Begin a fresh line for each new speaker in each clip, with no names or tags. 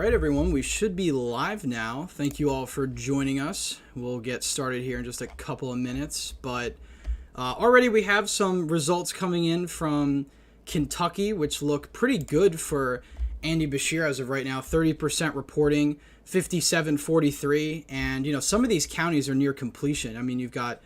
right, everyone, we should be live now. Thank you all for joining us. We'll get started here in just a couple of minutes, but already we have some results coming in from Kentucky, which look pretty good for Andy Beshear as of right now. 30% reporting, 57-43, and you know, some of these counties are near completion. I mean, you've got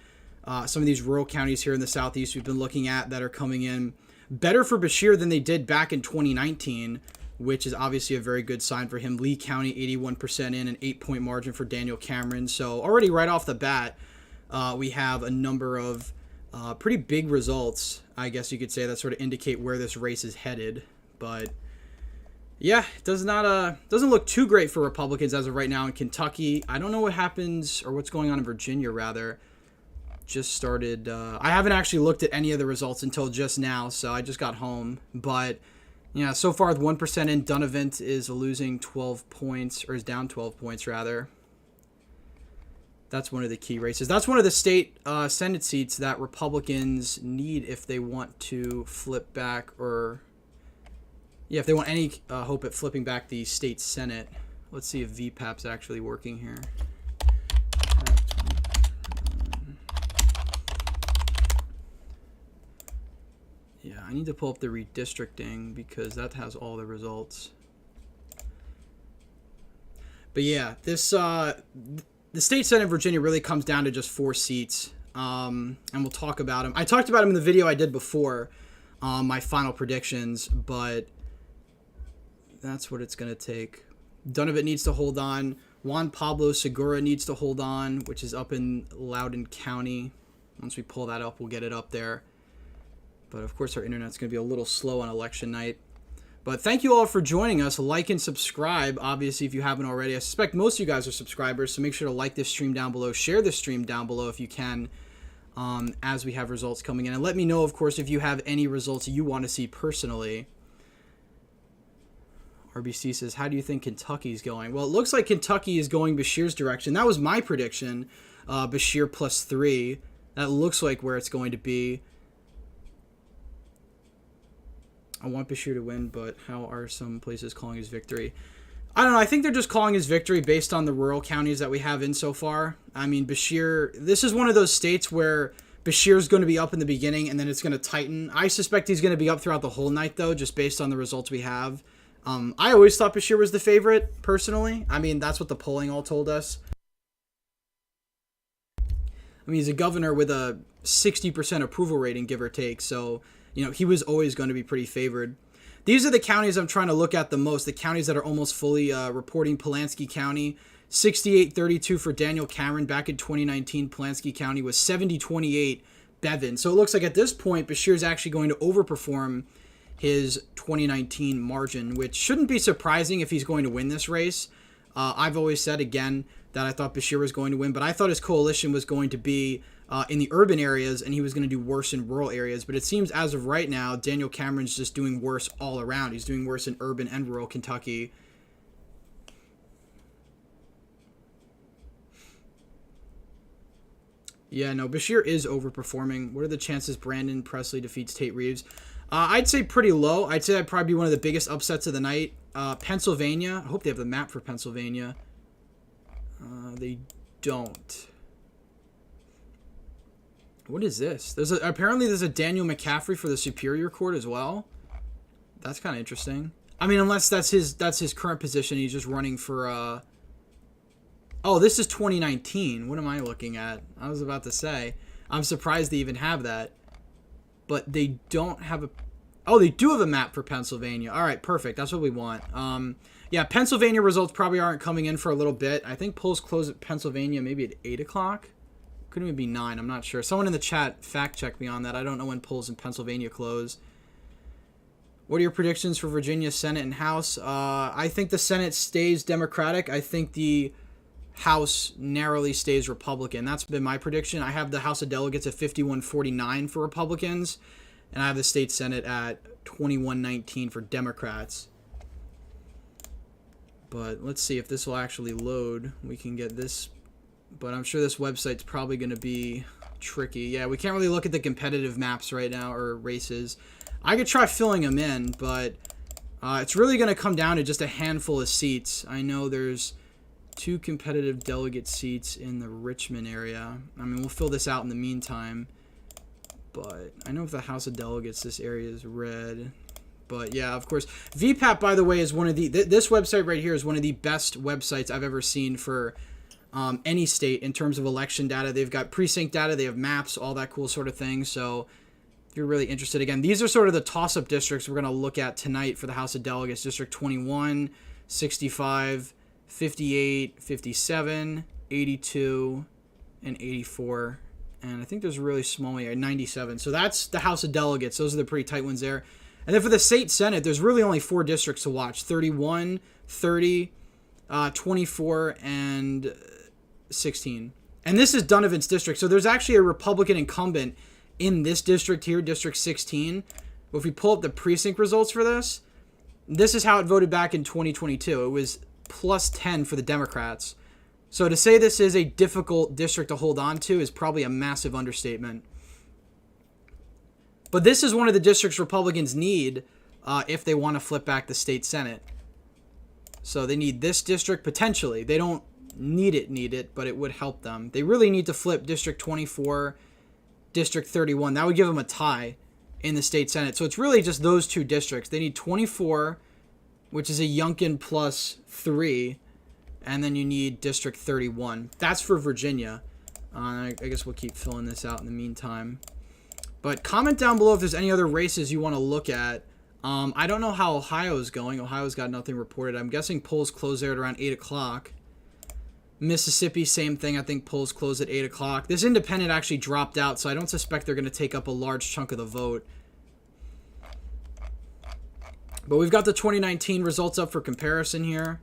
some of these rural counties here in the southeast we've been looking at that are coming in better for Beshear than they did back in 2019, which is obviously a very good sign for him. Lee County, 81% in, an 8-point margin for Daniel Cameron. So already right off the bat, we have a number of pretty big results, I guess you could say, that sort of indicate where this race is headed. But yeah, it doesn't look too great for Republicans as of right now in Kentucky. I don't know what happens, or what's going on in Virginia, rather. Just started. I haven't actually looked at any of the results until just now, so I just got home. But yeah, so far with 1% in, Dunavant is losing 12 points, or is down 12 points, rather. That's one of the key races. That's one of the state Senate seats that Republicans need if they want to flip back, or yeah, if they want any hope at flipping back the state Senate. Let's see if VPAP's actually working here. Yeah, I need to pull up the redistricting because that has all the results. But yeah, this the state Senate in Virginia really comes down to just 4 seats, and we'll talk about them. I talked about them in the video I did before, my final predictions, but that's what it's going to take. Dunavant needs to hold on. Juan Pablo Segura needs to hold on, which is up in Loudoun County. Once we pull that up, we'll get it up there. But of course, our internet's going to be a little slow on election night. But thank you all for joining us. Like and subscribe, obviously, if you haven't already. I suspect most of you guys are subscribers, so make sure to like this stream down below. Share this stream down below if you can, as we have results coming in. And let me know, of course, if you have any results you want to see personally. RBC says, how do you think Kentucky's going? Well, it looks like Kentucky is going Beshear's direction. That was my prediction, Beshear +3. That looks like where it's going to be. I want Beshear to win, but how are some places calling his victory? I don't know. I think they're just calling his victory based on the rural counties that we have in so far. I mean, Beshear, this is one of those states where Beshear's going to be up in the beginning and then it's going to tighten. I suspect he's going to be up throughout the whole night, though, just based on the results we have. I always thought Beshear was the favorite, personally. I mean, that's what the polling all told us. I mean, he's a governor with a 60% approval rating, give or take, so you know, he was always going to be pretty favored. These are the counties I'm trying to look at the most, the counties that are almost fully reporting. Pulaski County, 68-32 for Daniel Cameron. Back in 2019, Pulaski County was 70-28 Bevin. So it looks like at this point, Beshear is actually going to overperform his 2019 margin, which shouldn't be surprising if he's going to win this race. I've always said, again, that I thought Beshear was going to win, but I thought his coalition was going to be in the urban areas, and he was going to do worse in rural areas. But it seems as of right now, Daniel Cameron's just doing worse all around. He's doing worse in urban and rural Kentucky. Yeah, no, Beshear is overperforming. What are the chances Brandon Presley defeats Tate Reeves? I'd say pretty low. I'd say that'd probably be one of the biggest upsets of the night. Pennsylvania. I hope they have the map for Pennsylvania. They don't. What is this? Apparently there's a Daniel McCaffrey for the Superior Court as well. That's kind of interesting. I mean, unless that's his current position. He's just running for. Oh, this is 2019. What am I looking at? I was about to say. I'm surprised they even have that. But they don't have a. Oh, they do have a map for Pennsylvania. All right, perfect. That's what we want. Yeah, Pennsylvania results probably aren't coming in for a little bit. I think polls close at Pennsylvania maybe at 8 o'clock. Couldn't even be 9. I'm not sure. Someone in the chat fact check me on that. I don't know when polls in Pennsylvania close. What are your predictions for Virginia Senate and House? I think the Senate stays Democratic. I think the House narrowly stays Republican. That's been my prediction. I have the House of Delegates at 51-49 for Republicans, and I have the state Senate at 21-19 for Democrats. But let's see if this will actually load. We can get this, but I'm sure this website's probably going to be tricky. Yeah, we can't really look at the competitive maps right now, or races. I could try filling them in, but It's really going to come down to just a handful of seats. I know there's 2 competitive delegate seats in the Richmond area. I mean, we'll fill this out in the meantime. But I know if the House of Delegates, this area is red. But yeah, of course. VPAP, by the way, is one of the... This website right here is one of the best websites I've ever seen for any state in terms of election data. They've got precinct data. They have maps, all that cool sort of thing. So if you're really interested, again, these are sort of the toss-up districts we're going to look at tonight for the House of Delegates. District 21, 65, 58, 57, 82, and 84. And I think there's a really small one here, 97. So that's the House of Delegates. Those are the pretty tight ones there. And then for the state Senate, there's really only 4 districts to watch. 31, 30, 24, and 16. And this is Donovan's district. So there's actually a Republican incumbent in this district here, District 16. But if we pull up the precinct results for this, this is how it voted back in 2022. It was plus 10 for the Democrats. So to say this is a difficult district to hold on to is probably a massive understatement. But this is one of the districts Republicans need if they want to flip back the state Senate. So they need this district potentially. They don't need it, but it would help them. They really need to flip District 24, District 31. That would give them a tie in the state Senate. So it's really just those 2 districts. They need 24, which is a Youngkin plus 3. And then you need District 31. That's for Virginia. I guess we'll keep filling this out in the meantime. But comment down below if there's any other races you want to look at. I don't know how Ohio is going. Ohio's got nothing reported. I'm guessing polls close there at around 8 o'clock. Mississippi, same thing. I think polls close at 8 o'clock. This independent actually dropped out, so I don't suspect they're going to take up a large chunk of the vote. But we've got the 2019 results up for comparison here.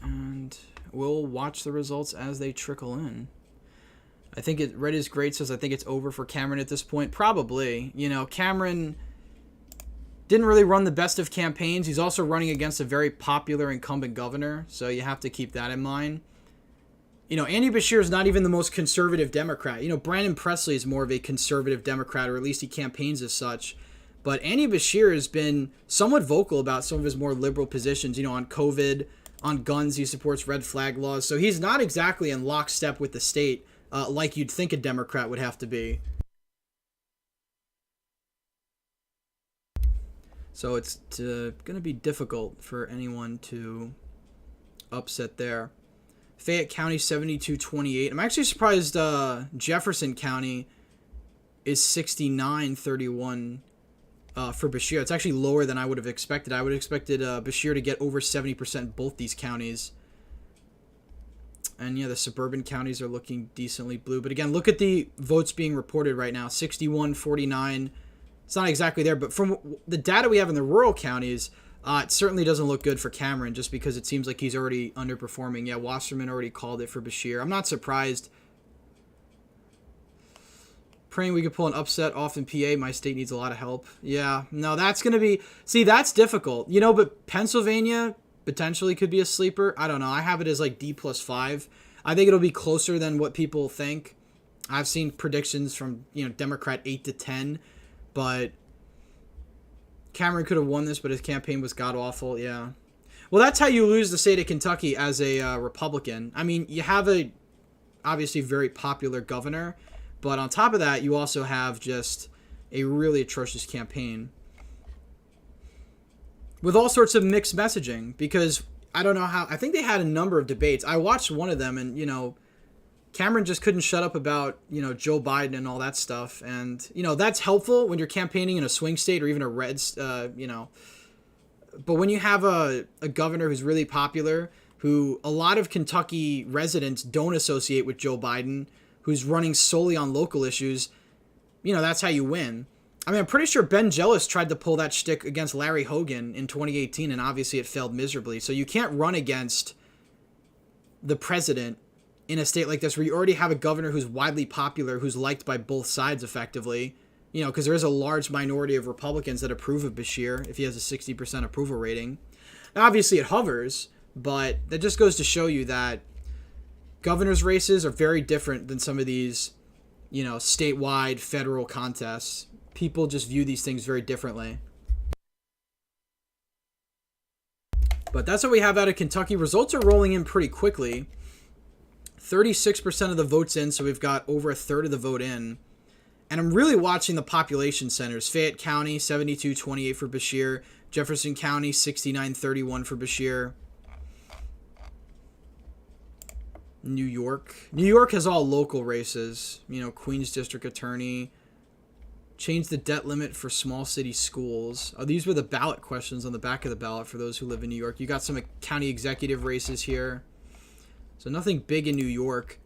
And we'll watch the results as they trickle in. I think Red is Great says I think it's over for Cameron at this point. Probably. You know, Cameron didn't really run the best of campaigns. He's also running against a very popular incumbent governor, so you have to keep that in mind. You know, Andy Beshear is not even the most conservative Democrat. You know, Brandon Presley is more of a conservative Democrat, or at least he campaigns as such. But Andy Beshear has been somewhat vocal about some of his more liberal positions, you know, on COVID, on guns. He supports red flag laws. So he's not exactly in lockstep with the state like you'd think a Democrat would have to be. So it's going to be difficult for anyone to upset there. Fayette County 72-28. I'm actually surprised Jefferson County is 69-31 for Beshear. It's actually lower than I would have expected. I would have expected Beshear to get over 70% in both these counties. And yeah, the suburban counties are looking decently blue. But again, look at the votes being reported right now. 61-49. It's not exactly there, but from the data we have in the rural counties, it certainly doesn't look good for Cameron, just because it seems like he's already underperforming. Yeah, Wasserman already called it for Beshear. I'm not surprised. Praying we could pull an upset off in PA. My state needs a lot of help. Yeah, no, that's going to be... See, that's difficult. You know, but Pennsylvania potentially could be a sleeper. I don't know. I have it as like D+5. I think it'll be closer than what people think. I've seen predictions from, you know, Democrat 8-10. But Cameron could have won this, but his campaign was god-awful, yeah. Well, that's how you lose the state of Kentucky as a Republican. I mean, you have a obviously very popular governor, but on top of that, you also have just a really atrocious campaign with all sorts of mixed messaging, because I don't know how... I think they had a number of debates. I watched one of them, and, you know, Cameron just couldn't shut up about, you know, Joe Biden and all that stuff. And, you know, that's helpful when you're campaigning in a swing state or even a red, you know. But when you have a governor who's really popular, who a lot of Kentucky residents don't associate with Joe Biden, who's running solely on local issues, you know, that's how you win. I mean, I'm pretty sure Ben Jealous tried to pull that shtick against Larry Hogan in 2018, and obviously it failed miserably. So you can't run against the president in a state like this where you already have a governor who's widely popular, who's liked by both sides effectively, you know, because there is a large minority of Republicans that approve of Beshear if he has a 60% approval rating. Now, obviously it hovers, but that just goes to show you that governor's races are very different than some of these, you know, statewide federal contests. people just view these things very differently. But that's what we have out of Kentucky. Results are rolling in pretty quickly. 36% of the votes in, so we've got over a third of the vote in. And I'm really watching the population centers. Fayette County, 72-28 for Beshear. Jefferson County, 69-31 for Beshear. New York. New York has all local races. You know, Queens District Attorney. Change the debt limit for small city schools. Oh, these were the ballot questions on the back of the ballot for those who live in New York. You got some county executive races here. So nothing big in New York.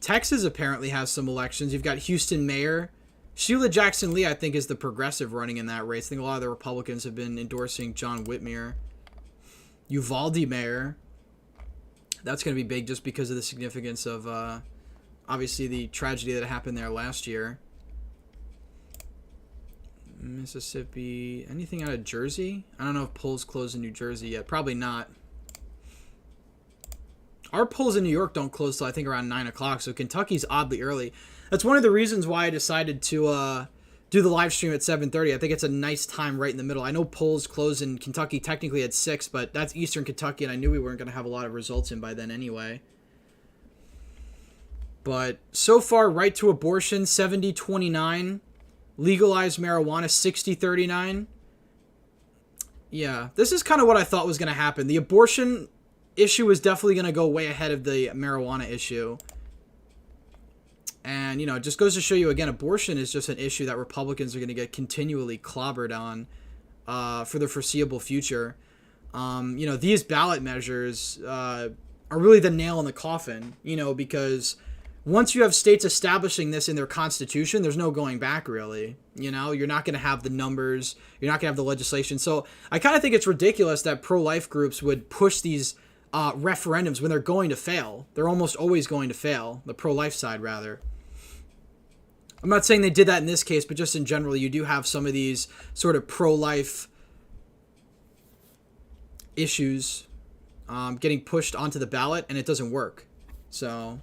Texas apparently has some elections. You've got Houston mayor. Sheila Jackson Lee, I think, is the progressive running in that race. I think a lot of the Republicans have been endorsing John Whitmer. Uvalde mayor. That's going to be big just because of the significance of, obviously, the tragedy that happened there last year. Mississippi. Anything out of Jersey? I don't know if polls closed in New Jersey yet. Probably not. Our polls in New York don't close till I think around 9 o'clock, so Kentucky's oddly early. That's one of the reasons why I decided to do the live stream at 7:30. I think it's a nice time right in the middle. I know polls close in Kentucky technically at 6, but that's Eastern Kentucky, and I knew we weren't going to have a lot of results in by then anyway. But so far, right to abortion, 70-29. Legalized marijuana, 60-39. Yeah, this is kind of what I thought was going to happen. The abortion issue is definitely going to go way ahead of the marijuana issue. And, you know, it just goes to show you, again, abortion is just an issue that Republicans are going to get continually clobbered on for the foreseeable future. You know, these ballot measures are really the nail in the coffin, you know, because once you have states establishing this in their constitution, there's no going back, really. You know, you're not going to have the numbers. You're not going to have the legislation. So I kind of think it's ridiculous that pro-life groups would push these referendums when they're going to fail. They're almost always going to fail, the pro-life side, rather. I'm not saying they did that in this case, but just in general, you do have some of these sort of pro-life issues getting pushed onto the ballot, and it doesn't work. So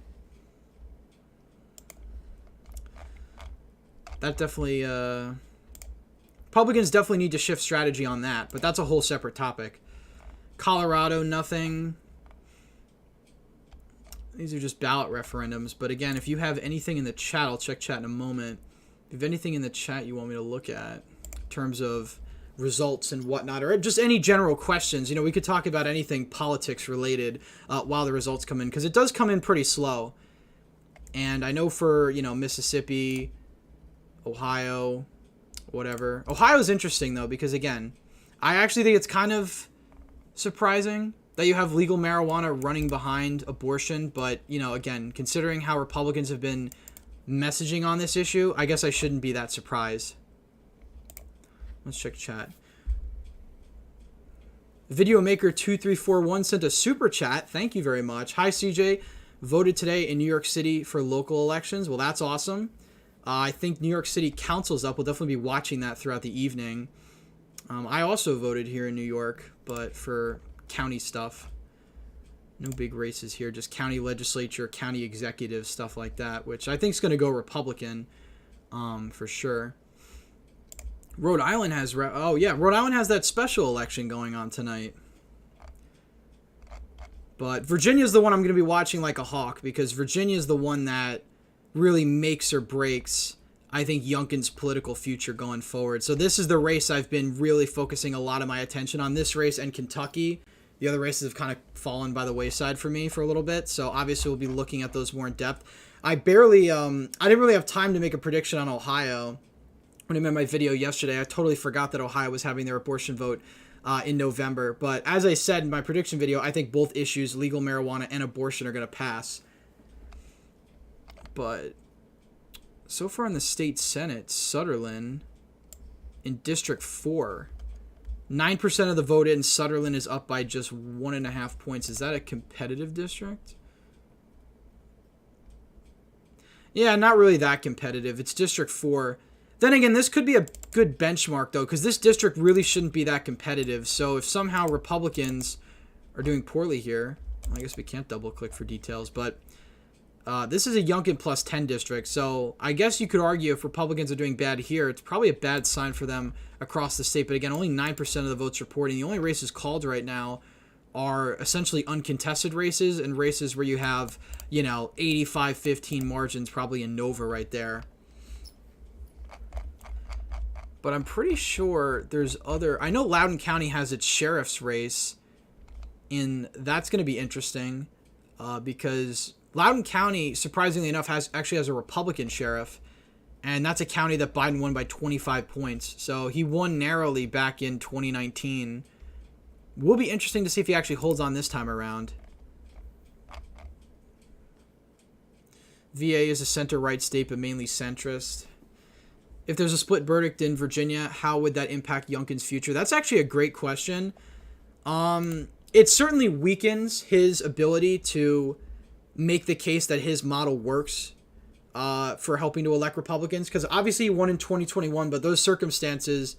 that definitely, Republicans definitely need to shift strategy on that, but that's a whole separate topic. Colorado, nothing. These are just ballot referendums. But again, if you have anything in the chat, I'll check chat in a moment. If you have anything in the chat you want me to look at in terms of results and whatnot, or just any general questions, you know, we could talk about anything politics related while the results come in, because it does come in pretty slow. And I know for, you know, Mississippi, Ohio, whatever. Ohio's interesting, though, because, again, I actually think it's kind of surprising that you have legal marijuana running behind abortion. But, you know, again, considering how Republicans have been messaging on this issue, I guess I shouldn't be that surprised. Let's check chat. Videomaker2341 sent a super chat. Thank you very much. Hi, CJ. Voted today in New York City for local elections. Well, that's awesome. I think New York City Council's up. We'll definitely be watching that throughout the evening. I also voted here in New York, but for county stuff. No big races here, just county legislature, county executive, stuff like that, which I think is going to go Republican for sure. Rhode Island has... Rhode Island has that special election going on tonight. But Virginia's the one I'm going to be watching like a hawk, because Virginia's the one that really makes or breaks, I think, Youngkin's political future going forward. So this is the race I've been really focusing a lot of my attention on, this race and Kentucky. The other races have kind of fallen by the wayside for me for a little bit, so obviously we'll be looking at those more in depth. I didn't really have time to make a prediction on Ohio. When I made my video yesterday, I totally forgot that Ohio was having their abortion vote in November. But as I said in my prediction video, I think both issues, legal marijuana and abortion, are going to pass. But so far in the state Senate, Sutherland in District 4, 9% of the vote in. Sutherland is up by just 1.5 points. Is that a competitive district? Yeah, not really that competitive. It's District 4. Then again, this could be a good benchmark, though, because this district really shouldn't be that competitive. So if somehow Republicans are doing poorly here, I guess we can't double-click for details, but This is a Youngkin plus 10 district, so I guess you could argue if Republicans are doing bad here, it's probably a bad sign for them across the state. But again, only 9% of the votes reporting. The only races called right now are essentially uncontested races and races where you have, 85-15 margins probably in Nova right there. But I'm pretty sure there's other... I know Loudoun County has its sheriff's race, and that's going to be interesting because Loudoun County, surprisingly enough, actually has a Republican sheriff, and that's a county that Biden won by 25 points. So he won narrowly back in 2019. Will be interesting to see if he actually holds on this time around. VA is a center-right state, but mainly centrist. If there's a split verdict in Virginia, how would that impact Youngkin's future? That's actually a great question. It certainly weakens his ability to make the case that his model works for helping to elect Republicans. Because obviously he won in 2021, but those circumstances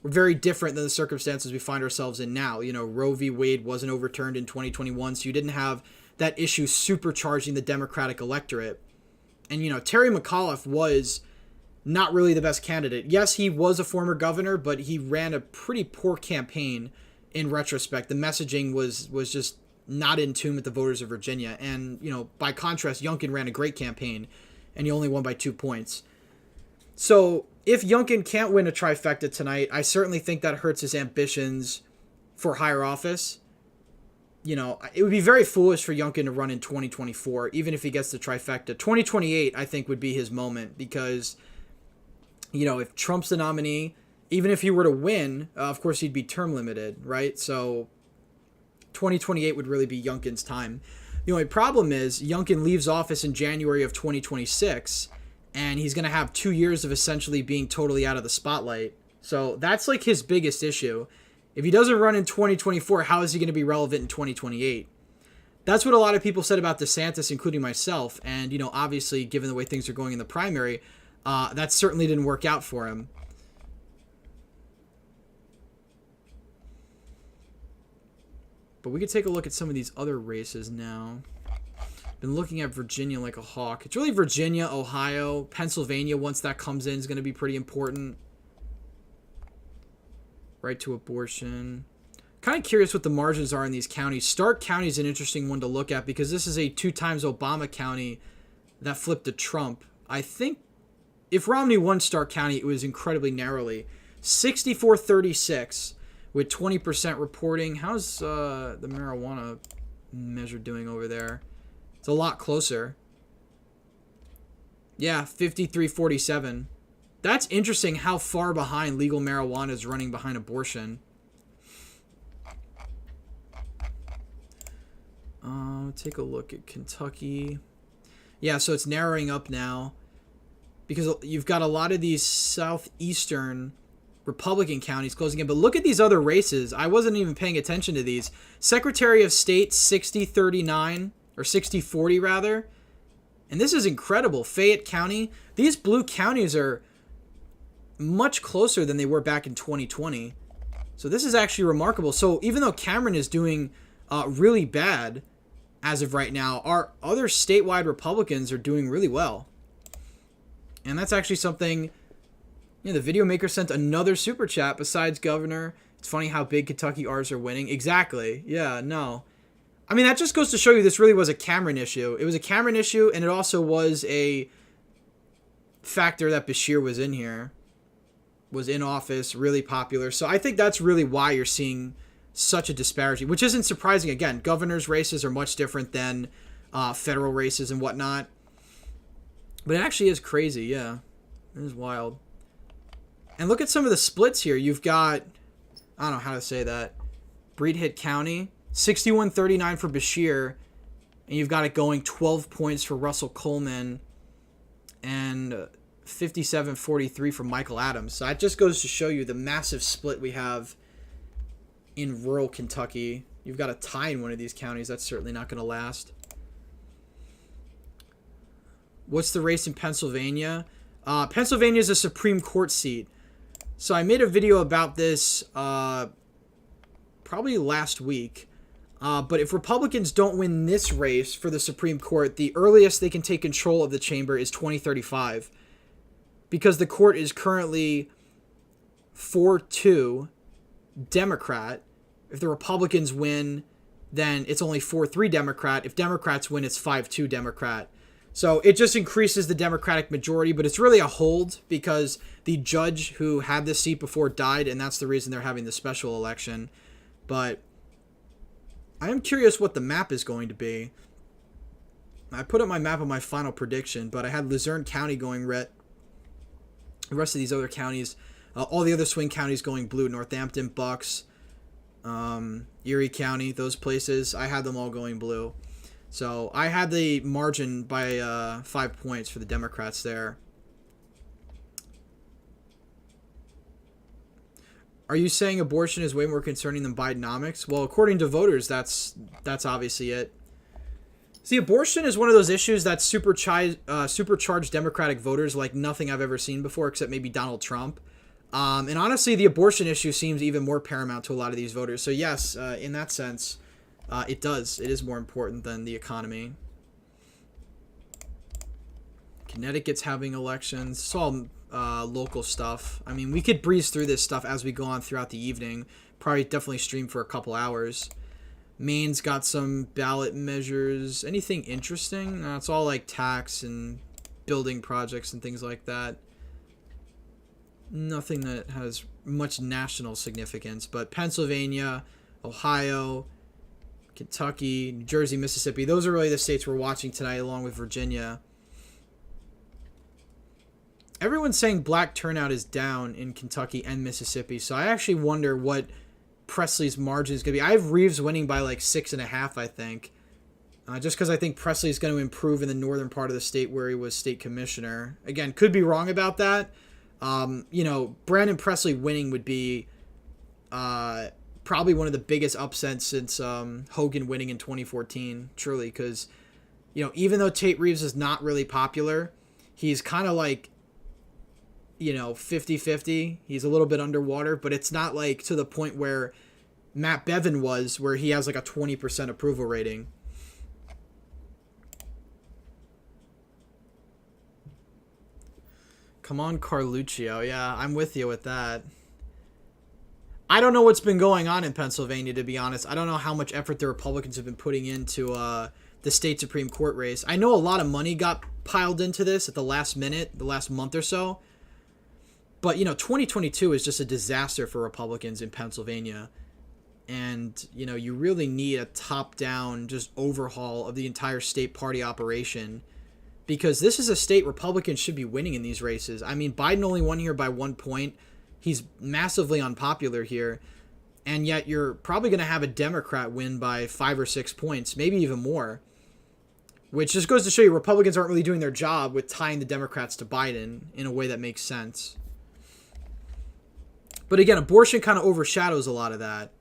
were very different than the circumstances we find ourselves in now. Roe v. Wade wasn't overturned in 2021, so you didn't have that issue supercharging the Democratic electorate. And, Terry McAuliffe was not really the best candidate. Yes, he was a former governor, but he ran a pretty poor campaign in retrospect. The messaging was just not in tune with the voters of Virginia. And, by contrast, Youngkin ran a great campaign, and he only won by 2 points. So if Youngkin can't win a trifecta tonight, I certainly think that hurts his ambitions for higher office. It would be very foolish for Youngkin to run in 2024, even if he gets the trifecta. 2028, I think, would be his moment because, if Trump's the nominee, even if he were to win, of course, he'd be term limited, right? So 2028 would really be Youngkin's time. The only problem is Youngkin leaves office in January of 2026, and he's going to have 2 years of essentially being totally out of the spotlight. So that's like his biggest issue. If he doesn't run in 2024, how is he going to be relevant in 2028? That's what a lot of people said about DeSantis, including myself. And, obviously, given the way things are going in the primary, that certainly didn't work out for him. But we could take a look at some of these other races now. Been looking at Virginia like a hawk. It's really Virginia, Ohio, Pennsylvania, once that comes in, is going to be pretty important. Right to abortion. Kind of curious what the margins are in these counties. Stark County is an interesting one to look at because this is a 2 times Obama county that flipped to Trump. I think if Romney won Stark County, it was incredibly narrowly. 64-36 with 20% reporting. How's the marijuana measure doing over there? It's a lot closer. Yeah, 53-47. That's interesting how far behind legal marijuana is running behind abortion. Take a look at Kentucky. Yeah, so it's narrowing up now because you've got a lot of these southeastern Republican counties closing in. But look at these other races. I wasn't even paying attention to these. Secretary of State, 60-39, or 60-40 rather. And this is incredible. Fayette County. These blue counties are much closer than they were back in 2020. So this is actually remarkable. So even though Cameron is doing really bad as of right now, our other statewide Republicans are doing really well. And that's actually something, the video maker sent another super chat besides governor. It's funny how big Kentucky R's are winning. Exactly. Yeah, no. I mean, that just goes to show you this really was a Cameron issue. It was a Cameron issue, and it also was a factor that Beshear was in here. Was in office, really popular. So I think that's really why you're seeing such a disparity, which isn't surprising. Again, governor's races are much different than federal races and whatnot. But it actually is crazy, yeah. It is wild. And look at some of the splits here. You've got, I don't know how to say that, Breed County, 61-39 for Beshear, and you've got it going 12 points for Russell Coleman, and 57-43 for Michael Adams. So that just goes to show you the massive split we have in rural Kentucky. You've got a tie in one of these counties. That's certainly not going to last. What's the race in Pennsylvania? Pennsylvania is a Supreme Court seat. So I made a video about this probably last week. But if Republicans don't win this race for the Supreme Court, the earliest they can take control of the chamber is 2035. Because the court is currently 4-2 Democrat. If the Republicans win, then it's only 4-3 Democrat. If Democrats win, it's 5-2 Democrat. So it just increases the Democratic majority, but it's really a hold because the judge who had this seat before died, and that's the reason they're having the special election. But I am curious what the map is going to be. I put up my map on my final prediction, but I had Luzerne County going red. The rest of these other counties, all the other swing counties going blue. Northampton, Bucks, Erie County, those places, I had them all going blue. So I had the margin by 5 points for the Democrats there. Are you saying abortion is way more concerning than Bidenomics? Well, according to voters, that's obviously it. See, abortion is one of those issues that supercharged Democratic voters like nothing I've ever seen before, except maybe Donald Trump. And honestly, the abortion issue seems even more paramount to a lot of these voters. So yes, in that sense, it does. It is more important than the economy. Connecticut's having elections. It's all local stuff. I mean, we could breeze through this stuff as we go on throughout the evening. Probably definitely stream for a couple hours. Maine's got some ballot measures. Anything interesting? No, it's all like tax and building projects and things like that. Nothing that has much national significance. But Pennsylvania, Ohio, Kentucky, New Jersey, Mississippi, those are really the states we're watching tonight, along with Virginia. Everyone's saying black turnout is down in Kentucky and Mississippi, so I actually wonder what Presley's margin is going to be. I have Reeves winning by like 6.5, I think. Just because I think Presley's going to improve in the northern part of the state where he was state commissioner. Again, could be wrong about that. Brandon Presley winning would be probably one of the biggest upsets since Hogan winning in 2014, truly. Because, even though Tate Reeves is not really popular, he's kind of like, 50-50. He's a little bit underwater, but it's not like to the point where Matt Bevin was, where he has like a 20% approval rating. Come on, Carluccio. Yeah, I'm with you with that. I don't know what's been going on in Pennsylvania, to be honest. I don't know how much effort the Republicans have been putting into the state Supreme Court race. I know a lot of money got piled into this at the last minute, the last month or so. But, 2022 is just a disaster for Republicans in Pennsylvania. And, you really need a top-down just overhaul of the entire state party operation. Because this is a state Republicans should be winning in these races. I mean, Biden only won here by 1 point. He's massively unpopular here. And yet you're probably going to have a Democrat win by 5 or 6 points, maybe even more. Which just goes to show you Republicans aren't really doing their job with tying the Democrats to Biden in a way that makes sense. But again, abortion kind of overshadows a lot of that.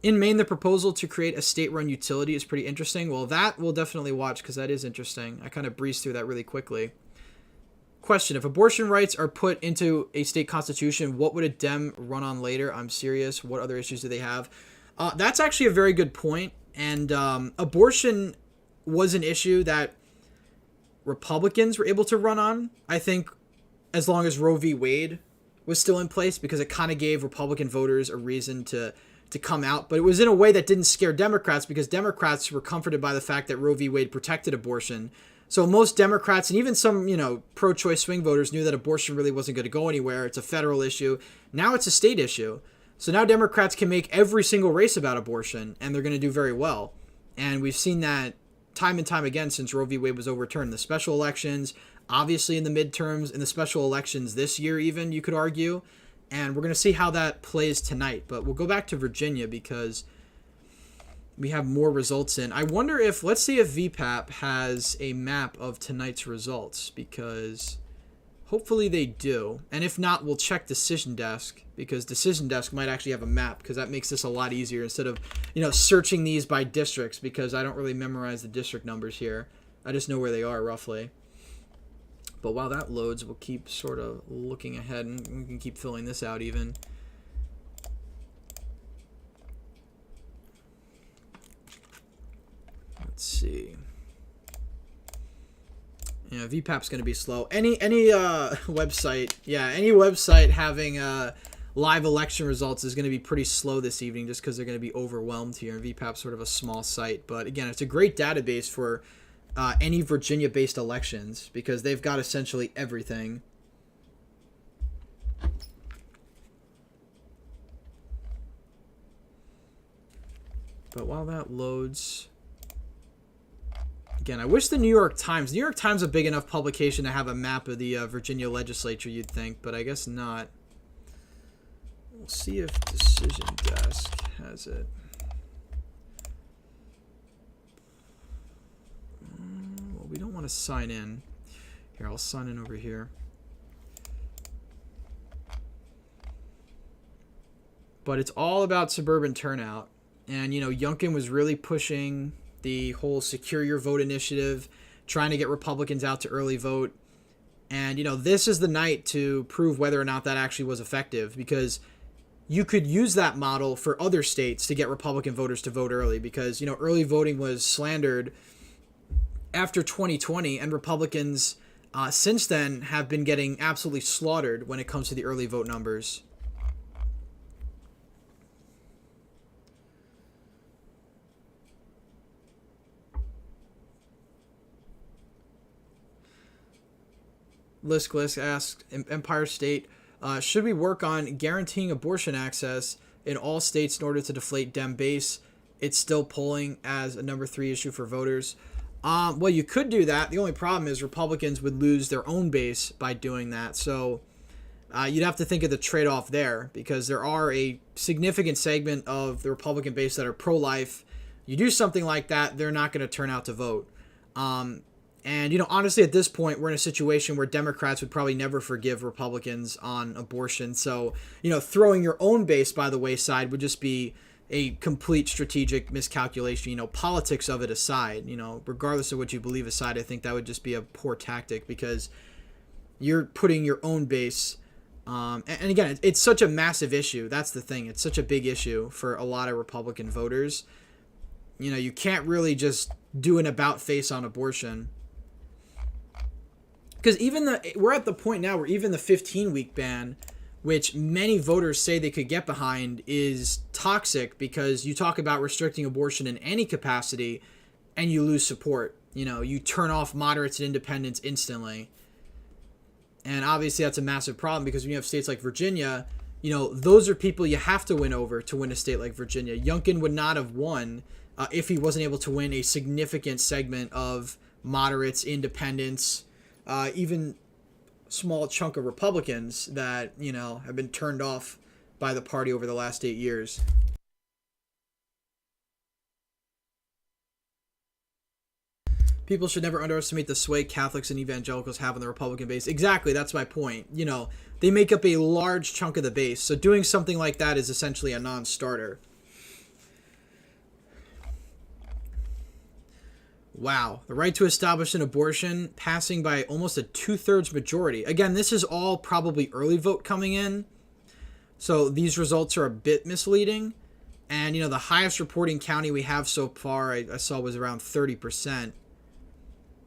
In Maine, the proposal to create a state-run utility is pretty interesting. Well, that we'll definitely watch because that is interesting. I kind of breezed through that really quickly. Question, if abortion rights are put into a state constitution, what would a Dem run on later? I'm serious. What other issues do they have? That's actually a very good point. And abortion was an issue that Republicans were able to run on, I think, as long as Roe v. Wade was still in place, because it kind of gave Republican voters a reason to come out. But it was in a way that didn't scare Democrats, because Democrats were comforted by the fact that Roe v. Wade protected abortion. So most Democrats and even some, pro-choice swing voters knew that abortion really wasn't going to go anywhere. It's a federal issue. Now it's a state issue. So now Democrats can make every single race about abortion, and they're going to do very well. And we've seen that time and time again since Roe v. Wade was overturned. The special elections, obviously in the midterms, in the special elections this year even, you could argue. And we're going to see how that plays tonight. But we'll go back to Virginia because we have more results in. I wonder if, let's see if VPAP has a map of tonight's results, because hopefully they do. And if not, we'll check Decision Desk, because Decision Desk might actually have a map, because that makes this a lot easier instead of, searching these by districts, because I don't really memorize the district numbers here. I just know where they are roughly. But while that loads, we'll keep sort of looking ahead, and we can keep filling this out even. Let's see. Yeah, VPAP's going to be slow. Any website, any website having live election results is going to be pretty slow this evening just because they're going to be overwhelmed here. And VPAP's sort of a small site. But again, it's a great database for any Virginia-based elections because they've got essentially everything. But while that loads... Again, I wish the New York Times a big enough publication to have a map of the Virginia legislature, you'd think, but I guess not. We'll see if Decision Desk has it. Well, we don't want to sign in. Here, I'll sign in over here. But it's all about suburban turnout. And, Youngkin was really pushing the whole Secure Your Vote initiative, trying to get Republicans out to early vote. And, this is the night to prove whether or not that actually was effective, because you could use that model for other states to get Republican voters to vote early, because, early voting was slandered after 2020, and Republicans since then have been getting absolutely slaughtered when it comes to the early vote numbers. Lisk asks, Empire State, should we work on guaranteeing abortion access in all states in order to deflate Dem base? It's still polling as a number 3 issue for voters. Well, you could do that. The only problem is Republicans would lose their own base by doing that. So you'd have to think of the trade-off there, because there are a significant segment of the Republican base that are pro-life. You do something like that, they're not going to turn out to vote. And, honestly, at this point, we're in a situation where Democrats would probably never forgive Republicans on abortion. So, throwing your own base by the wayside would just be a complete strategic miscalculation. Politics of it aside, regardless of what you believe aside, I think that would just be a poor tactic, because you're putting your own base. And again, it's such a massive issue. That's the thing. It's such a big issue for a lot of Republican voters. You can't really just do an about face on abortion. Because we're at the point now where even the 15-week ban, which many voters say they could get behind, is toxic, because you talk about restricting abortion in any capacity and you lose support. You turn off moderates and independents instantly. And obviously that's a massive problem, because when you have states like Virginia, those are people you have to win over to win a state like Virginia. Youngkin would not have won if he wasn't able to win a significant segment of moderates, independents, even small chunk of Republicans that, have been turned off by the party over the last 8 years. People should never underestimate the sway Catholics and evangelicals have on the Republican base. Exactly, that's my point. They make up a large chunk of the base, so doing something like that is essentially a non-starter. Wow, the right to establish an abortion passing by almost a 2/3 majority. Again, this is all probably early vote coming in, so these results are a bit misleading. And, the highest reporting county we have so far, I saw, was around 30%.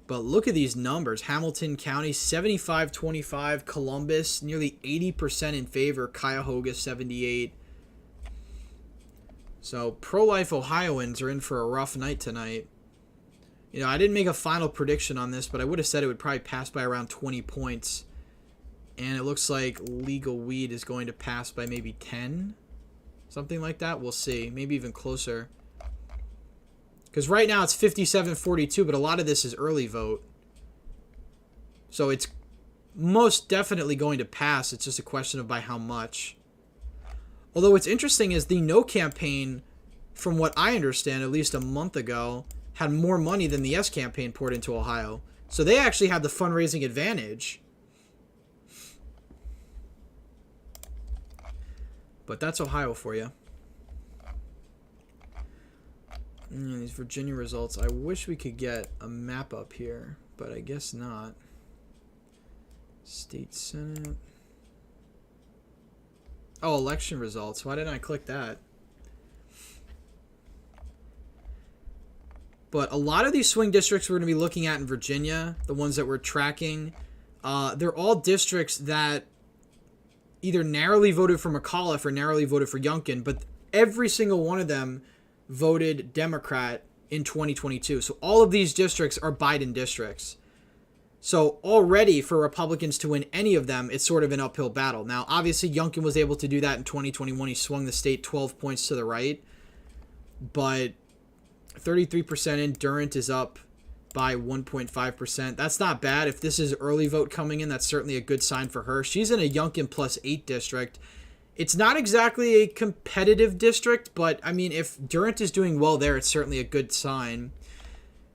But look at these numbers. Hamilton County, 75-25. Columbus, nearly 80% in favor. Cuyahoga, 78%. So pro-life Ohioans are in for a rough night tonight. I didn't make a final prediction on this, but I would have said it would probably pass by around 20 points. And it looks like legal weed is going to pass by maybe 10. Something like that. We'll see. Maybe even closer. Because right now it's 57-42, but a lot of this is early vote. So it's most definitely going to pass. It's just a question of by how much. Although what's interesting is the No campaign, from what I understand, at least a month ago, had more money than the Yes campaign poured into Ohio. So they actually had the fundraising advantage. But that's Ohio for you. These Virginia results. I wish we could get a map up here, but I guess not. State Senate. Oh, election results. Why didn't I click that? but a lot of these swing districts we're going to be looking at in Virginia, the ones that we're tracking, they're all districts that either narrowly voted for McConnell or narrowly voted for Youngkin, but every single one of them voted Democrat in 2022. So all of these districts are Biden districts. So already for Republicans to win any of them, it's sort of an uphill battle. Now, obviously, Youngkin was able to do that in 2021. He swung the state 12 points to the right. But 33% in, Durant is up by 1.5%. That's not bad. If this is early vote coming in, that's certainly a good sign for her. She's in a Youngkin +8 district. It's not exactly a competitive district, but, I mean, if Durant is doing well there, it's certainly a good sign.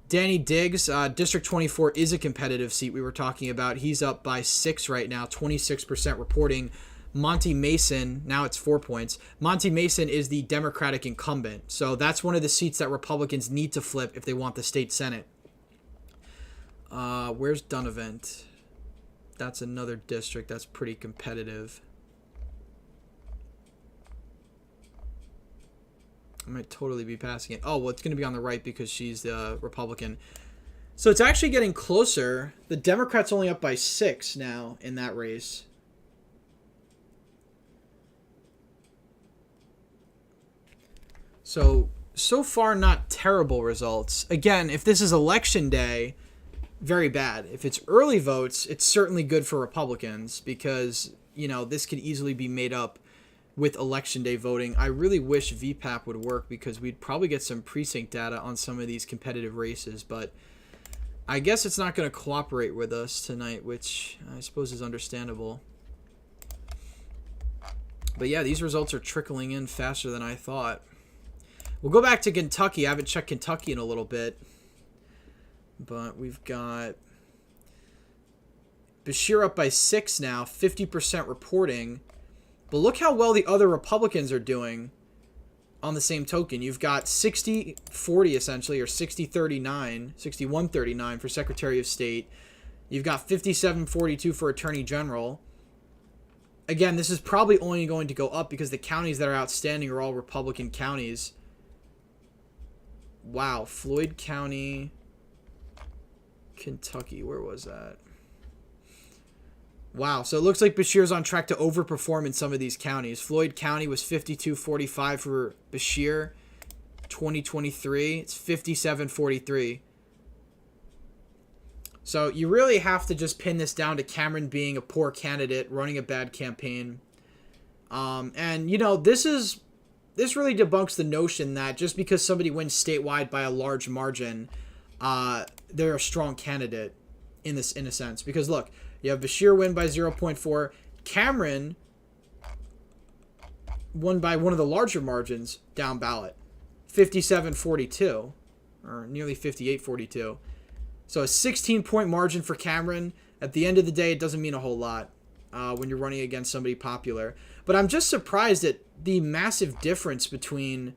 Danny Diggs, District 24 is a competitive seat we were talking about. He's up by 6 right now, 26% reporting. Monty Mason, now it's 4 points. Monty Mason is the Democratic incumbent. So that's one of the seats that Republicans need to flip if they want the state Senate. Where's Dunavant? That's another district that's pretty competitive. I might totally be passing it. Oh, well, it's going to be on the right because she's the Republican. So it's actually getting closer. The Democrats only up by 6 now in that race. So far, not terrible results. Again, if this is election day, very bad. If it's early votes, it's certainly good for Republicans because, you know, this could easily be made up with election day voting. I really wish VPAP would work because we'd probably get some precinct data on some of these competitive races, but I guess it's not going to cooperate with us tonight, which I suppose is understandable. But yeah, these results are trickling in faster than I thought. We'll go back to Kentucky. I haven't checked Kentucky in a little bit, but we've got Beshear up by 6 now, 50% reporting. But look how well the other Republicans are doing on the same token. You've got 60-40 essentially, or 60-39, 61-39 for Secretary of State. You've got 57-42 for Attorney General. Again, this is probably only going to go up because the counties that are outstanding are all Republican counties. Wow, Floyd County, Kentucky, where was that? Wow, so it looks like Beshear's on track to overperform in some of these counties. Floyd County was 52-45 for Beshear. 2023, it's 57-43. So you really have to just pin this down to Cameron being a poor candidate, running a bad campaign. And, you know, this really debunks the notion that just because somebody wins statewide by a large margin, they're a strong candidate in a sense. Because, look, you have Beshear win by 0.4. Cameron won by one of the larger margins down ballot, 57-42, or nearly 58-42. So a 16-point margin for Cameron. At the end of the day, it doesn't mean a whole lot when you're running against somebody popular. But I'm just surprised at the massive difference between,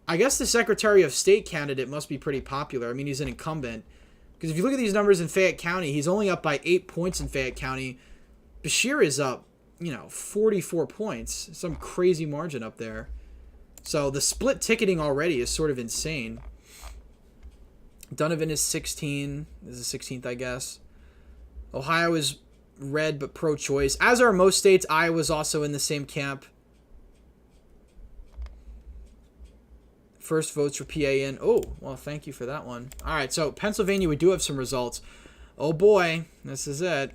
I guess the Secretary of State candidate must be pretty popular. I mean, he's an incumbent. Because if you look at these numbers in Fayette County, he's only up by 8 points in Fayette County. Beshear is up, 44 points. Some crazy margin up there. So the split ticketing already is sort of insane. Donovan is 16. This is 16th, I guess. Ohio is red but pro-choice. As are most states. Iowa's also in the same camp. First votes for PAN. Oh, well, thank you for that one. All right, so Pennsylvania, we do have some results. Oh, boy, this is it.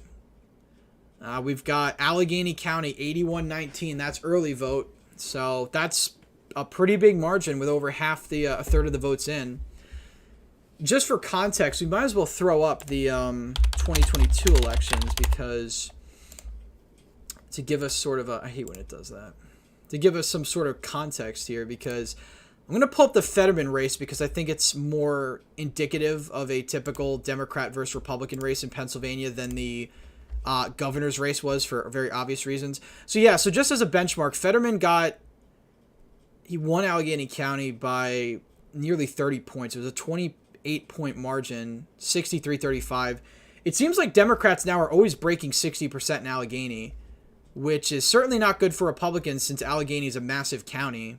We've got Allegheny County, 81-19. That's early vote. So that's a pretty big margin with over half a third of the votes in. Just for context, we might as well throw up the 2022 elections because to give us sort of I hate when it does that. To give us some sort of context here because I'm going to pull up the Fetterman race because I think it's more indicative of a typical Democrat versus Republican race in Pennsylvania than the governor's race was for very obvious reasons. So, yeah, so just as a benchmark, Fetterman he won Allegheny County by nearly 30 points. It was a 28-point margin, 63-35. It seems like Democrats now are always breaking 60% in Allegheny, which is certainly not good for Republicans since Allegheny is a massive county.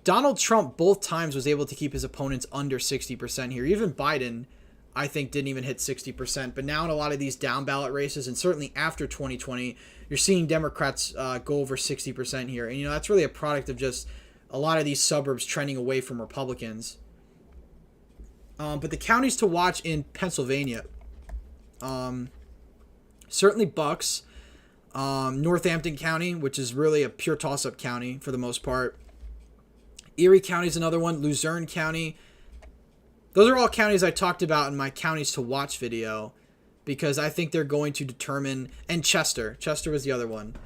Donald Trump both times was able to keep his opponents under 60% here. Even Biden, I think, didn't even hit 60%. But now in a lot of these down ballot races, and certainly after 2020, you're seeing Democrats go over 60% here. And, that's really a product of just a lot of these suburbs trending away from Republicans. But the counties to watch in Pennsylvania, certainly Bucks, Northampton County, which is really a pure toss-up county for the most part. Erie County is another one. Luzerne County. Those are all counties I talked about in my counties to watch video because I think they're going to determine, and Chester was the other one,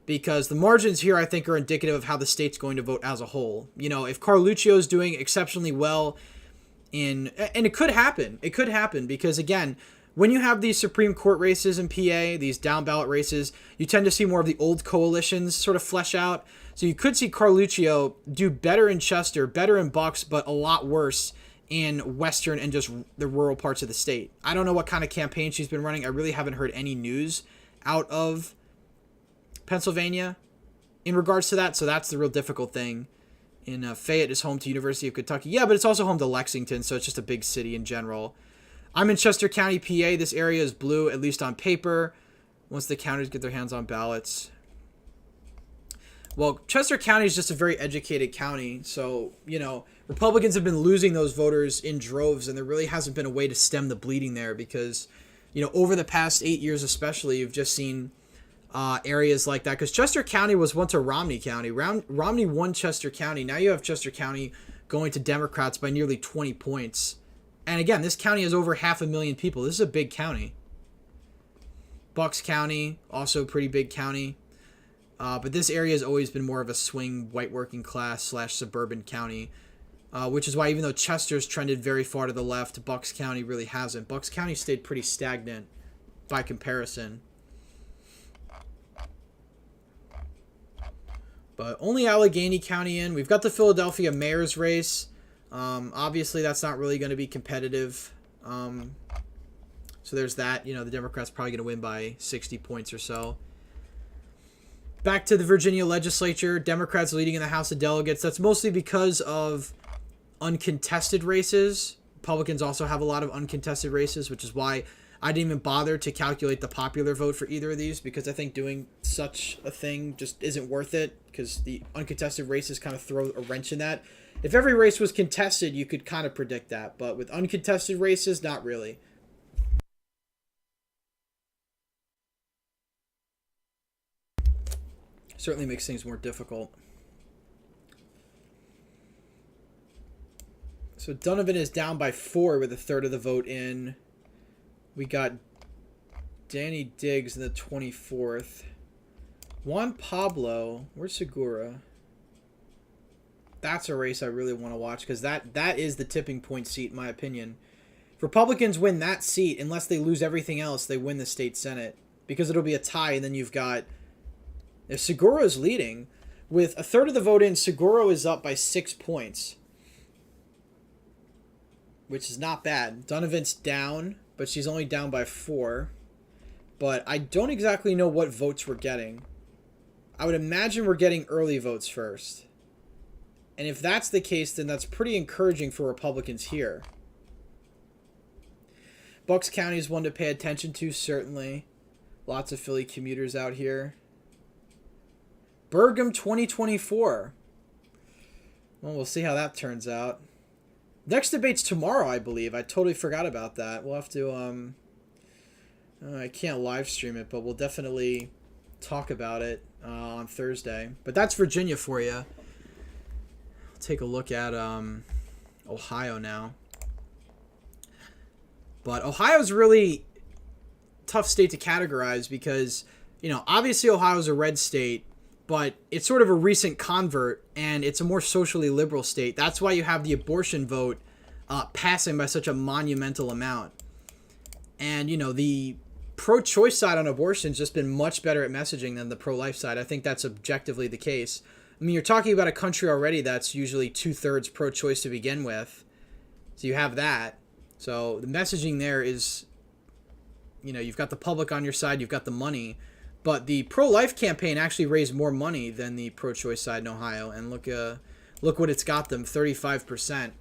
because the margins here I think are indicative of how the state's going to vote as a whole. If Carluccio's doing exceptionally well and it could happen because again, when you have these Supreme Court races in PA, these down ballot races, you tend to see more of the old coalitions sort of flesh out. So you could see Carluccio do better in Chester, better in Bucks, but a lot worse in western and just the rural parts of the state. I don't know what kind of campaign she's been running. I really haven't heard any news out of Pennsylvania in regards to that. So that's the real difficult thing. Fayette is home to University of Kentucky. Yeah, but it's also home to Lexington, so it's just a big city in general. I'm in Chester County, PA. This area is blue, at least on paper, once the counties get their hands on ballots. Well, Chester County is just a very educated county, so, Republicans have been losing those voters in droves, and there really hasn't been a way to stem the bleeding there because, over the past 8 years especially, you've just seen areas like that. Because Chester County was once a Romney County. Romney won Chester County. Now you have Chester County going to Democrats by nearly 20 points. And again, this county has over 500,000 people. This is a big county. Bucks County, also a pretty big county. But this area has always been more of a swing white working class / suburban county, which is why even though Chester's trended very far to the left, Bucks County really hasn't. Bucks County stayed pretty stagnant by comparison. But only Allegheny County in. We've got the Philadelphia mayor's race. Obviously, that's not really going to be competitive. So there's that. The Democrats probably going to win by 60 points or so. Back to the Virginia legislature, Democrats leading in the House of Delegates. That's mostly because of uncontested races. Republicans also have a lot of uncontested races, which is why I didn't even bother to calculate the popular vote for either of these, because I think doing such a thing just isn't worth it, because the uncontested races kind of throw a wrench in that. If every race was contested, you could kind of predict that, but with uncontested races, not really. Certainly makes things more difficult. So Donovan is down by 4 with a third of the vote in. We got Danny Diggs in the 24th. Juan Pablo, where's Segura? That's a race I really want to watch because that is the tipping point seat, in my opinion. If Republicans win that seat, unless they lose everything else, they win the state Senate because it'll be a tie, and then you've got... If Segura is leading, with a third of the vote in, Segura is up by 6 points, which is not bad. Donovan's down, but she's only down by 4. But I don't exactly know what votes we're getting. I would imagine we're getting early votes first. And if that's the case, then that's pretty encouraging for Republicans here. Bucks County is one to pay attention to, certainly. Lots of Philly commuters out here. Burgum 2024. Well, we'll see how that turns out. Next debate's tomorrow, I believe. I totally forgot about that. We'll have to, I can't live stream it, but we'll definitely talk about it on Thursday. But that's Virginia for you. Take a look at Ohio now. But Ohio's really tough state to categorize because, obviously Ohio's a red state, but it's sort of a recent convert, and it's a more socially liberal state. That's why you have the abortion vote passing by such a monumental amount. And, the pro-choice side on abortion has just been much better at messaging than the pro-life side. I think that's objectively the case. I mean, you're talking about a country already that's usually 2/3 pro-choice to begin with. So you have that. So the messaging there is, you've got the public on your side, you've got the money. But the pro-life campaign actually raised more money than the pro-choice side in Ohio. And look look what it's got them, 35%.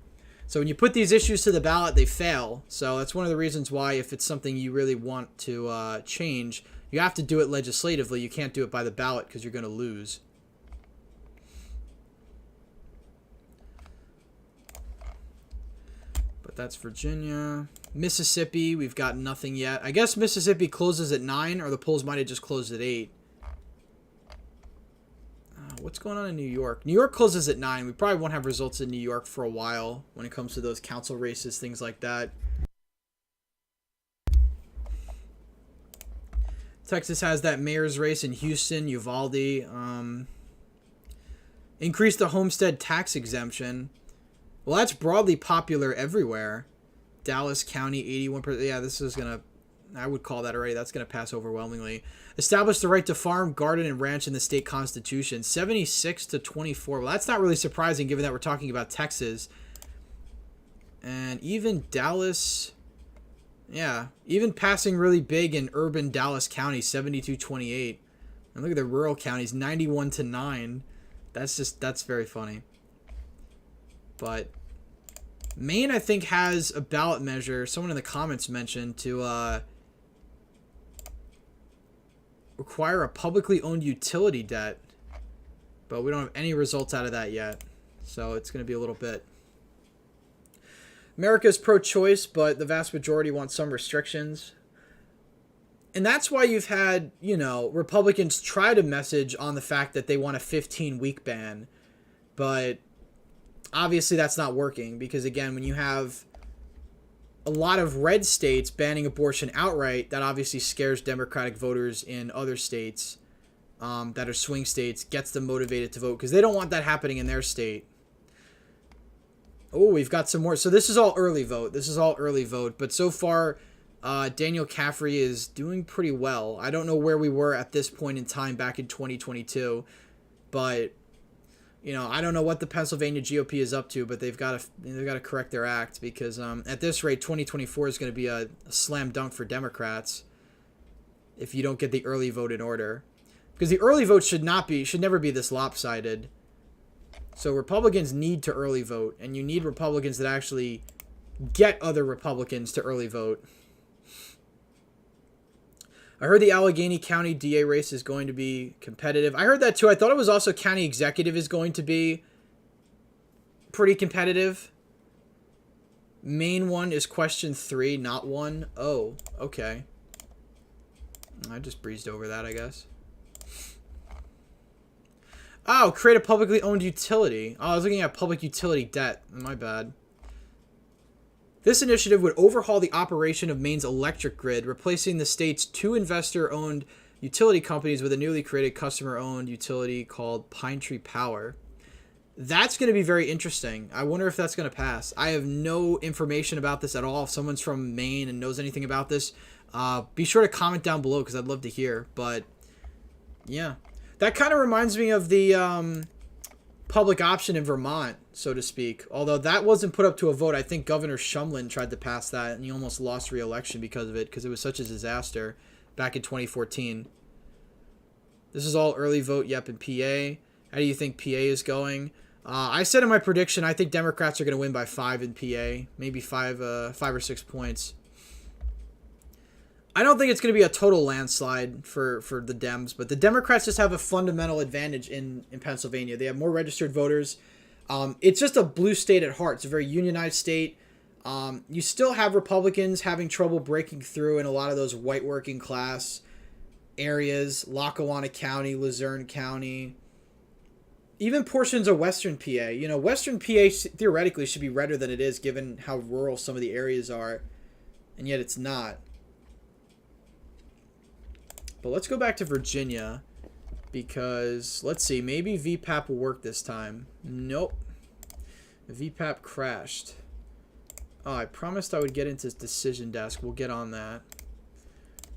So when you put these issues to the ballot, they fail. So that's one of the reasons why, if it's something you really want to change, you have to do it legislatively. You can't do it by the ballot because you're going to lose. But that's Virginia. Mississippi, we've got nothing yet. I guess Mississippi closes at 9, or the polls might have just closed at 8. What's going on in New York? New York closes at 9. We probably won't have results in New York for a while when it comes to those council races, things like that. Texas has that mayor's race in Houston, Uvalde. Increase the homestead tax exemption. Well, that's broadly popular everywhere. Dallas County, 81%. Yeah, this is going to... I would call that already. That's going to pass overwhelmingly. Establish the right to farm, garden, and ranch in the state constitution. 76-24. Well, that's not really surprising given that we're talking about Texas. And even Dallas... Yeah, even passing really big in urban Dallas County, 72-28. And look at the rural counties, 91-9. That's very funny. But Maine, I think, has a ballot measure. Someone in the comments mentioned to require a publicly owned utility debt. But we don't have any results out of that yet. So it's going to be a little bit. America's pro-choice, but the vast majority want some restrictions. And that's why you've had, Republicans try to message on the fact that they want a 15-week ban. But obviously that's not working because, again, when you have a lot of red states banning abortion outright, that obviously scares Democratic voters in other states that are swing states, gets them motivated to vote because they don't want that happening in their state. Oh, we've got some more. So this is all early vote. But so far, Daniel Caffrey is doing pretty well. I don't know where we were at this point in time back in 2022. But, I don't know what the Pennsylvania GOP is up to. But they've got to correct their act. Because at this rate, 2024 is going to be a slam dunk for Democrats. If you don't get the early vote in order. Because the early vote should never be this lopsided. So Republicans need to early vote, and you need Republicans that actually get other Republicans to early vote. I heard the Allegheny County DA race is going to be competitive. I heard that too. I thought it was also county executive is going to be pretty competitive. Main one is question 3, not 1. Oh, okay. I just breezed over that, I guess. Oh, create a publicly owned utility. Oh, I was looking at public utility debt. My bad. This initiative would overhaul the operation of Maine's electric grid, replacing the state's 2 investor-owned utility companies with a newly created customer-owned utility called Pine Tree Power. That's going to be very interesting. I wonder if that's going to pass. I have no information about this at all. If someone's from Maine and knows anything about this, be sure to comment down below because I'd love to hear. But, yeah. That kind of reminds me of the public option in Vermont, so to speak. Although that wasn't put up to a vote. I think Governor Shumlin tried to pass that, and he almost lost re-election because of it, because it was such a disaster back in 2014. This is all early vote, yep, in PA. How do you think PA is going? I said in my prediction, I think Democrats are going to win by 5 in PA. Maybe 5 or 6 points. I don't think it's going to be a total landslide for the Dems, but the Democrats just have a fundamental advantage in Pennsylvania. They have more registered voters. It's just a blue state at heart. It's a very unionized state. You still have Republicans having trouble breaking through in a lot of those white working class areas. Lackawanna County, Luzerne County, even portions of Western PA. Western PA theoretically should be redder than it is given how rural some of the areas are, and yet it's not. But let's go back to Virginia because, let's see, maybe VPAP will work this time. Nope. VPAP crashed. Oh, I promised I would get into decision desk. We'll get on that.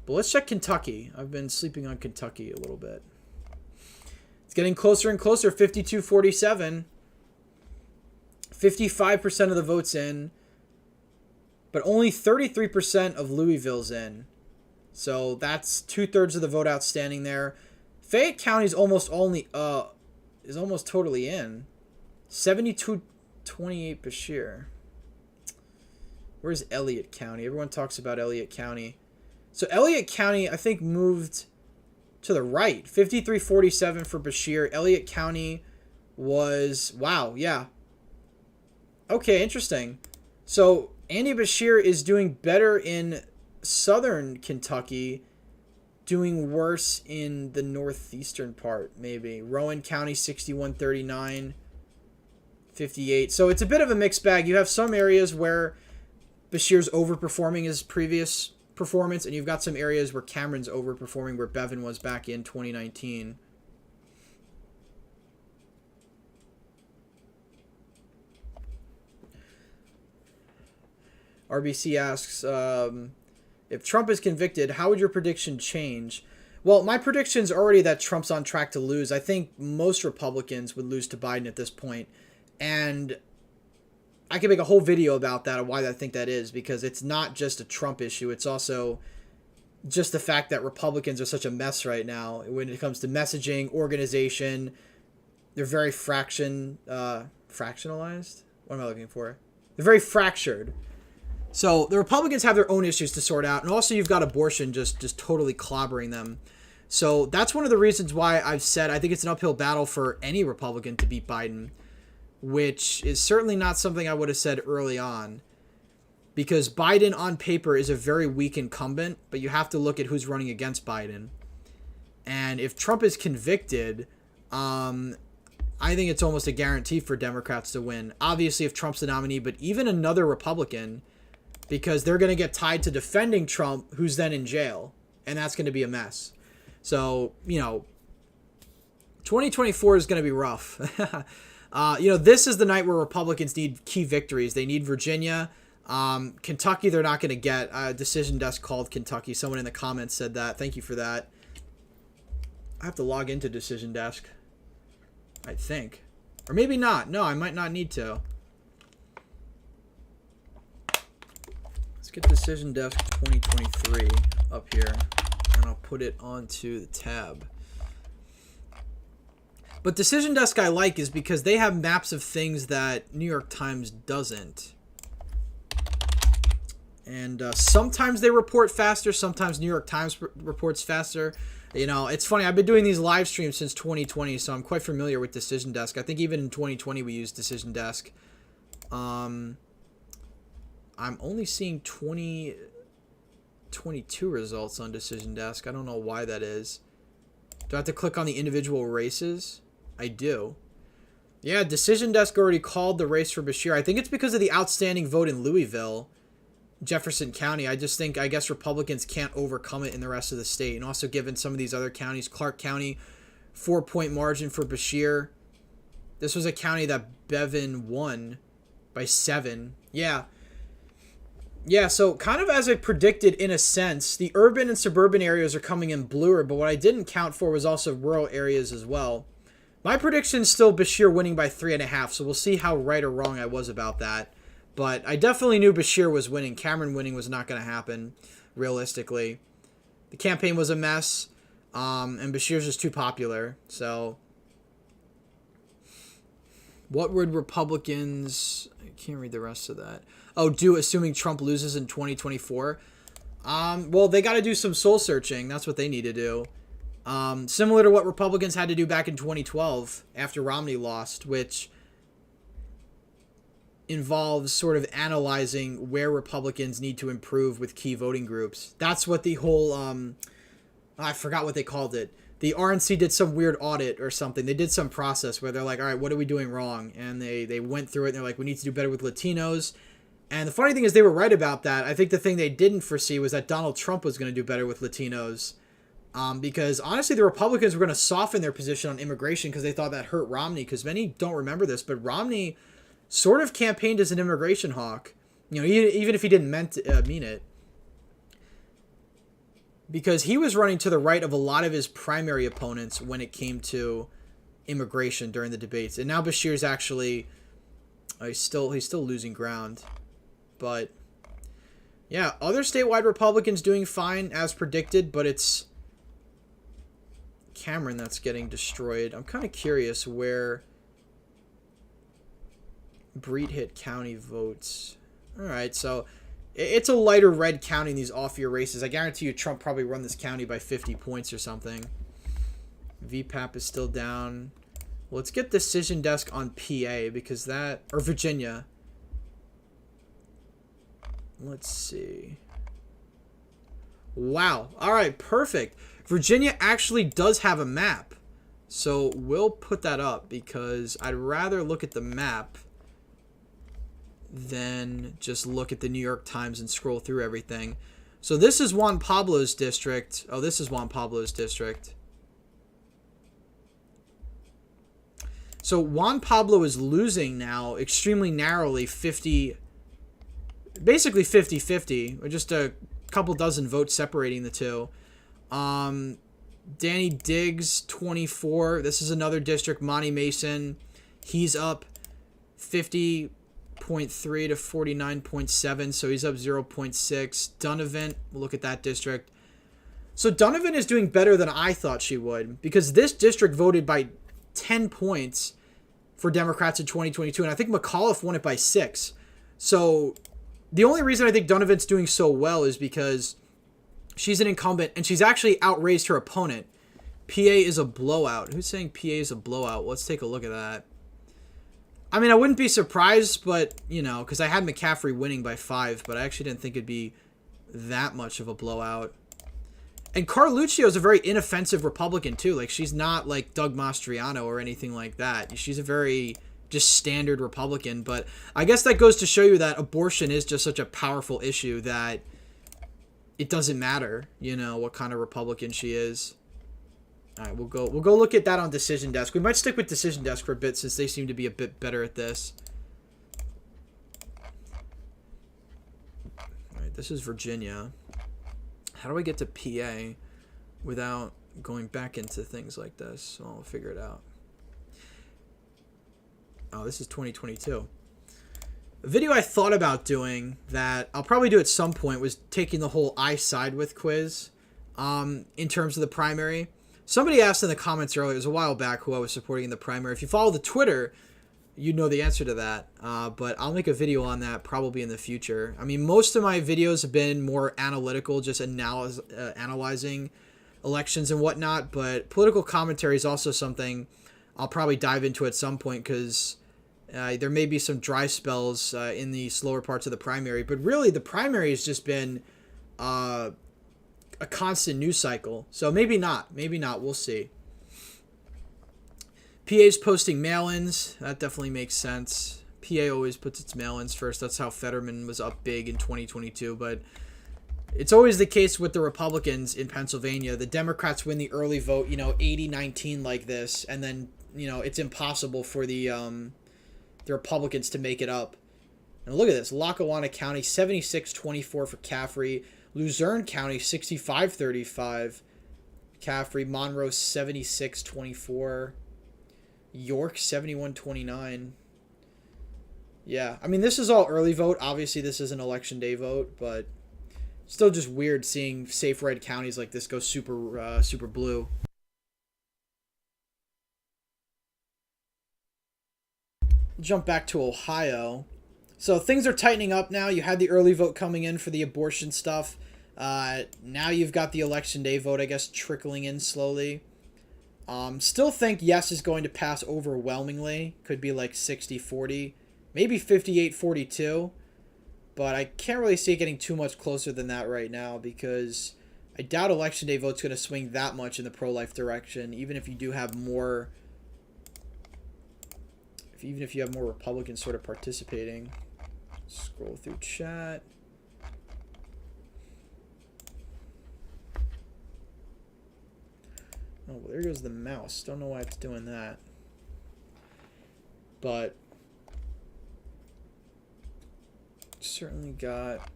But let's check Kentucky. I've been sleeping on Kentucky a little bit. It's getting closer and closer, 52-47. 55% of the votes in, but only 33% of Louisville's in. So that's 2/3 of the vote outstanding there. Fayette County is almost totally in. 72-28 Bashir. Where's Elliott County? Everyone talks about Elliott County. So Elliott County, I think, moved to the right. 53-47 for Bashir. Elliott County was... Wow, yeah. Okay, interesting. So Andy Bashir is doing better in southern Kentucky, doing worse in the northeastern part, maybe. Rowan County, 61-39, 58. So it's a bit of a mixed bag. You have some areas where Bashir's overperforming his previous performance, and you've got some areas where Cameron's overperforming, where Bevin was back in 2019. RBC asks, if Trump is convicted, how would your prediction change? Well, my prediction's already that Trump's on track to lose. I think most Republicans would lose to Biden at this point. And I could make a whole video about that, of why I think that is, because it's not just a Trump issue. It's also just the fact that Republicans are such a mess right now when it comes to messaging, organization. They're very fractionalized. What am I looking for? They're very fractured. So the Republicans have their own issues to sort out. And also you've got abortion just totally clobbering them. So that's one of the reasons why I've said I think it's an uphill battle for any Republican to beat Biden, which is certainly not something I would have said early on, because Biden on paper is a very weak incumbent, but you have to look at who's running against Biden. And if Trump is convicted, I think it's almost a guarantee for Democrats to win. Obviously, if Trump's the nominee, but even another Republican, because they're going to get tied to defending Trump, who's then in jail, and that's going to be a mess. So, 2024 is going to be rough. This is the night where Republicans need key victories. They need Virginia. Kentucky, they're not going to get. Decision Desk called Kentucky. Someone in the comments said that. Thank you for that. I have to log into Decision Desk, I think. Or maybe not. No, I might not need to. Let's get Decision Desk 2023 up here, and I'll put it onto the tab. But Decision Desk I like is because they have maps of things that New York Times doesn't. And sometimes they report faster, sometimes New York Times reports faster. It's funny, I've been doing these live streams since 2020, so I'm quite familiar with Decision Desk. I think even in 2020 we used Decision Desk. I'm only seeing 2022 results on Decision Desk. I don't know why that is. Do I have to click on the individual races? I do. Yeah, Decision Desk already called the race for Bashir. I think it's because of the outstanding vote in Louisville, Jefferson County. I guess Republicans can't overcome it in the rest of the state. And also given some of these other counties, Clark County, 4-point margin for Bashir. This was a county that Bevin won by 7. Yeah. Yeah, so kind of as I predicted in a sense, the urban and suburban areas are coming in bluer, but what I didn't count for was also rural areas as well. My prediction is still Bashir winning by 3.5, so we'll see how right or wrong I was about that. But I definitely knew Bashir was winning. Cameron winning was not going to happen, realistically. The campaign was a mess, and Bashir's just too popular. So, what would Republicans... I can't read the rest of that. Oh, do assuming Trump loses in 2024? Well, they got to do some soul searching. That's what they need to do. Similar to what Republicans had to do back in 2012 after Romney lost, which involves sort of analyzing where Republicans need to improve with key voting groups. That's what the whole, I forgot what they called it. The RNC did some weird audit or something. They did some process where they're like, all right, what are we doing wrong? And they went through it and they're like, we need to do better with Latinos. And the funny thing is they were right about that. I think the thing they didn't foresee was that Donald Trump was going to do better with Latinos. Because honestly, the Republicans were going to soften their position on immigration because they thought that hurt Romney. Because many don't remember this, but Romney sort of campaigned as an immigration hawk. Even if he didn't mean it. Because he was running to the right of a lot of his primary opponents when it came to immigration during the debates. And now Bashir's actually... he's still losing ground. But, yeah, other statewide Republicans doing fine as predicted, but it's Cameron that's getting destroyed. I'm kind of curious where Breed hit county votes. All right, so it's a lighter red county in these off-year races. I guarantee you Trump probably won this county by 50 points or something. VPAP is still down. Let's get decision desk on PA because that... Or Virginia. Let's see. Wow. All right, perfect. Virginia actually does have a map. So we'll put that up because I'd rather look at the map than just look at the New York Times and scroll through everything. So this is Juan Pablo's district. Oh, this is Juan Pablo's district. So Juan Pablo is losing now extremely narrowly, basically 50-50, or just a couple dozen votes separating the two. Danny Diggs, 24. This is another district, Monty Mason. He's up 50.3 to 49.7, so he's up 0.6. Donovan, we'll look at that district. So Donovan is doing better than I thought she would, because this district voted by 10 points for Democrats in 2022, and I think McAuliffe won it by 6. So the only reason I think Donovan's doing so well is because she's an incumbent, and she's actually outraised her opponent. PA is a blowout. Who's saying PA is a blowout? Let's take a look at that. I mean, I wouldn't be surprised, but, you know, because I had McCaffrey winning by 5, but I actually didn't think it'd be that much of a blowout. And Carluccio is a very inoffensive Republican, too. Like, she's not like Doug Mastriano or anything like that. She's a very just standard Republican. But I guess that goes to show you that abortion is just such a powerful issue that it doesn't matter, you know, what kind of Republican she is. All right, we'll go look at that on Decision Desk. We might stick with Decision Desk for a bit since they seem to be a bit better at this. All right, this is Virginia. How do I get to PA without going back into things like this? So I'll figure it out. Oh, this is 2022. A video I thought about doing that I'll probably do at some point was taking the whole I side with quiz in terms of the primary. Somebody asked in the comments earlier, it was a while back, who I was supporting in the primary. If you follow the Twitter, you know the answer to that. But I'll make a video on that probably in the future. I mean, most of my videos have been more analytical, just analyzing elections and whatnot. But political commentary is also something I'll probably dive into at some point because there may be some dry spells in the slower parts of the primary. But really, the primary has just been a constant news cycle. So maybe not. Maybe not. We'll see. PA's posting mail-ins. That definitely makes sense. PA always puts its mail-ins first. That's how Fetterman was up big in 2022. But it's always the case with the Republicans in Pennsylvania. The Democrats win the early vote, you know, 80-19 like this. And then, you know, it's impossible for the Republicans to make it up. And look at this. Lackawanna County, 76-24 for Caffrey. Luzerne County, 65-35. Caffrey. Monroe, 76-24. York, 71-29. Yeah, I mean, this is all early vote. Obviously, this is an election day vote, but still just weird seeing safe red counties like this go super blue. Jump back to Ohio. So things are tightening up now. You had the early vote coming in for the abortion stuff. Now you've got the election day vote, I guess, trickling in slowly. Still think yes is going to pass overwhelmingly. Could be like 60-40, maybe 58-42. But I can't really see it getting too much closer than that right now because I doubt election day vote's going to swing that much in the pro-life direction, even if you do have more... Even if you have more Republicans sort of participating. Scroll through chat. Oh, well, there goes the mouse. Don't know why it's doing that. But certainly got...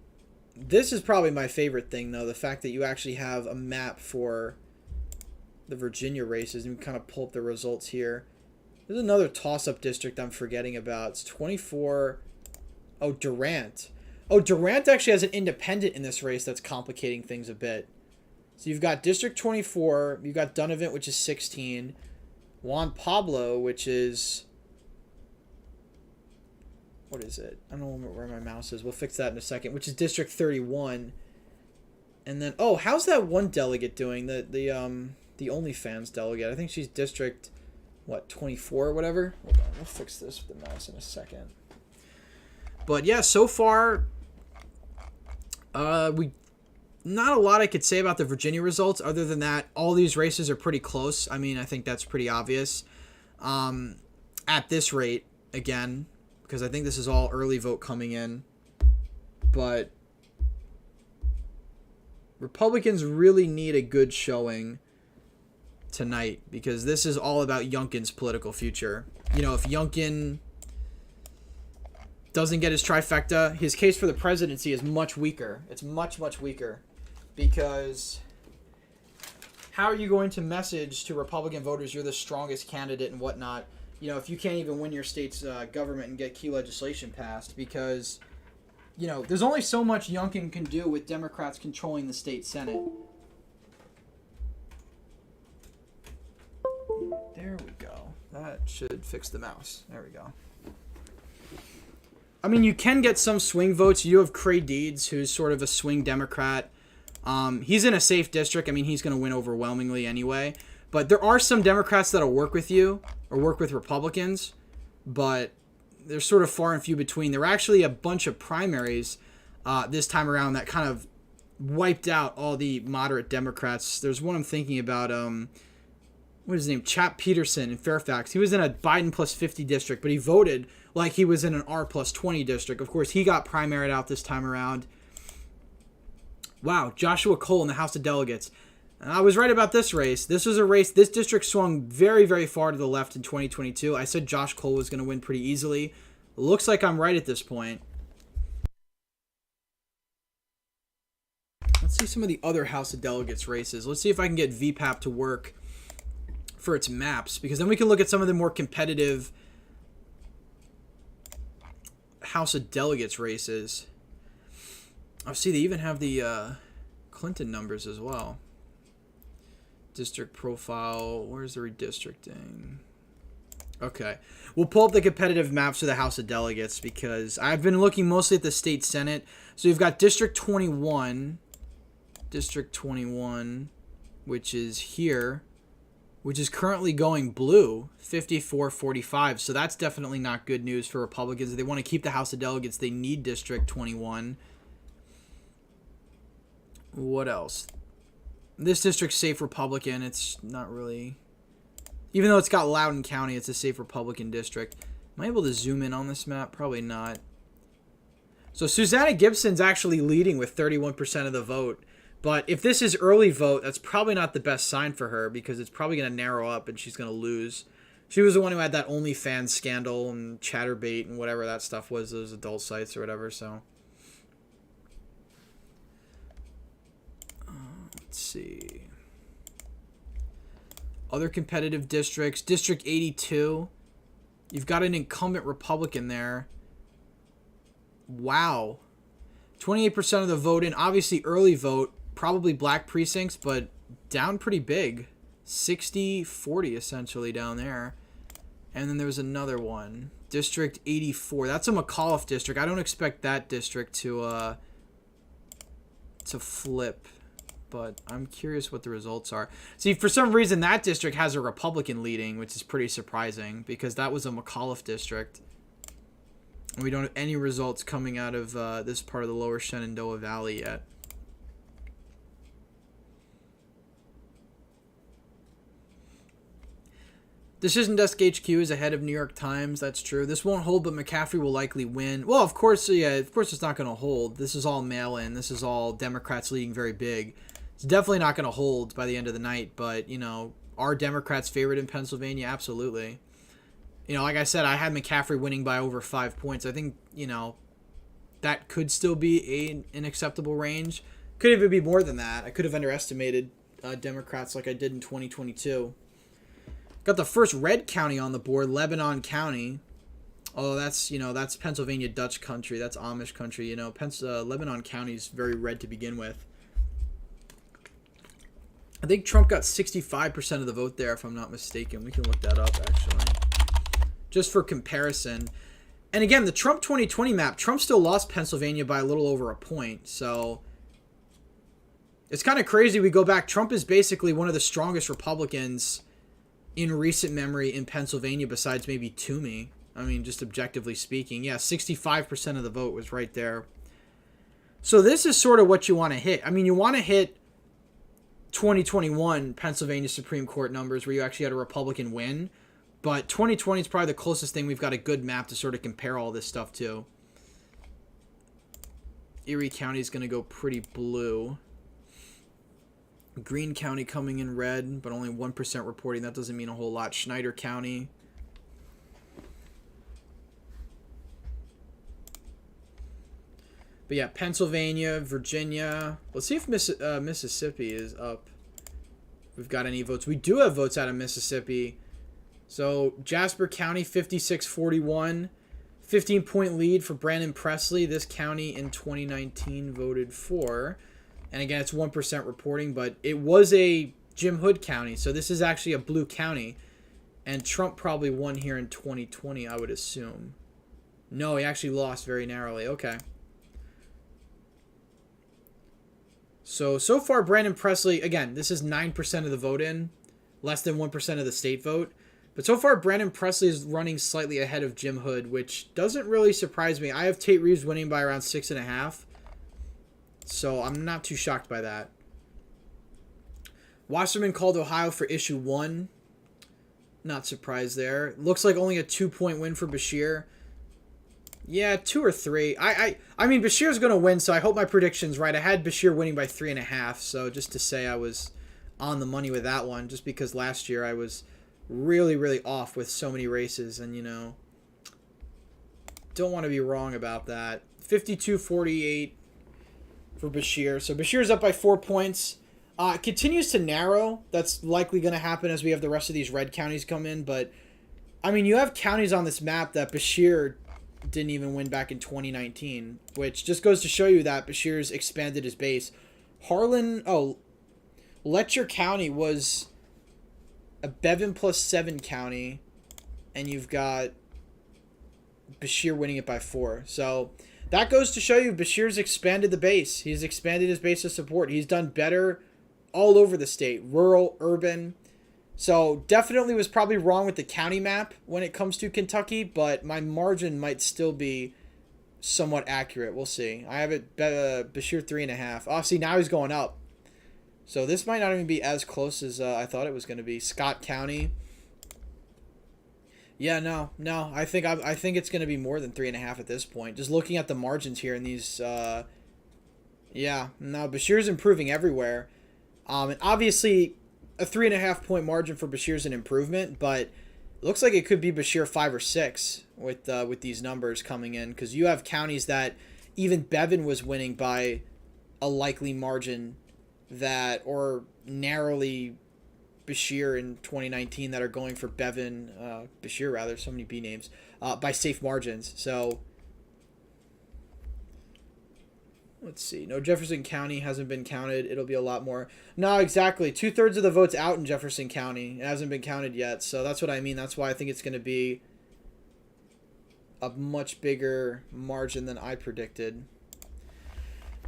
This is probably my favorite thing, though. The fact that you actually have a map for the Virginia races. And we kind of pull up the results here. There's another toss-up district I'm forgetting about. It's 24... Oh, Durant. Oh, Durant actually has an independent in this race that's complicating things a bit. So you've got District 24. You've got Donovan, which is 16. Juan Pablo, which is what is it? I don't know where my mouse is. We'll fix that in a second, which is District 31. And then, oh, how's that one delegate doing? The OnlyFans delegate. I think she's District, 24 or whatever? Hold on, we'll fix this with the mouse in a second. But yeah, so far, not a lot I could say about the Virginia results other than that all these races are pretty close. I mean, I think that's pretty obvious. At this rate, again, because I think this is all early vote coming in. But Republicans really need a good showing tonight because this is all about Youngkin's political future. You know, if Youngkin doesn't get his trifecta, his case for the presidency is much weaker. It's much, much weaker because how are you going to message to Republican voters you're the strongest candidate and whatnot, you know, if you can't even win your state's government and get key legislation passed? Because, you know, there's only so much Youngkin can do with Democrats controlling the state Senate. There we go. That should fix the mouse. There we go. I mean, you can get some swing votes. You have Cray Deeds, who's sort of a swing Democrat. He's in a safe district. I mean, he's going to win overwhelmingly anyway. But there are some Democrats that'll work with you or work with Republicans, but they're sort of far and few between. There were actually a bunch of primaries this time around that kind of wiped out all the moderate Democrats. There's one I'm thinking about, what is his name? Chap Peterson in Fairfax. He was in a Biden plus 50 district, but he voted like he was in an R plus 20 district. Of course, he got primaried out this time around. Wow, Joshua Cole in the House of Delegates. And I was right about this race. This was a race. This district swung very, very far to the left in 2022. I said Josh Cole was going to win pretty easily. Looks like I'm right at this point. Let's see some of the other House of Delegates races. Let's see if I can get VPAP to work for its maps, because then we can look at some of the more competitive House of Delegates races. Oh, see, they even have the Clinton numbers as well. District profile. Where's the redistricting? Okay. We'll pull up the competitive maps for the House of Delegates because I've been looking mostly at the state Senate. So you've got District 21. District 21, which is here, which is currently going blue, 54-45. So that's definitely not good news for Republicans. If they want to keep the House of Delegates, they need District 21. What else? This district's safe Republican. It's not really... Even though it's got Loudoun County, it's a safe Republican district. Am I able to zoom in on this map? Probably not. So Susanna Gibson's actually leading with 31% of the vote. But if this is early vote, that's probably not the best sign for her because it's probably going to narrow up and she's going to lose. She was the one who had that OnlyFans scandal and Chatterbait and whatever that stuff was, those adult sites or whatever, so... Let's see. Other competitive districts. District 82. You've got an incumbent Republican there. Wow. 28% of the vote in. Obviously early vote. Probably black precincts, but down pretty big. 60-40 essentially down there. And then there was another one. District 84. That's a McAuliffe district. I don't expect that district to flip. But I'm curious what the results are. See, for some reason, that district has a Republican leading, which is pretty surprising because that was a McAuliffe district. And we don't have any results coming out of this part of the lower Shenandoah Valley yet. Decision Desk HQ is ahead of New York Times. That's true. This won't hold, but McCaffrey will likely win. Well, of course, yeah, of course it's not going to hold. This is all mail-in. This is all Democrats leading very big. It's definitely not going to hold by the end of the night, but, you know, are Democrats favored in Pennsylvania? Absolutely. You know, like I said, I had McCaffrey winning by over 5 points. I think, you know, that could still be an acceptable range. Could even be more than that. I could have underestimated Democrats like I did in 2022. Got the first red county on the board, Lebanon County. Oh, that's, you know, that's Pennsylvania Dutch country. That's Amish country. You know, Lebanon County is very red to begin with. I think Trump got 65% of the vote there, if I'm not mistaken. We can look that up, actually. Just for comparison. And again, the Trump 2020 map, Trump still lost Pennsylvania by a little over a point. So it's kind of crazy. We go back. Trump is basically one of the strongest Republicans in recent memory in Pennsylvania, besides maybe Toomey. I mean, just objectively speaking. Yeah, 65% of the vote was right there. So this is sort of what you want to hit. I mean, you want to hit 2021 Pennsylvania Supreme Court numbers where you actually had a Republican win. But 2020 is probably the closest thing we've got a good map to sort of compare all this stuff to. Erie County is going to go pretty blue. Greene County coming in red, but only 1% reporting. That doesn't mean a whole lot. Schneider County. But yeah, Pennsylvania, Virginia. Let's see if Mississippi is up. If we've got any votes. We do have votes out of Mississippi. So Jasper County, 56-41. 15-point lead for Brandon Presley. This county in 2019 voted for. And again, it's 1% reporting, but it was a Jim Hood county. So this is actually a blue county. And Trump probably won here in 2020, I would assume. No, he actually lost very narrowly. Okay. So far, Brandon Presley, again, this is 9% of the vote in. Less than 1% of the state vote. But so far, Brandon Presley is running slightly ahead of Jim Hood, which doesn't really surprise me. I have Tate Reeves winning by around 6.5. So I'm not too shocked by that. Wasserman called Ohio for issue 1. Not surprised there. Looks like only a 2-point win for Beshear. Yeah, 2 or 3. I mean, Beshear's going to win, so I hope my prediction's right. I had Beshear winning by 3.5, so just to say I was on the money with that one, just because last year I was really, really off with so many races, and, you know, don't want to be wrong about that. 52-48 for Beshear. So Beshear's up by 4 points. It continues to narrow. That's likely going to happen as we have the rest of these red counties come in, but, I mean, you have counties on this map that Beshear didn't even win back in 2019, which just goes to show you that Beshear's expanded his base. Letcher County was a Bevin +7 county, and you've got Beshear winning it by 4. So that goes to show you Beshear's expanded the base. He's expanded his base of support. He's done better all over the state, rural, urban. So definitely was probably wrong with the county map when it comes to Kentucky, but my margin might still be somewhat accurate. We'll see. I have it Beshear 3.5. Oh, see, now he's going up. So this might not even be as close as I thought it was going to be. Scott County. Yeah, no. I think it's going to be more than 3.5 at this point. Just looking at the margins here in these. Yeah, no. Beshear's improving everywhere, and obviously a 3.5 point margin for Beshear's an improvement, but it looks like it could be Beshear 5 or 6 with these numbers coming in, because you have counties that even Bevin was winning by a likely margin that, or narrowly, Beshear in 2019 that are going for Beshear rather, so many B names, by safe margins. So let's see. No, Jefferson County hasn't been counted. It'll be a lot more. No, exactly. 2/3 of the votes out in Jefferson County. It hasn't been counted yet, so that's what I mean. That's why I think it's going to be a much bigger margin than I predicted.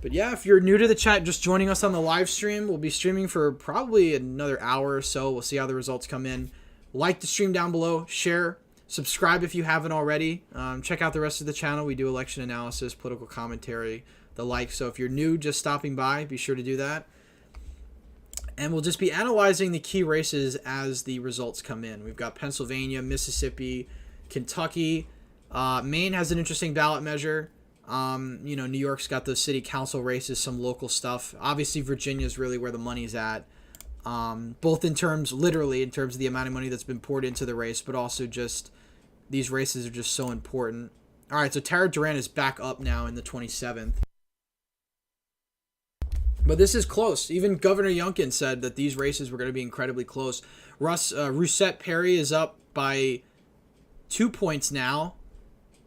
But yeah, if you're new to the chat, just joining us on the live stream, we'll be streaming for probably another hour or so. We'll see how the results come in. Like the stream down below, share, subscribe if you haven't already. Check out the rest of the channel. We do election analysis, political commentary, the like. So if you're new, just stopping by, be sure to do that. And we'll just be analyzing the key races as the results come in. We've got Pennsylvania, Mississippi, Kentucky. Maine has an interesting ballot measure. New York's got those city council races, some local stuff. Obviously, Virginia's really where the money's at. Both literally in terms of the amount of money that's been poured into the race, but also just these races are just so important. All right, so Tara Duran is back up now in the 27th. But this is close. Even Governor Youngkin said that these races were going to be incredibly close. Rousette Perry is up by 2 points now.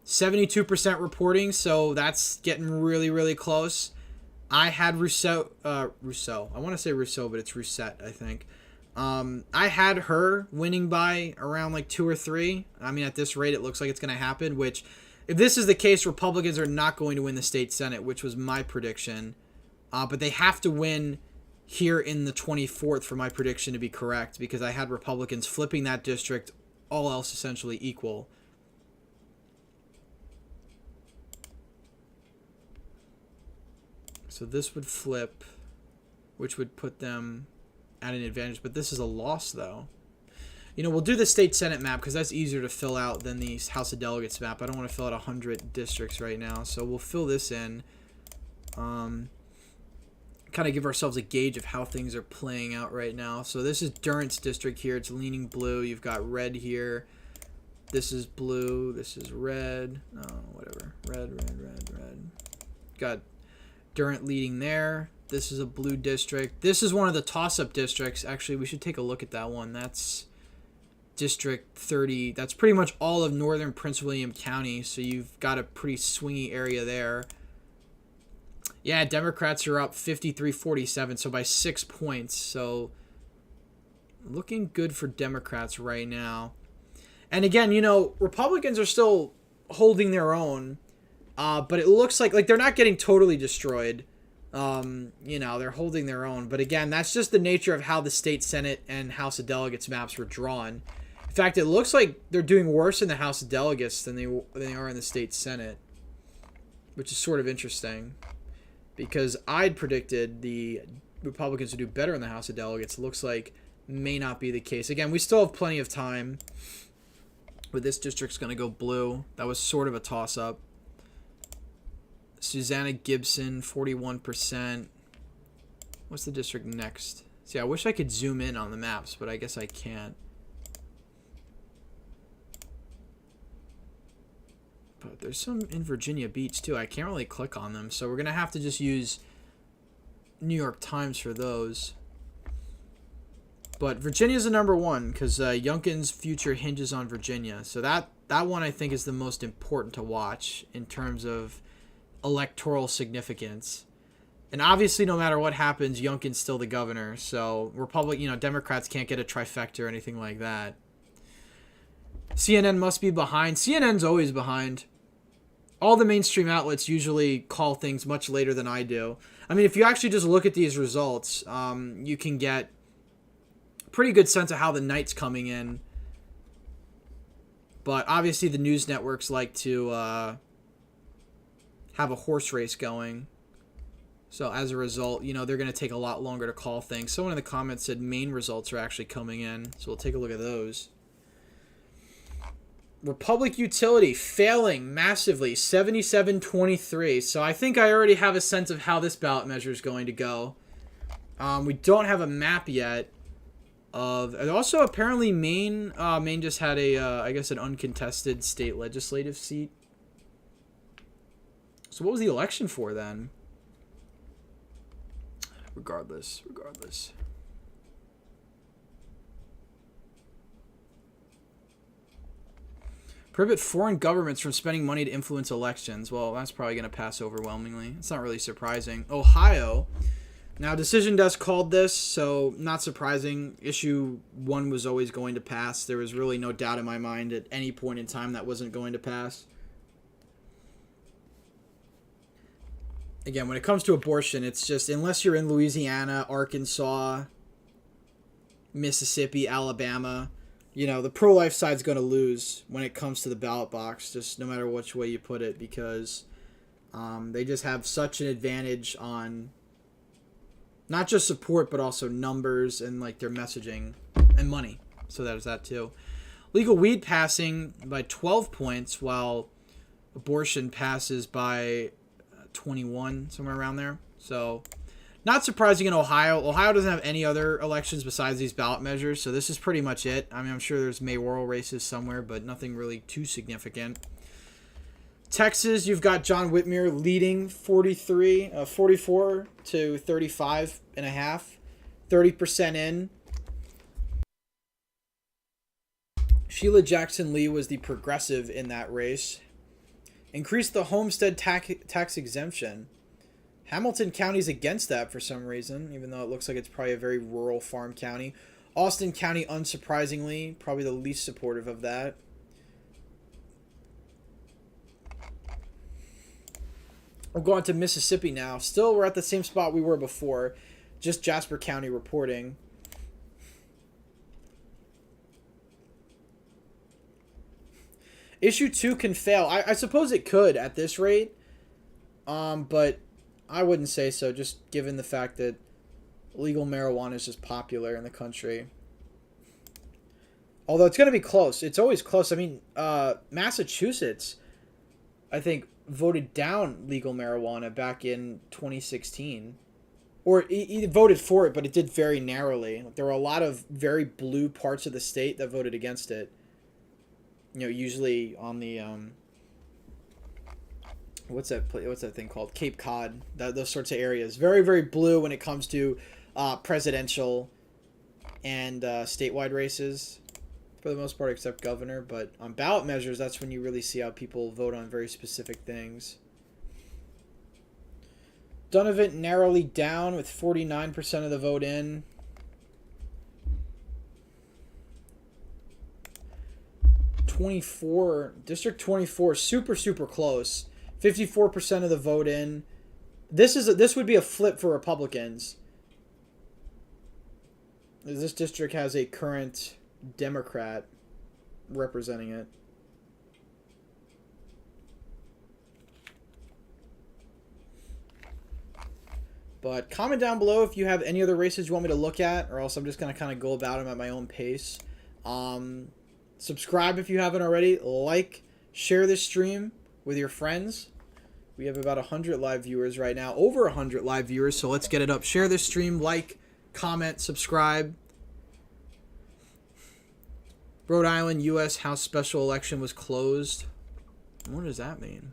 72% reporting, so that's getting really, really close. I had Rousseau. I want to say Rousseau, but it's Rousette, I think. I had her winning by around like 2 or 3. I mean, at this rate, it looks like it's going to happen, which if this is the case, Republicans are not going to win the state Senate, which was my prediction. But they have to win here in the 24th for my prediction to be correct, because I had Republicans flipping that district, all else essentially equal. So this would flip, which would put them at an advantage. But this is a loss, though. You know, we'll do the state Senate map because that's easier to fill out than the House of Delegates map. I don't want to fill out 100 districts right now. So we'll fill this in. Kind of give ourselves a gauge of how things are playing out right now. So this is Durant's district here. It's leaning blue. You've got red here. This is blue. This is red. Oh, whatever. Red, red, red, red. Got Durant leading there. This is a blue district. This is one of the toss-up districts. Actually, we should take a look at that one. That's District 30. That's pretty much all of northern Prince William County, so you've got a pretty swingy area there. Yeah, Democrats are up 53-47, so by 6 points. So looking good for Democrats right now. And again, you know, Republicans are still holding their own, but it looks like they're not getting totally destroyed. You know, they're holding their own. But again, that's just the nature of how the state Senate and House of Delegates maps were drawn. In fact, it looks like they're doing worse in the House of Delegates than they are in the state Senate, which is sort of interesting, because I'd predicted the Republicans would do better in the House of Delegates. It looks like may not be the case. Again, we still have plenty of time, but this district's going to go blue. That was sort of a toss-up. Susanna Gibson, 41%. What's the district next? See, I wish I could zoom in on the maps, but I guess I can't. But there's some in Virginia Beach, too. I can't really click on them, so we're going to have to just use New York Times for those. But Virginia's the number one, because Youngkin's future hinges on Virginia. So that one, I think, is the most important to watch in terms of electoral significance. And obviously, no matter what happens, Youngkin's still the governor. So Democrats can't get a trifecta or anything like that. CNN must be behind. CNN's always behind. All the mainstream outlets usually call things much later than I do. I mean, if you actually just look at these results, you can get a pretty good sense of how the night's coming in. But obviously, the news networks like to have a horse race going. So as a result, they're going to take a lot longer to call things. Someone in the comments said Maine results are actually coming in. So we'll take a look at those. Republic Utility failing massively, 77-23. So I think I already have a sense of how this ballot measure is going to go. We don't have a map yet. And also, apparently, Maine just had I guess an uncontested state legislative seat. So what was the election for then? Regardless. Prohibit foreign governments from spending money to influence elections. Well, that's probably going to pass overwhelmingly. It's not really surprising. Ohio. Now, Decision Desk called this, so not surprising. Issue 1 was always going to pass. There was really no doubt in my mind at any point in time that wasn't going to pass. Again, when it comes to abortion, it's just, unless you're in Louisiana, Arkansas, Mississippi, Alabama, the pro-life side's going to lose when it comes to the ballot box, just no matter which way you put it, because they just have such an advantage on not just support, but also numbers and their messaging and money. So there's that too. Legal weed passing by 12 points, while abortion passes by 21, somewhere around there. So not surprising in Ohio. Ohio doesn't have any other elections besides these ballot measures, so this is pretty much it. I mean, I'm sure there's mayoral races somewhere, but nothing really too significant. Texas, you've got John Whitmer leading 44 to 35.5, 30% in. Sheila Jackson Lee was the progressive in that race. Increased the homestead tax exemption. Hamilton County's against that for some reason, even though it looks like it's probably a very rural farm county. Austin County, unsurprisingly, probably the least supportive of that. We're going to Mississippi now. Still, we're at the same spot we were before. Just Jasper County reporting. Issue 2 can fail. I suppose it could at this rate. But I wouldn't say so, just given the fact that legal marijuana is just popular in the country. Although it's going to be close. It's always close. I mean, Massachusetts, I think, voted down legal marijuana back in 2016. Or it voted for it, but it did very narrowly. There were a lot of very blue parts of the state that voted against it. You know, usually on the what's that thing called? Cape Cod. Those sorts of areas. Very, very blue when it comes to presidential and statewide races, for the most part, except governor. But on ballot measures, that's when you really see how people vote on very specific things. Donovan narrowly down with 49% of the vote in. District 24, super close. 54% of the vote in. This would be a flip for Republicans. This district has a current Democrat representing it. But comment down below if you have any other races you want me to look at, or else I'm just going to kind of go about them at my own pace. Subscribe if you haven't already. Like, share this stream with your friends. We have about 100 live viewers right now. Over 100 live viewers, so let's get it up. Share this stream, like, comment, subscribe. Rhode Island U.S. House special election was closed. What does that mean?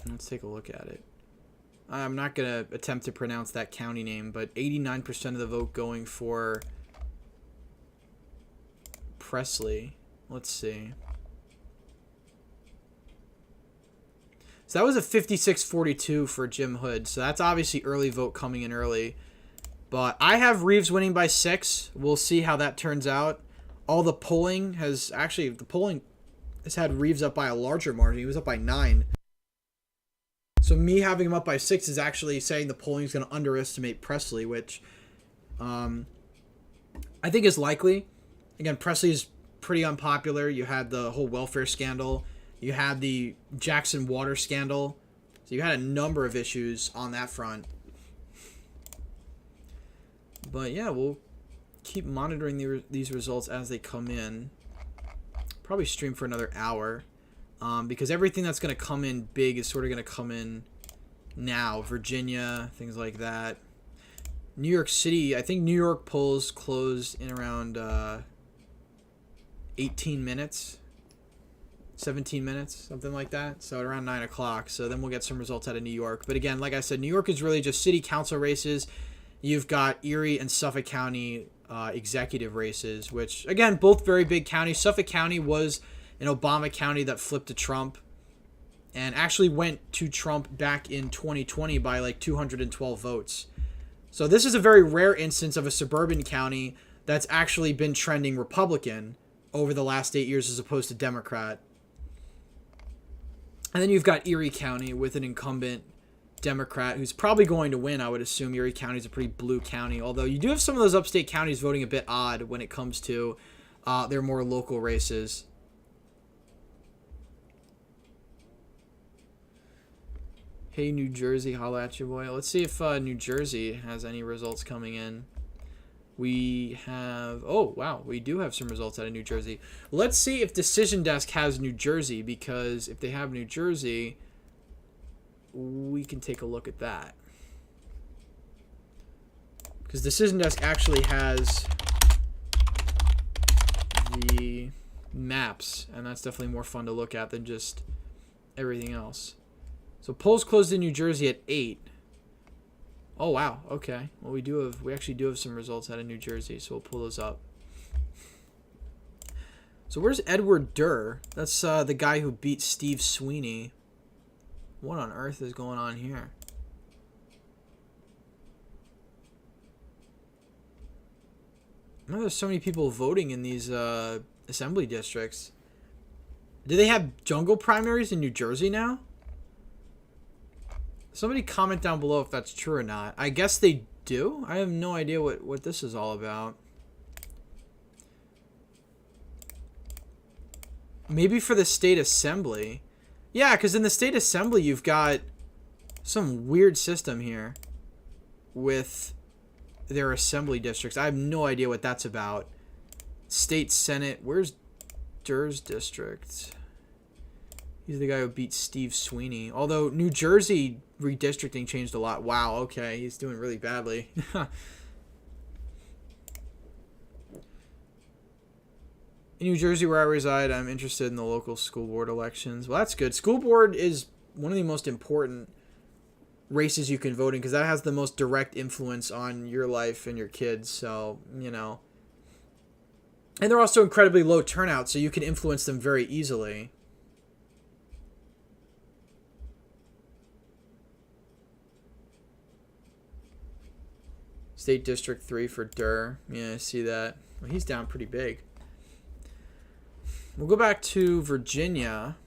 Let's take a look at it. I'm not going to attempt to pronounce that county name, but 89% of the vote going for Presley. Let's see. So that was a 56-42 for Jim Hood. So that's obviously early vote coming in early. But I have Reeves winning by 6. We'll see how that turns out. The polling has had Reeves up by a larger margin. He was up by 9. So me having him up by 6 is actually saying the polling is going to underestimate Presley, which I think is likely. Again, Presley is pretty unpopular. You had the whole welfare scandal. You had the Jackson water scandal. So you had a number of issues on that front. But yeah, we'll keep monitoring these results as they come in. Probably stream for another hour. Because everything that's going to come in big is sort of going to come in now. Virginia, things like that. New York City, I think New York polls closed in around 18 minutes. 17 minutes, something like that. So at around 9 o'clock. So then we'll get some results out of New York. But again, like I said, New York is really just city council races. You've got Erie and Suffolk County executive races, which, again, both very big counties. Suffolk County was an Obama county that flipped to Trump and actually went to Trump back in 2020 by like 212 votes. So this is a very rare instance of a suburban county that's actually been trending Republican over the last 8 years as opposed to Democrat. And then you've got Erie County with an incumbent Democrat who's probably going to win, I would assume. Erie County is a pretty blue county, although you do have some of those upstate counties voting a bit odd when it comes to their more local races. Hey, New Jersey, holla at you, boy. Let's see if New Jersey has any results coming in. We have... Oh, wow. We do have some results out of New Jersey. Let's see if Decision Desk has New Jersey, because if they have New Jersey, we can take a look at that. Because Decision Desk actually has the maps, and that's definitely more fun to look at than just everything else. So polls closed in New Jersey at 8. Oh, wow. Okay. Well, we actually do have some results out of New Jersey, so we'll pull those up. So where's Edward Durr? That's the guy who beat Steve Sweeney. What on earth is going on here? I know there's so many people voting in these assembly districts. Do they have jungle primaries in New Jersey now? Somebody comment down below if that's true or not. I guess they do. I have no idea what this is all about. Maybe for the state assembly. Yeah, because in the state assembly, you've got some weird system here with their assembly districts. I have no idea what that's about. State Senate. Where's Durr's district? He's the guy who beat Steve Sweeney. Although New Jersey redistricting changed a lot. Wow, okay. He's doing really badly. In New Jersey, where I reside, I'm interested in the local school board elections. Well, that's good. School board is one of the most important races you can vote in because that has the most direct influence on your life and your kids. So, you know. And they're also incredibly low turnout, so you can influence them very easily. State District 3 for Durr. Yeah, I see that. Well, he's down pretty big. We'll go back to Virginia.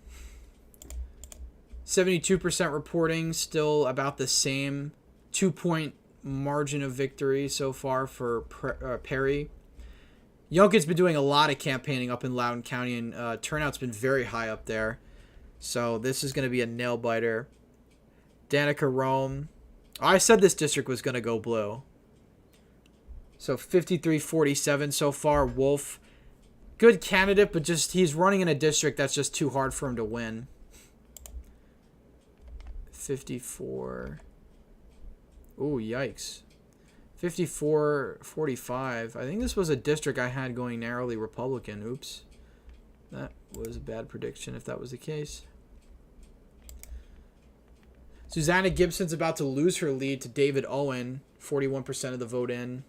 72% reporting, still about the same. 2-point margin of victory so far for Perry. Youngkin's been doing a lot of campaigning up in Loudoun County, and turnout's been very high up there. So this is going to be a nail-biter. Danica Rome. Oh, I said this district was going to go blue. So 53-47 so far. Wolf. Good candidate, but just he's running in a district that's just too hard for him to win. 54. Ooh, yikes. 54-45. I think this was a district I had going narrowly Republican. Oops. That was a bad prediction if that was the case. Susanna Gibson's about to lose her lead to David Owen. 41% of the vote in.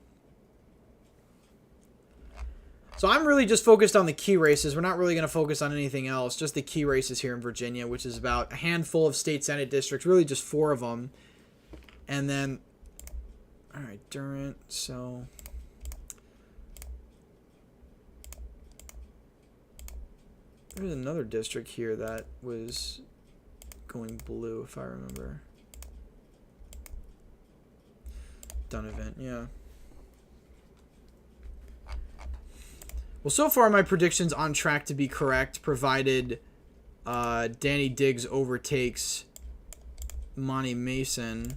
So I'm really just focused on the key races. We're not really going to focus on anything else. Just the key races here in Virginia, which is about a handful of state senate districts. Really just 4 of them. And then, all right, Durant. So there's another district here that was going blue, if I remember. Donovan, yeah. Well, so far my prediction's on track to be correct, provided Danny Diggs overtakes Monty Mason,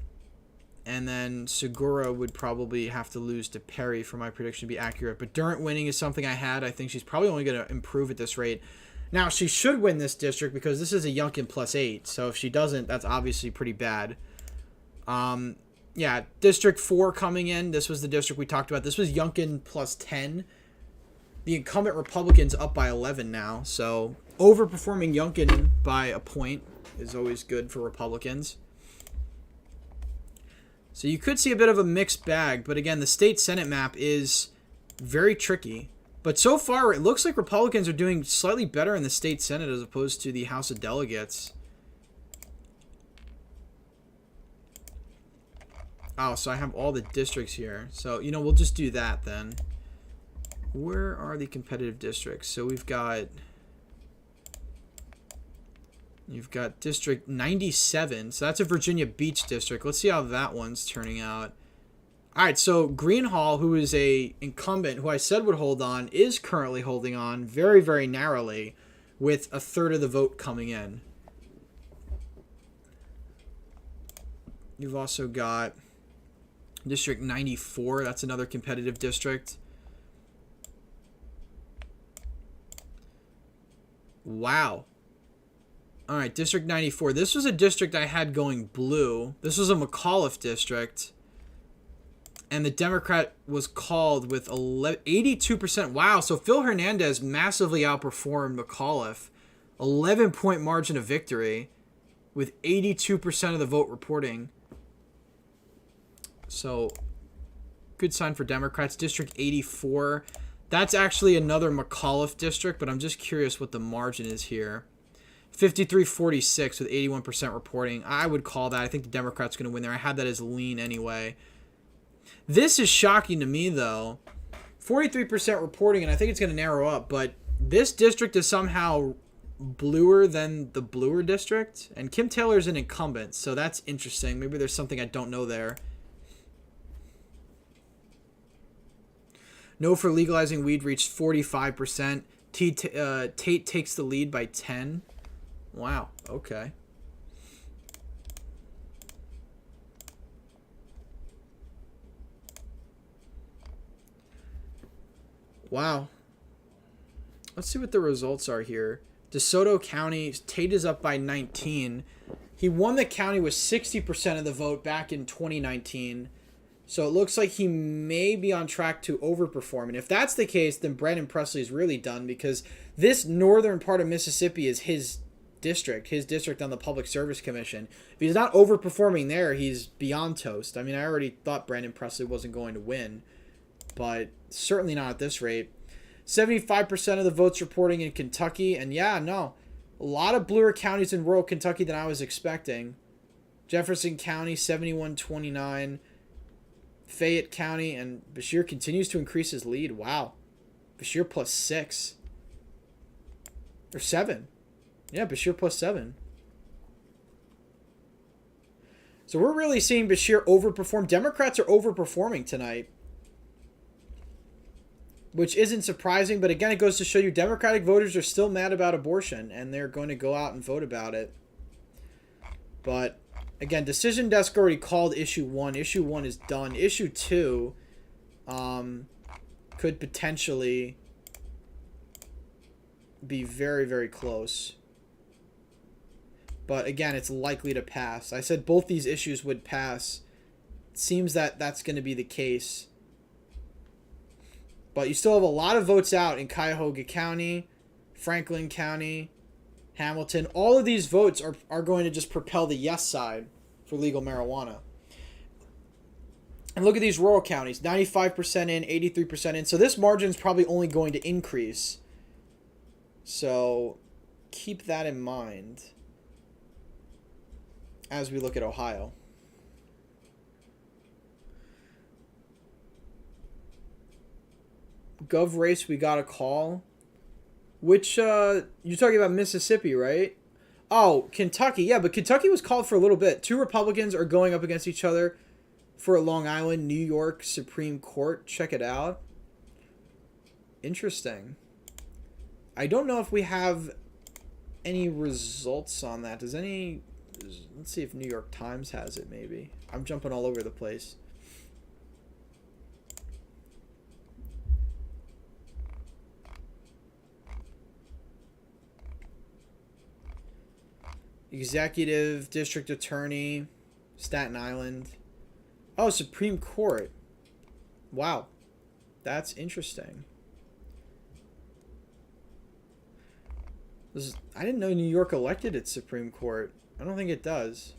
and then Segura would probably have to lose to Perry for my prediction to be accurate. But Durant winning is something I had. I think she's probably only going to improve at this rate. Now, she should win this district because this is a Youngkin +8, so if she doesn't, that's obviously pretty bad. Yeah, District 4 coming in. This was the district we talked about. This was Youngkin +10. The incumbent Republican's up by 11 now, so overperforming Youngkin by a point is always good for Republicans. So you could see a bit of a mixed bag, but again, the state Senate map is very tricky. But so far, it looks like Republicans are doing slightly better in the state Senate as opposed to the House of Delegates. Oh, so I have all the districts here. So, you know, we'll just do that then. Where are the competitive districts? So you've got District 97. So that's a Virginia Beach district. Let's see how that one's turning out. All right, so Greenhall, who is a incumbent who I said would hold on, is currently holding on very, very narrowly with a third of the vote coming in. You've also got District 94. That's another competitive district. Wow. All right, District 94. This was a district I had going blue. This was a McAuliffe district. And the Democrat was called with 82%. Wow, so Phil Hernandez massively outperformed McAuliffe. 11-point margin of victory with 82% of the vote reporting. So, good sign for Democrats. District 84. That's actually another McAuliffe district, but I'm just curious what the margin is here. 53-46 with 81% reporting. I would call that. I think the Democrats going to win there. I had that as lean anyway. This is shocking to me, though. 43% reporting, and I think it's going to narrow up, but this district is somehow bluer than the bluer district. And Kim Taylor's an incumbent, so that's interesting. Maybe there's something I don't know there. No for legalizing weed reached 45%. Tate takes the lead by 10. Wow, okay. Wow. Let's see what the results are here. DeSoto County, Tate is up by 19. He won the county with 60% of the vote back in 2019. So it looks like he may be on track to overperform. And if that's the case, then Brandon Presley is really done, because this northern part of Mississippi is his district on the Public Service Commission. If he's not overperforming there, he's beyond toast. I mean, I already thought Brandon Presley wasn't going to win, but certainly not at this rate. 75% of the votes reporting in Kentucky. And yeah, no, a lot of bluer counties in rural Kentucky than I was expecting. Jefferson County, 71-29. Fayette County, and Beshear continues to increase his lead. Wow. Beshear plus 6. Or 7. Yeah, Beshear plus 7. So we're really seeing Beshear overperform. Democrats are overperforming tonight, which isn't surprising, but again, it goes to show you Democratic voters are still mad about abortion, and they're going to go out and vote about it. But again, Decision Desk already called issue 1. Issue 1 is done. Issue 2 could potentially be very, very close. But again, it's likely to pass. I said both these issues would pass. It seems that that's going to be the case. But you still have a lot of votes out in Cuyahoga County, Franklin County, Hamilton. All of these votes are going to just propel the yes side for legal marijuana. And look at these rural counties. 95% in, 83% in. So this margin is probably only going to increase. So keep that in mind as we look at Ohio. Gov race, we got a call. Which, you're talking about Mississippi, right? Oh, Kentucky. Yeah, but Kentucky was called for a little bit. 2 Republicans are going up against each other for a Long Island, New York Supreme Court. Check it out. Interesting. I don't know if we have any results on that. Let's see if New York Times has it, maybe. I'm jumping all over the place. Executive, District Attorney, Staten Island. Oh, Supreme Court. Wow. That's interesting. I didn't know New York elected its Supreme Court. I don't think it does.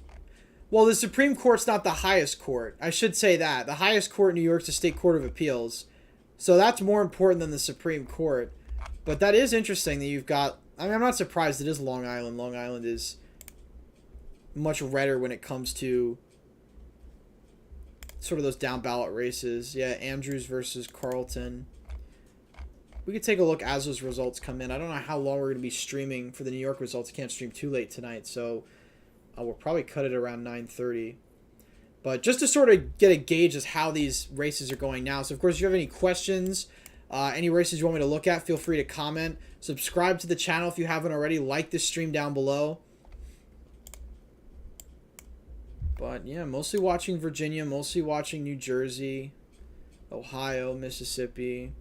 Well, the Supreme Court's not the highest court. I should say that. The highest court in New York is the State Court of Appeals. So that's more important than the Supreme Court. But that is interesting that you've got... I mean, I'm not surprised it is Long Island. Long Island is much redder when it comes to sort of those down ballot races. Yeah, Andrews versus Carlson. We could take a look as those results come in. I don't know how long we're going to be streaming for the New York results. I can't stream too late tonight, so we'll probably cut it around 9:30. But just to sort of get a gauge as how these races are going now. So, of course, if you have any questions, any races you want me to look at, feel free to comment. Subscribe to the channel if you haven't already. Like this stream down below. But, yeah, mostly watching Virginia, mostly watching New Jersey, Ohio, Mississippi.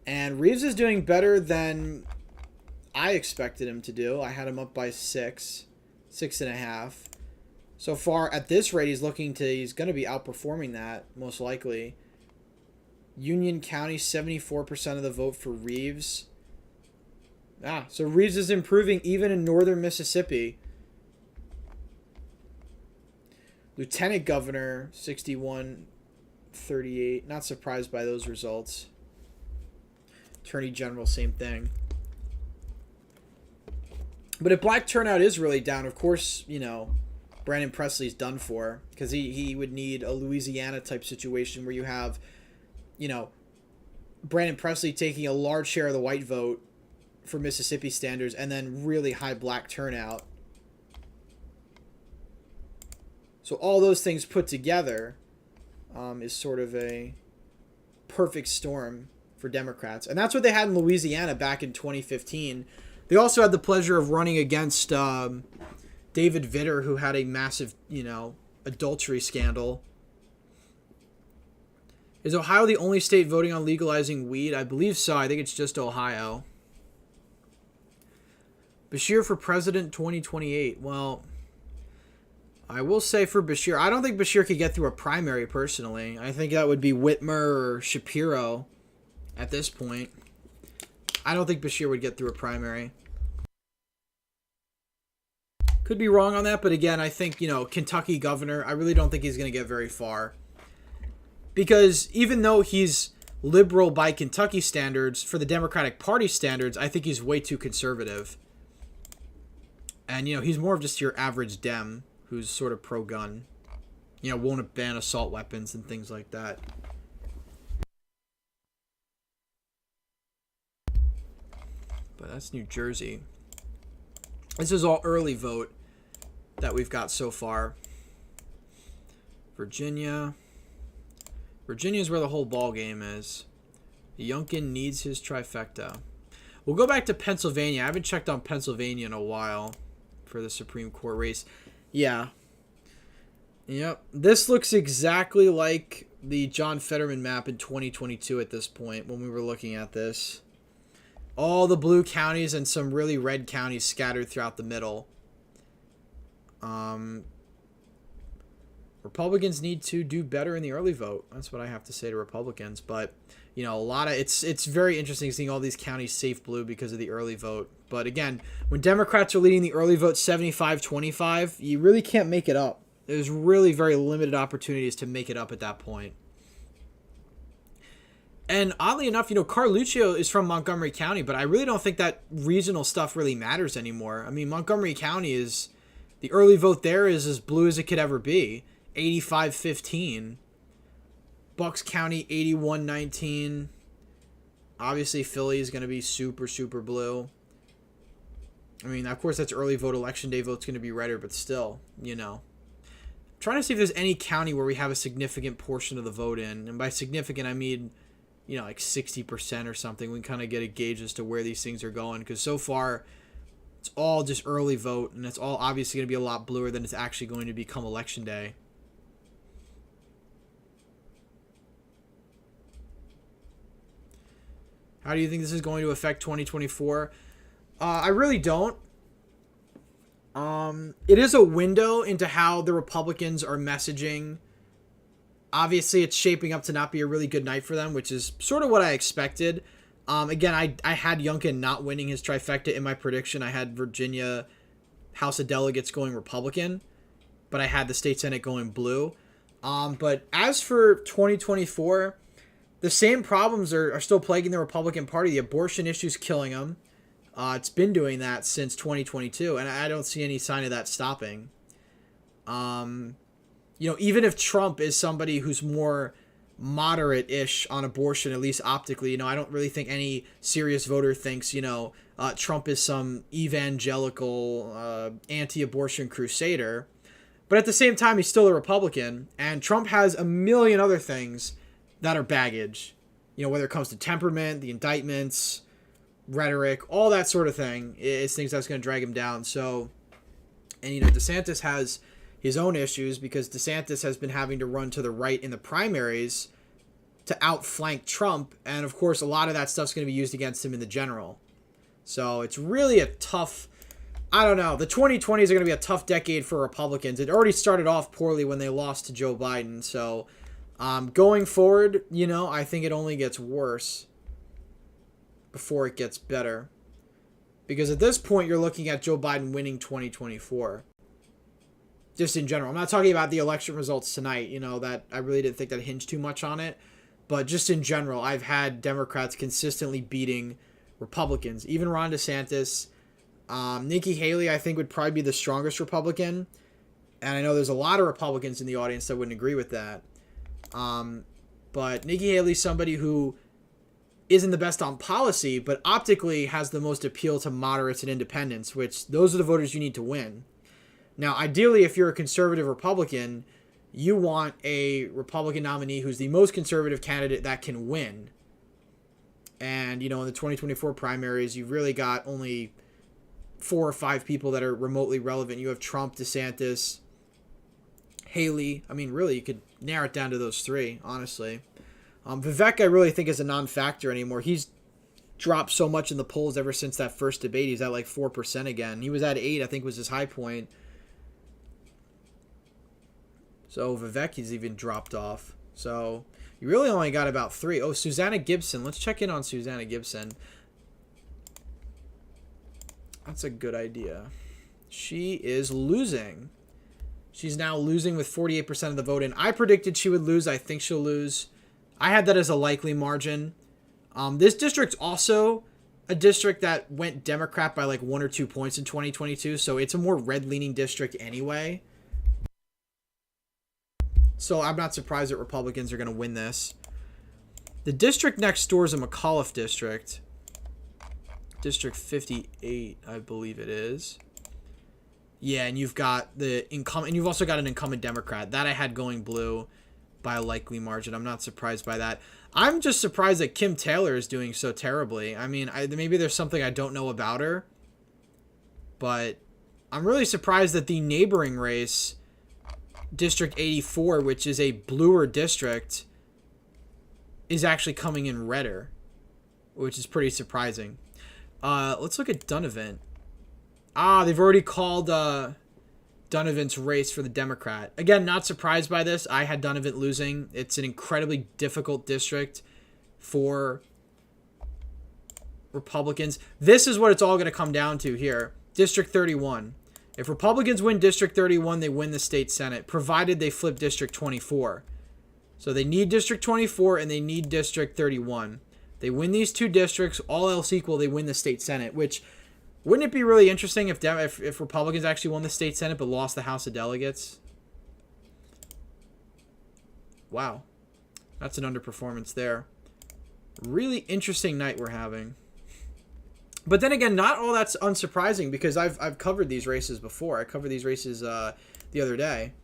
And Reeves is doing better than I expected him to do. I had him up by 6.5. So far, at this rate, he's going to be outperforming that, most likely. Union County, 74% of the vote for Reeves. So Reeves is improving even in northern Mississippi. Lieutenant Governor, 61-38. Not surprised by those results. Attorney General, same thing. But if black turnout is really down, of course, you know, Brandon Presley's done for. Because he would need a Louisiana-type situation where you have, you know, Brandon Presley taking a large share of the white vote for Mississippi standards, and then really high black turnout. So all those things put together is sort of a perfect storm for Democrats. And that's what they had in Louisiana back in 2015. They also had the pleasure of running against David Vitter, who had a massive, adultery scandal. Is Ohio the only state voting on legalizing weed? I believe so. I think it's just Ohio. Bashir for president 2028. Well, I will say for Bashir, I don't think Bashir could get through a primary personally. I think that would be Whitmer or Shapiro at this point. I don't think Bashir would get through a primary. Could be wrong on that, but again, I think, Kentucky governor, I really don't think he's going to get very far. Because even though he's liberal by Kentucky standards, for the Democratic Party standards, I think he's way too conservative. And, he's more of just your average Dem who's sort of pro-gun. Won't ban assault weapons and things like that. But that's New Jersey. This is all early vote that we've got so far. Virginia. Virginia is where the whole ball game is. Youngkin needs his trifecta. We'll go back to Pennsylvania. I haven't checked on Pennsylvania in a while for the Supreme Court race. Yeah. Yep. This looks exactly like the John Fetterman map in 2022 at this point when we were looking at this. All the blue counties and some really red counties scattered throughout the middle. Republicans need to do better in the early vote. That's what I have to say to Republicans. But, a lot of it's very interesting seeing all these counties safe blue because of the early vote. But again, when Democrats are leading the early vote 75-25, you really can't make it up. There's really very limited opportunities to make it up at that point. And oddly enough, Carluccio is from Montgomery County, but I really don't think that regional stuff really matters anymore. I mean, Montgomery County is, the early vote there is as blue as it could ever be. 85-15. Bucks County 81-19. Obviously, Philly is going to be super, super blue. I mean, of course, that's early vote. Election day vote's going to be redder, but still, Trying to see if there's any county where we have a significant portion of the vote in. And by significant, I mean, like 60% or something. We can kind of get a gauge as to where these things are going. Because so far, it's all just early vote. And it's all obviously going to be a lot bluer than it's actually going to become election day. How do you think this is going to affect 2024? I really don't. It is a window into how the Republicans are messaging. Obviously, it's shaping up to not be a really good night for them, which is sort of what I expected. Again, I had Youngkin not winning his trifecta in my prediction. I had Virginia House of Delegates going Republican, but I had the state Senate going blue. But as for 2024, the same problems are still plaguing the Republican Party. The abortion issue is killing them. It's been doing that since 2022, and I don't see any sign of that stopping. Even if Trump is somebody who's more moderate-ish on abortion, at least optically, I don't really think any serious voter thinks, Trump is some evangelical anti-abortion crusader. But at the same time, he's still a Republican, and Trump has a million other things that are baggage. Whether it comes to temperament, the indictments, rhetoric, all that sort of thing is things that's going to drag him down. So, and DeSantis has his own issues because DeSantis has been having to run to the right in the primaries to outflank Trump, and of course a lot of that stuff's going to be used against him in the general. So it's really a tough, I don't know, the 2020s are going to be a tough decade for Republicans. It already started off poorly when they lost to Joe Biden, so going forward, I think it only gets worse before it gets better. Because at this point, you're looking at Joe Biden winning 2024. Just in general. I'm not talking about the election results tonight, that I really didn't think that hinged too much on it. But just in general, I've had Democrats consistently beating Republicans. Even Ron DeSantis. Nikki Haley, I think, would probably be the strongest Republican. And I know there's a lot of Republicans in the audience that wouldn't agree with that. But Nikki Haley's somebody who isn't the best on policy, but optically has the most appeal to moderates and independents, which those are the voters you need to win. Now, ideally, if you're a conservative Republican, you want a Republican nominee who's the most conservative candidate that can win. And, in the 2024 primaries, you've really got only 4 or 5 people that are remotely relevant. You have Trump, DeSantis, Haley. I mean, really, you could narrow it down to those 3, honestly. Vivek, I really think, is a non-factor anymore. He's dropped so much in the polls ever since that first debate. He's at like 4% again. He was at 8, I think, was his high point. So Vivek, he's even dropped off. So you really only got about 3. Oh, Susanna Gibson. Let's check in on Susanna Gibson. That's a good idea. She is losing. She's now losing with 48% of the vote in. I predicted she would lose. I think she'll lose. I had that as a likely margin. This district's also a district that went Democrat by like 1 or 2 points in 2022, so it's a more red-leaning district anyway. So I'm not surprised that Republicans are going to win this. The district next door is a McAuliffe district. District 58, I believe it is. Yeah, and you've got the incumbent, and you've also got an incumbent Democrat. That I had going blue by a likely margin. I'm not surprised by that. I'm just surprised that Kim Taylor is doing so terribly. I mean, maybe there's something I don't know about her, but I'm really surprised that the neighboring race, District 84, which is a bluer district, is actually coming in redder, which is pretty surprising. Let's look at Donovan. They've already called Donovan's race for the Democrat. Again, not surprised by this. I had Donovan losing. It's an incredibly difficult district for Republicans. This is what it's all going to come down to here. District 31. If Republicans win District 31, they win the state Senate, provided they flip District 24. So they need District 24 and they need District 31. They win these 2 districts, all else equal, they win the state Senate, which... Wouldn't it be really interesting if Republicans actually won the state Senate but lost the House of Delegates? Wow. That's an underperformance there. Really interesting night we're having. But then again, not all that's unsurprising because I've covered these races before. I covered these races the other day.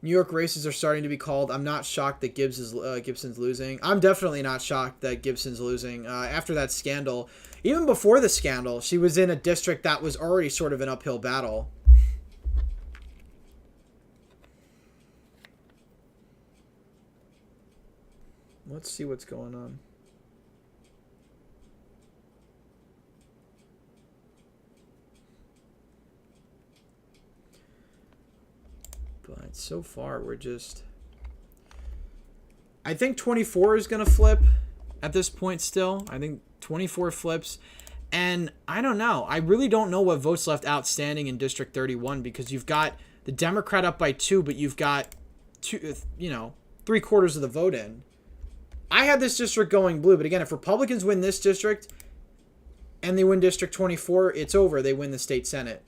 New York races are starting to be called. I'm not shocked that Gibson's losing. I'm definitely not shocked that Gibson's losing. After that scandal, even before the scandal, she was in a district that was already sort of an uphill battle. Let's see what's going on. But so far, we're just... I think 24 is going to flip at this point still. I think 24 flips. And I don't know. I really don't know what votes left outstanding in District 31 because you've got the Democrat up by 2, but you've got 3/4 of the vote in. I had this district going blue, but again, if Republicans win this district and they win District 24, it's over. They win the state Senate.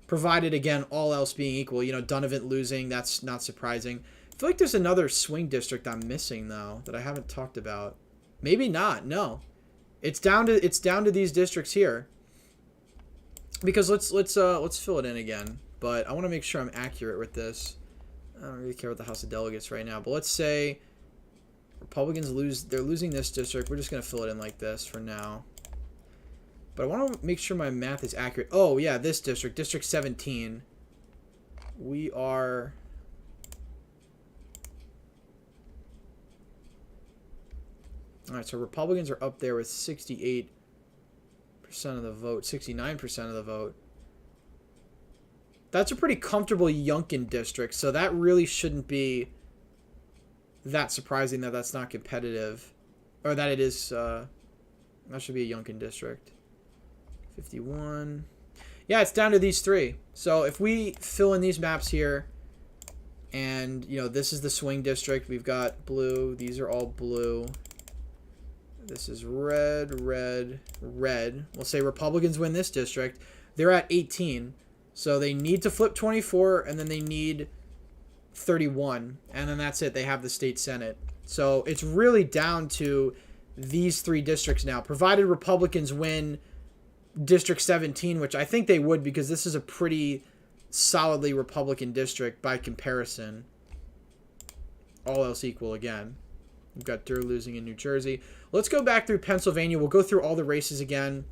Provided, again, all else being equal. Donovan losing, that's not surprising. I feel like there's another swing district I'm missing, though, that I haven't talked about. Maybe not, no. It's down to these districts here. Because let's fill it in again. But I want to make sure I'm accurate with this. I don't really care about the House of Delegates right now. But let's say Republicans lose. They're losing this district. We're just going to fill it in like this for now. But I want to make sure my math is accurate. Oh, yeah, this district, District 17. We are... All right, so Republicans are up there with 68% of the vote, 69% of the vote. That's a pretty comfortable Youngkin district, so that really shouldn't be that surprising that that's not competitive. Or that it is... that should be a Youngkin district. 51. Yeah, it's down to these 3. So if we fill in these maps here, and, this is the swing district. We've got blue. These are all blue. This is red, red, red. We'll say Republicans win this district. They're at 18. So they need to flip 24, and then they need 31. And then that's it. They have the state Senate. So it's really down to these 3 districts now, provided Republicans win District 17, which I think they would because this is a pretty solidly Republican district by comparison. All else equal again. We've got Durr losing in New Jersey. Let's go back through Pennsylvania. We'll go through all the races again.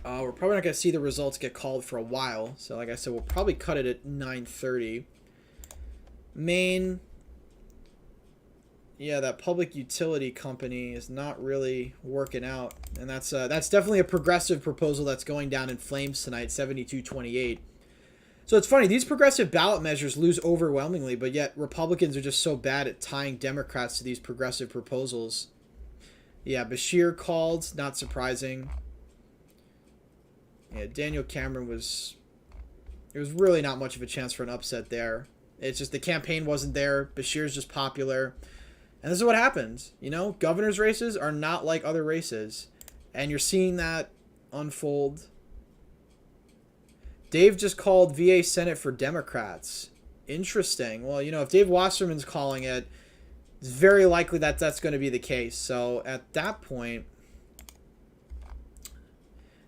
We're probably not going to see the results get called for a while. So like I said, we'll probably cut it at 9:30. Maine. Yeah, that public utility company is not really working out. And that's definitely a progressive proposal that's going down in flames tonight, 72-28. So it's funny, these progressive ballot measures lose overwhelmingly, but yet Republicans are just so bad at tying Democrats to these progressive proposals. Yeah, Beshear called, not surprising. Yeah, Daniel Cameron was... There was really not much of a chance for an upset there. It's just the campaign wasn't there. Beshear's just popular. And this is what happens. You know, governor's races are not like other races. And you're seeing that unfold. Dave just called VA Senate for Democrats. Interesting. Well, you know, if Dave Wasserman's calling it, it's very likely that that's going to be the case. So at that point...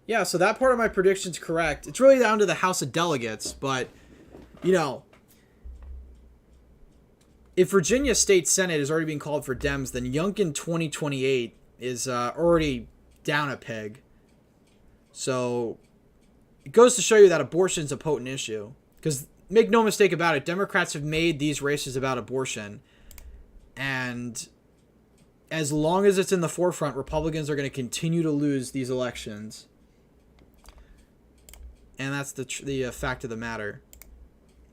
Yeah, so that part of my prediction's correct. It's really down to the House of Delegates, but, you know, if Virginia State Senate is already being called for Dems, then Youngkin 2028 is already down a peg. So it goes to show you that abortion's a potent issue. Because make no mistake about it, Democrats have made these races about abortion. And as long as it's in the forefront, Republicans are going to continue to lose these elections. And that's the fact of the matter.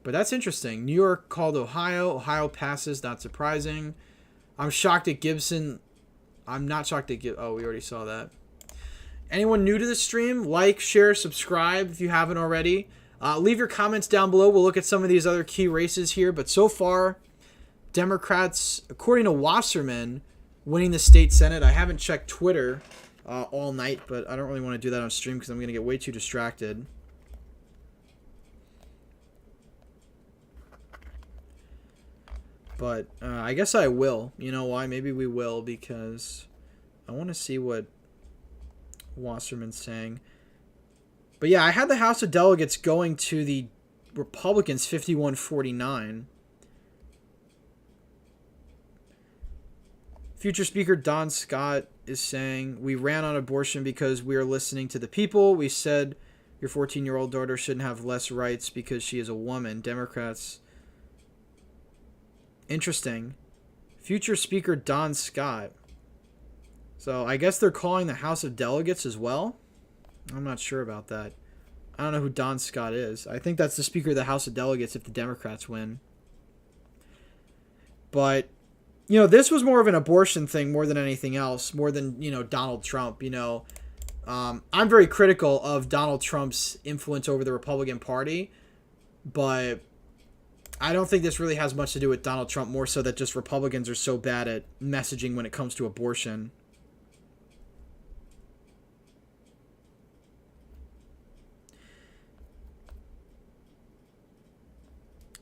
But that's interesting. New York called Ohio. Ohio passes. Not surprising. I'm shocked at Gibson. I'm not shocked at Gibson. Oh, we already saw that. Anyone new to the stream? Like, share, subscribe if you haven't already. Leave your comments down below. We'll look at some of these other key races here. But so far, Democrats, according to Wasserman, winning the state Senate. I haven't checked Twitter all night, but I don't really want to do that on stream because I'm going to get way too distracted. But I guess I will. You know why? Maybe we will because I want to see what Wasserman's saying. But yeah, I had the House of Delegates going to the Republicans 51-49. Future Speaker Don Scott is saying, we ran on abortion because we are listening to the people. We said your 14-year-old daughter shouldn't have less rights because she is a woman. Democrats... Interesting. Future Speaker Don Scott. So I guess they're calling the House of Delegates as well? I'm not sure about that. I don't know who Don Scott is. I think that's the Speaker of the House of Delegates if the Democrats win. But, you know, this was more of an abortion thing more than anything else. More than, you know, Donald Trump, you know. I'm very critical of Donald Trump's influence over the Republican Party. But I don't think this really has much to do with Donald Trump, more so that just Republicans are so bad at messaging when it comes to abortion.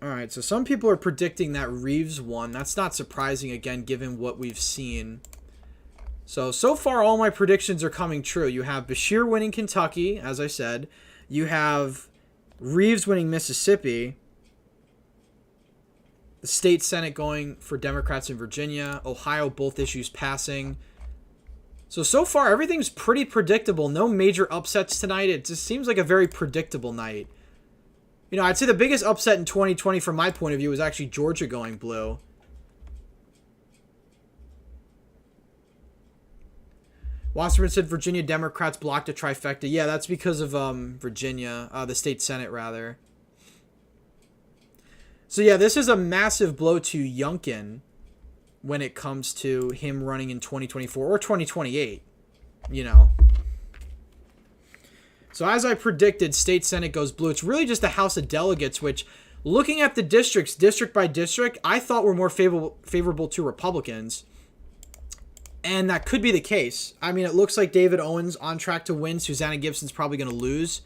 All right, so some people are predicting that Reeves won. That's not surprising, again, given what we've seen. So far, all my predictions are coming true. You have Beshear winning Kentucky, as I said. You have Reeves winning Mississippi. The state Senate going for Democrats in Virginia. Ohio, both issues passing. So far, everything's pretty predictable. No major upsets tonight. It just seems like a very predictable night. You know, I'd say the biggest upset in 2020 from my point of view was actually Georgia going blue. Wasserman said Virginia Democrats blocked a trifecta. Yeah, that's because of Virginia, the state Senate, rather. So yeah, this is a massive blow to Youngkin when it comes to him running in 2024 or 2028, you know. So as I predicted, state Senate goes blue. It's really just the House of Delegates, which, looking at the districts, district by district, I thought were more favorable to Republicans. And that could be the case. I mean, it looks like David Owen's on track to win. Susanna Gibson's probably going to lose.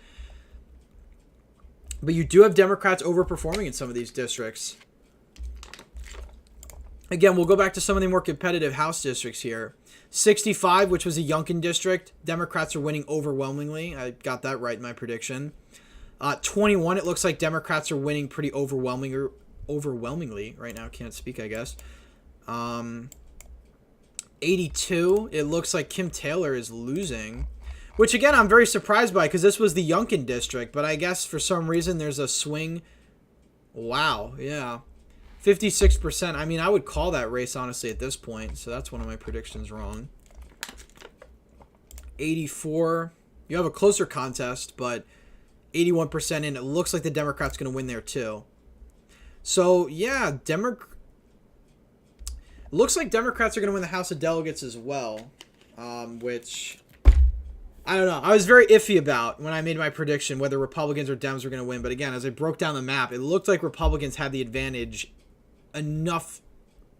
But you do have Democrats overperforming in some of these districts. Again, we'll go back to some of the more competitive House districts here. 65, which was a Youngkin district. Democrats are winning overwhelmingly. I got that right in my prediction. 21, it looks like Democrats are winning pretty overwhelmingly right now. Can't speak, I guess. 82, it looks like Kim Taylor is losing. Which, again, I'm very surprised by because this was the Youngkin district. But I guess for some reason there's a swing. Wow, yeah. 56%. I mean, I would call that race, honestly, at this point. So that's one of my predictions wrong. 84. You have a closer contest, but 81% in. It looks like the Democrats going to win there, too. So, yeah, looks like Democrats are going to win the House of Delegates as well, which I don't know. I was very iffy about when I made my prediction whether Republicans or Dems were going to win. But again, as I broke down the map, it looked like Republicans had the advantage enough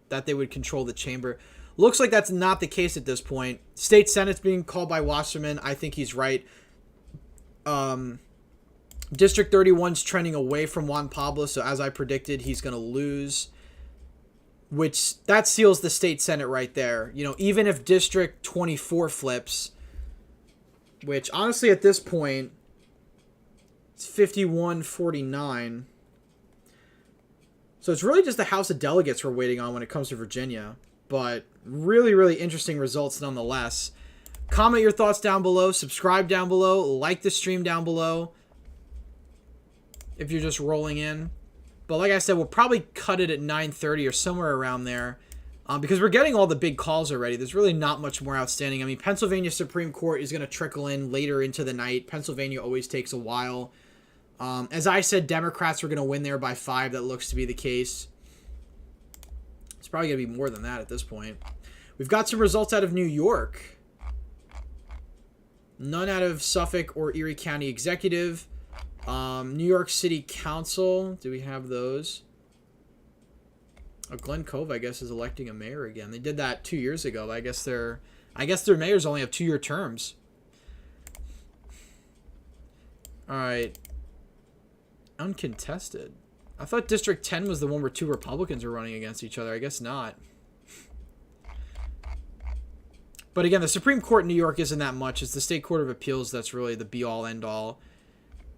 that they would control the chamber. Looks like that's not the case at this point. State Senate's being called by Wasserman. I think he's right. District 31's trending away from Juan Pablo, so as I predicted, he's going to lose. Which, that seals the state Senate right there. You know, even if District 24 flips, which honestly at this point, it's 51-49. So it's really just the House of Delegates we're waiting on when it comes to Virginia. But really, really interesting results nonetheless. Comment your thoughts down below. Subscribe down below. Like the stream down below. If you're just rolling in. But like I said, we'll probably cut it at 9:30 or somewhere around there. Because we're getting all the big calls already. There's really not much more outstanding. I mean, Pennsylvania Supreme Court is going to trickle in later into the night. Pennsylvania always takes a while. As I said, Democrats are going to win there by 5. That looks to be the case. It's probably going to be more than that at this point. We've got some results out of New York. None out of Suffolk or Erie County Executive. New York City Council. Do we have those? Glen Cove, I guess, is electing a mayor again. They did that 2 years ago. But I guess their mayors only have 2-year terms. All right. Uncontested. I thought District 10 was the one where 2 Republicans were running against each other. I guess not. But again, the Supreme Court in New York isn't that much. It's the State Court of Appeals that's really the be-all, end-all.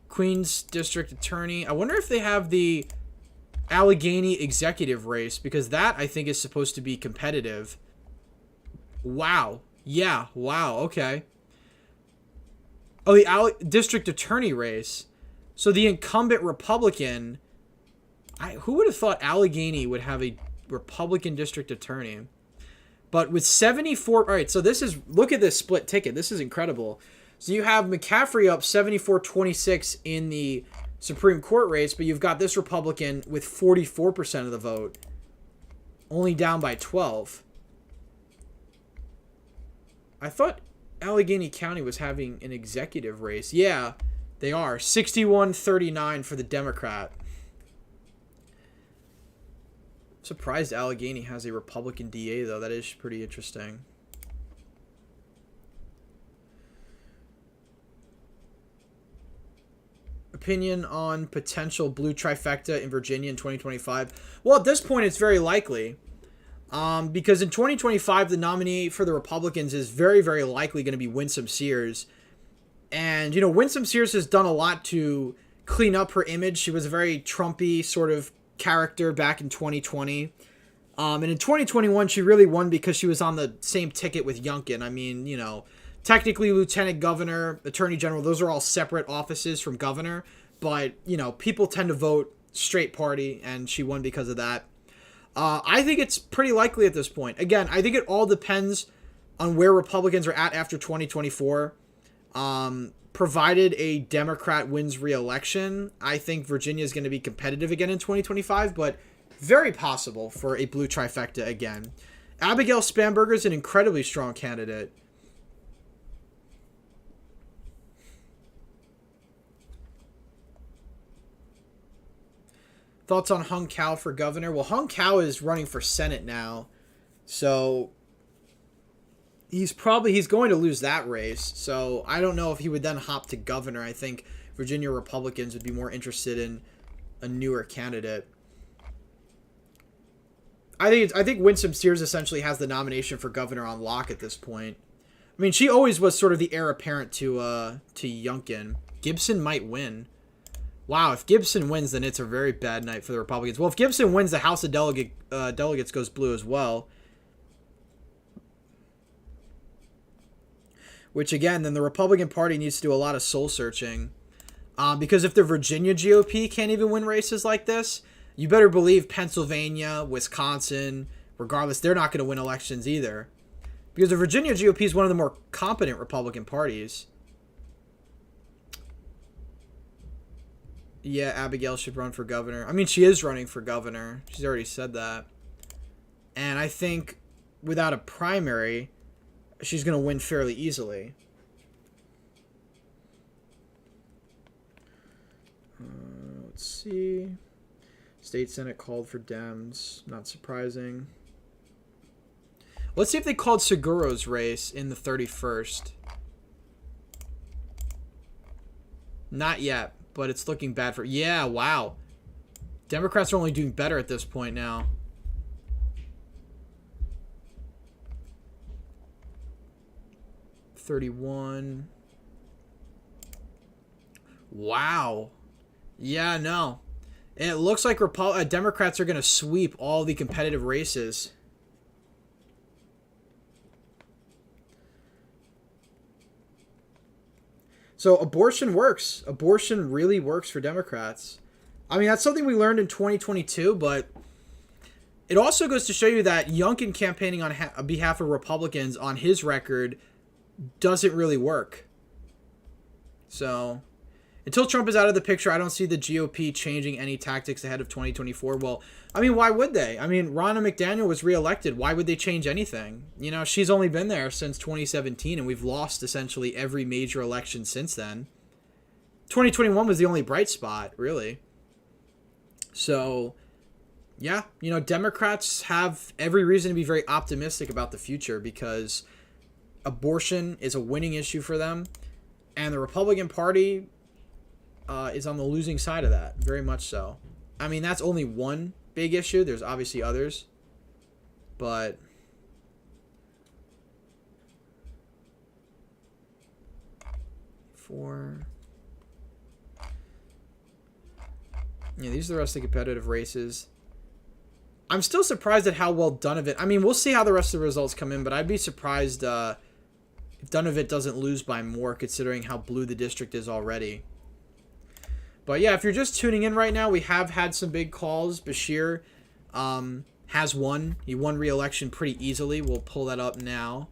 Queens District Attorney. I wonder if they have the Allegheny executive race, because that, I think, is supposed to be competitive. Wow. Yeah, wow, okay. Oh, the District Attorney race. So the incumbent Republican, who would have thought Allegheny would have a Republican district attorney? But with 74, all right, so this is, look at this split ticket. This is incredible. So you have McCaffrey up 74-26 in the Supreme Court race, but you've got this Republican with 44% of the vote, only down by 12. I thought Allegheny County was having an executive race. Yeah, they are. 61-39 for the Democrat. I'm surprised Allegheny has a Republican DA, though. That is pretty interesting. Opinion on potential blue trifecta in Virginia in 2025? Well, at this point, it's very likely. Because in 2025, the nominee for the Republicans is very, very likely going to be Winsome Sears. And, you know, Winsome Sears has done a lot to clean up her image. She was a very Trumpy sort of character back in 2020. And in 2021, she really won because she was on the same ticket with Youngkin. I mean, you know, technically lieutenant governor, attorney general, those are all separate offices from governor. But, you know, people tend to vote straight party, and she won because of that. I think it's pretty likely at this point. Again, I think it all depends on where Republicans are at after 2024. Provided a Democrat wins re-election, I think Virginia is going to be competitive again in 2025, but very possible for a blue trifecta again. Abigail Spanberger is an incredibly strong candidate. Thoughts on Hung Cao for governor? Well, Hung Cao is running for Senate now, so he's going to lose that race. So I don't know if he would then hop to governor. I think Virginia Republicans would be more interested in a newer candidate. I think Winsome Sears essentially has the nomination for governor on lock at this point. I mean, she always was sort of the heir apparent to Youngkin. Gibson might win. Wow, if Gibson wins, then it's a very bad night for the Republicans. Well, if Gibson wins, the House of Delegates goes blue as well. Which, again, then the Republican Party needs to do a lot of soul-searching. Because if the Virginia GOP can't even win races like this, you better believe Pennsylvania, Wisconsin, regardless, they're not going to win elections either. Because the Virginia GOP is one of the more competent Republican parties. Yeah, Abigail should run for governor. I mean, she is running for governor. She's already said that. And I think without a primary, she's going to win fairly easily. Let's see. State Senate called for Dems. Not surprising. Let's see if they called Seguro's race in the 31st. Not yet, but it's looking bad for... Yeah, wow. Democrats are only doing better at this point now. $31. Wow. Yeah, no. It looks like Democrats are going to sweep all the competitive races. So abortion works. Abortion really works for Democrats. I mean, that's something we learned in 2022, but it also goes to show you that Youngkin campaigning on behalf of Republicans on his record doesn't really work. So until Trump is out of the picture, I don't see the GOP changing any tactics ahead of 2024. Well, I mean, why would they? I mean, Ronna McDaniel was reelected. Why would they change anything? You know, she's only been there since 2017, and we've lost essentially every major election since then. 2021 was the only bright spot, really. So, yeah, you know, Democrats have every reason to be very optimistic about the future because abortion is a winning issue for them, and the Republican Party is on the losing side of that, very much so. I mean, that's only one big issue. There's obviously others, but yeah, these are the rest of the competitive races. I'm still surprised at how well Donovan... I mean, we'll see how the rest of the results come in, but I'd be surprised if Donovan doesn't lose by more, considering how blue the district is already. But yeah, if you're just tuning in right now, we have had some big calls. Bashir has won. He won re-election pretty easily. We'll pull that up now.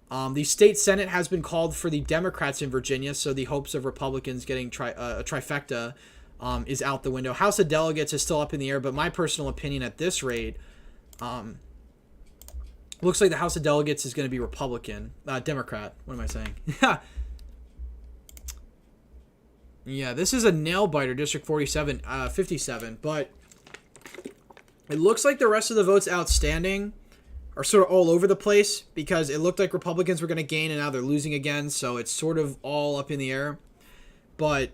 The state Senate has been called for the Democrats in Virginia, so the hopes of Republicans getting a trifecta is out the window. House of Delegates is still up in the air, but my personal opinion at this rate, looks like the House of Delegates is going to be Republican. Democrat. What am I saying? Yeah, this is a nail-biter, District 57, 57, but it looks like the rest of the votes outstanding are sort of all over the place because it looked like Republicans were going to gain and now they're losing again, so it's sort of all up in the air. But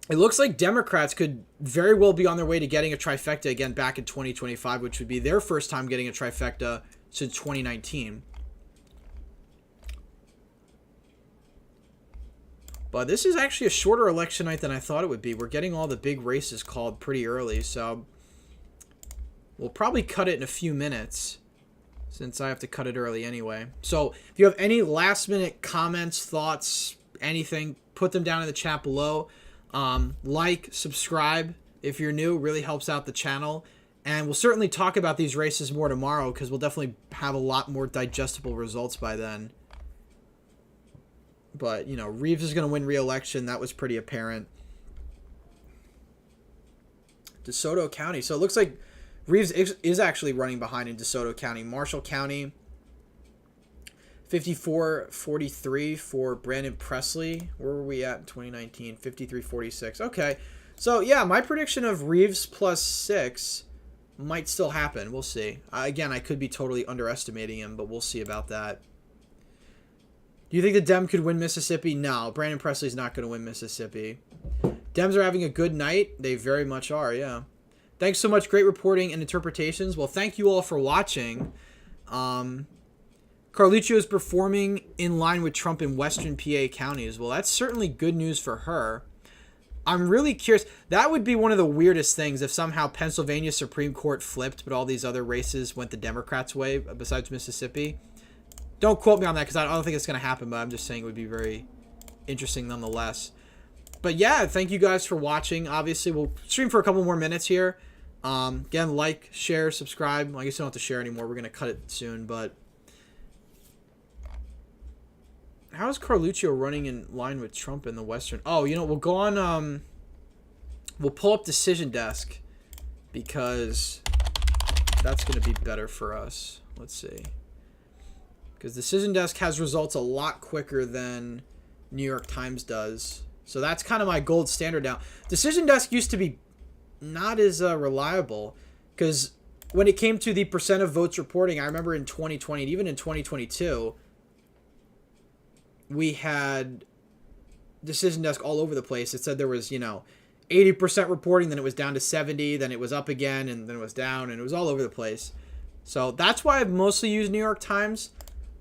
it looks like Democrats could very well be on their way to getting a trifecta again back in 2025, which would be their first time getting a trifecta since 2019. But this is actually a shorter election night than I thought it would be. We're getting all the big races called pretty early, so we'll probably cut it in a few minutes since I have to cut it early anyway. So if you have any last-minute comments, thoughts, anything, put them down in the chat below. Like, subscribe if you're new. Really helps out the channel. And we'll certainly talk about these races more tomorrow because we'll definitely have a lot more digestible results by then. But, you know, Reeves is going to win re-election. That was pretty apparent. DeSoto County. So it looks like Reeves is actually running behind in DeSoto County. Marshall County, 54-43 for Brandon Presley. Where were we at in 2019? 53-46. Okay. So, yeah, my prediction of Reeves plus 6 might still happen. We'll see. Again, I could be totally underestimating him, but we'll see about that. Do you think the Dem could win Mississippi? No, Brandon Presley's not going to win Mississippi. Dems are having a good night. They very much are, yeah. Thanks so much. Great reporting and interpretations. Well, thank you all for watching. Carluccio is performing in line with Trump in Western PA counties. Well, that's certainly good news for her. I'm really curious. That would be one of the weirdest things if somehow Pennsylvania Supreme Court flipped, but all these other races went the Democrats' way besides Mississippi. Don't quote me on that because I don't think it's going to happen, but I'm just saying it would be very interesting nonetheless. But yeah, thank you guys for watching. Obviously, we'll stream for a couple more minutes here. Again, like, share, subscribe. Well, I guess I don't have to share anymore. We're going to cut it soon, but how is Carluccio running in line with Trump in the Western? Oh, you know, we'll go on, we'll pull up Decision Desk because that's going to be better for us. Let's see. Because Decision Desk has results a lot quicker than New York Times does. So that's kind of my gold standard now. Decision Desk used to be not as reliable because when it came to the percent of votes reporting, I remember in 2020 and even in 2022, we had Decision Desk all over the place. It said there was, 80% reporting, then it was down to 70, then it was up again, and then it was down, and it was all over the place. So that's why I've mostly used New York Times.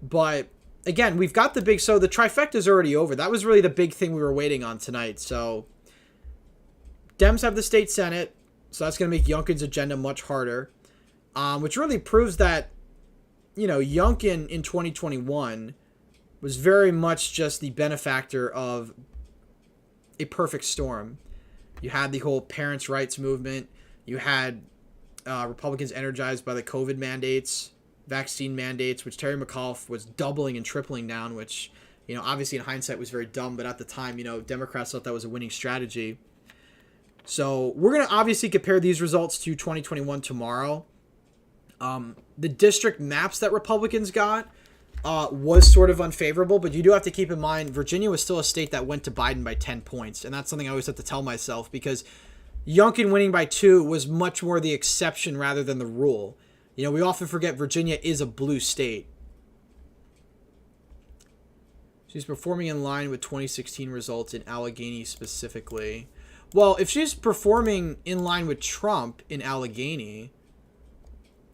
But again, we've got the trifecta is already over. That was really the big thing we were waiting on tonight. So Dems have the state Senate, so that's going to make Youngkin's agenda much harder, which really proves that, Youngkin in 2021 was very much just the benefactor of a perfect storm. You had the whole parents' rights movement. You had Republicans energized by the COVID mandates, vaccine mandates, which Terry McAuliffe was doubling and tripling down, which, obviously in hindsight was very dumb, but at the time, Democrats thought that was a winning strategy. So we're going to obviously compare these results to 2021 tomorrow. The district maps that Republicans got was sort of unfavorable, but you do have to keep in mind Virginia was still a state that went to Biden by 10 points, and that's something I always have to tell myself because Youngkin winning by 2 was much more the exception rather than the rule. We often forget Virginia is a blue state. She's performing in line with 2016 results in Allegheny specifically. Well, if she's performing in line with Trump in Allegheny,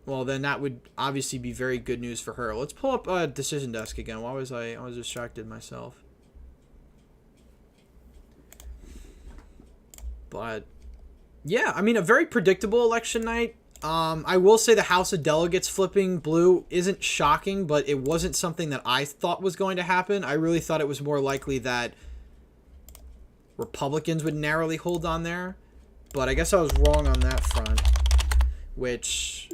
well, then that would obviously be very good news for her. Let's pull up Decision Desk again. Why was I was distracted myself. But yeah, I mean, a very predictable election night. I will say the House of Delegates flipping blue isn't shocking, but it wasn't something that I thought was going to happen. I really thought it was more likely that Republicans would narrowly hold on there, but I guess I was wrong on that front, which,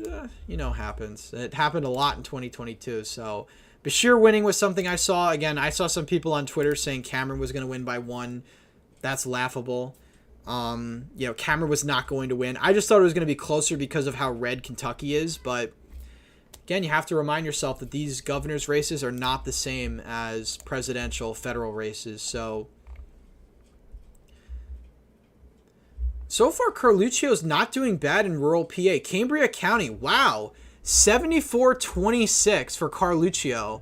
happens. It happened a lot in 2022, so Bashir winning was something I saw. Again, I saw some people on Twitter saying Cameron was going to win by 1. That's laughable. Cameron was not going to win. I just thought it was going to be closer because of how red Kentucky is, but again, you have to remind yourself that these governor's races are not the same as presidential federal races, so far, Carluccio's not doing bad in rural PA. Cambria County, wow, 74-26 for Carluccio.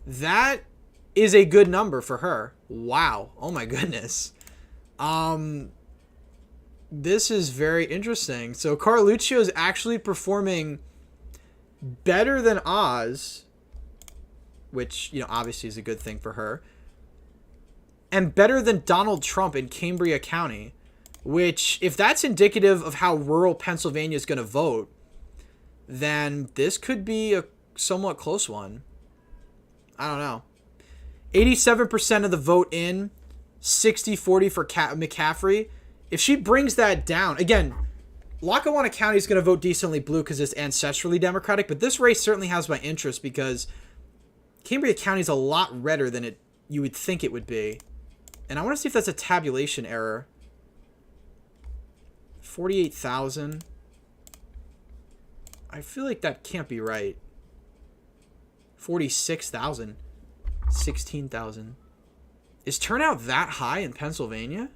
That is a good number for her. Wow. Oh my goodness. This is very interesting. So Carluccio is actually performing better than Oz, which, obviously is a good thing for her, and better than Donald Trump in Cambria County. Which, if that's indicative of how rural Pennsylvania is going to vote, then this could be a somewhat close one. I don't know. 87% of the vote in, 60-40 for McCaffrey. If she brings that down, again, Lackawanna County is going to vote decently blue because it's ancestrally Democratic, but this race certainly has my interest because Cambria County is a lot redder than you would think it would be. And I want to see if that's a tabulation error. 48,000. I feel like that can't be right. 46,000. 16,000. Is turnout that high in Pennsylvania?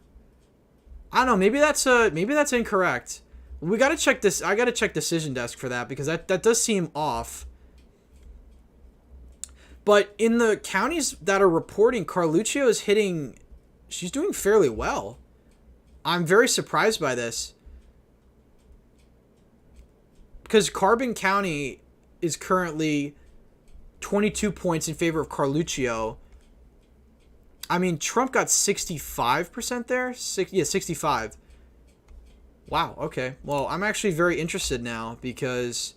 I don't know. Maybe that's incorrect. We got to check this. I got to check Decision Desk for that because that does seem off. But in the counties that are reporting, Carluccio is hitting. She's doing fairly well. I'm very surprised by this. because Carbon County is currently 22 points in favor of Carluccio. I mean, Trump got 65% there? 65. Wow, okay. Well, I'm actually very interested now because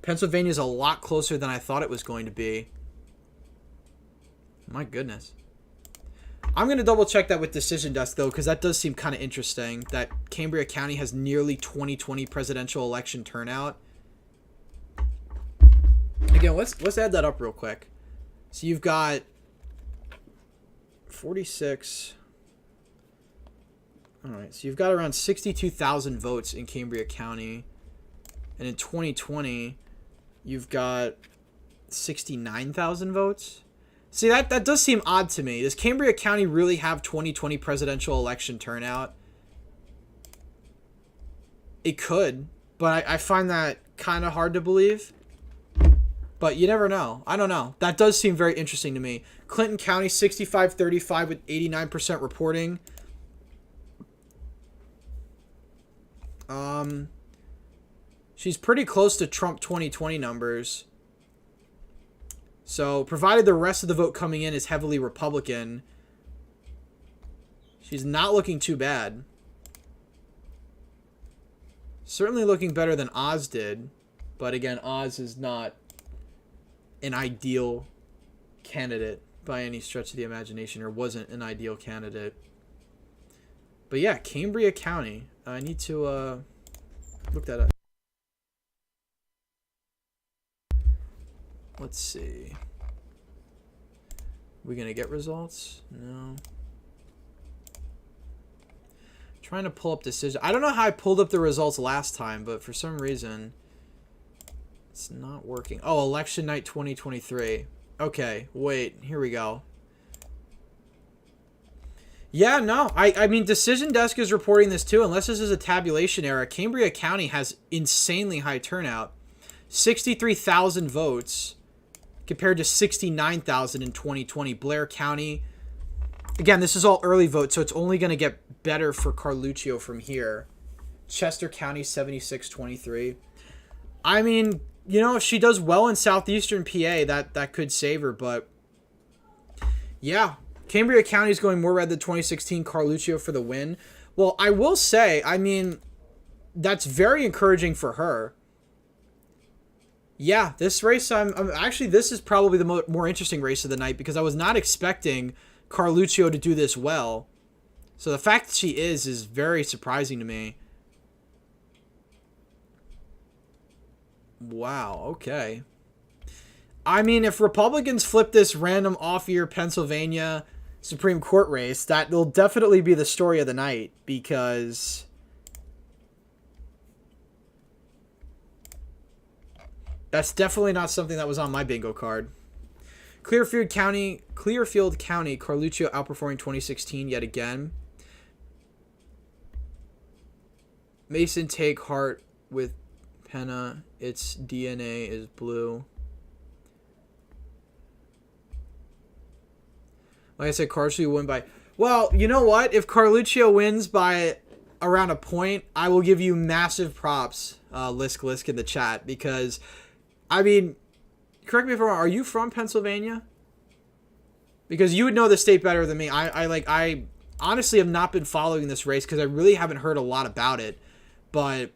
Pennsylvania is a lot closer than I thought it was going to be. My goodness. I'm going to double check that with Decision Desk, though, because that does seem kind of interesting that Cambria County has nearly 2020 presidential election turnout. Again, let's add that up real quick. So you've got 46. All right, so you've got around 62,000 votes in Cambria County. And in 2020, you've got 69,000 votes. See, that does seem odd to me. Does Cambria County really have 2020 presidential election turnout? It could, but I find that kind of hard to believe. But you never know. I don't know. That does seem very interesting to me. Clinton County, 65-35 with 89% reporting. She's pretty close to Trump 2020 numbers. So, provided the rest of the vote coming in is heavily Republican, she's not looking too bad. Certainly looking better than Oz did. But again, Oz is not an ideal candidate by any stretch of the imagination, or wasn't an ideal candidate. But yeah, Cambria County. I need to look that up. Let's see. We gonna get results? No. Trying to pull up decision. I don't know how I pulled up the results last time, but for some reason it's not working. Oh, election night 2023. Okay, wait, here we go. Yeah, no, I mean, Decision Desk is reporting this too. Unless this is a tabulation error, Cambria County has insanely high turnout. 63,000 votes compared to 69,000 in 2020. Blair County, again, this is all early vote, so it's only going to get better for Carluccio from here. Chester County, 76-23. I mean, you know, if she does well in southeastern PA, that could save her, but yeah, Cambria County is going more red than 2016. Carluccio for the win. Well, I will say, I mean, that's very encouraging for her. Yeah, this race, I'm actually, this is probably the more interesting race of the night because I was not expecting Carluccio to do this well. So the fact that she is very surprising to me. Wow, okay. I mean, if Republicans flip this random off-year Pennsylvania Supreme Court race, that will definitely be the story of the night because that's definitely not something that was on my bingo card. Clearfield County, Carluccio outperforming 2016 yet again. Mason take heart with Penna. Its DNA is blue. Like I said, Carluccio win by... Well, you know what? If Carluccio wins by around a point, I will give you massive props, Lisk in the chat, because... I mean, correct me if I'm wrong, are you from Pennsylvania? Because you would know the state better than me. I honestly have not been following this race because I really haven't heard a lot about it. But,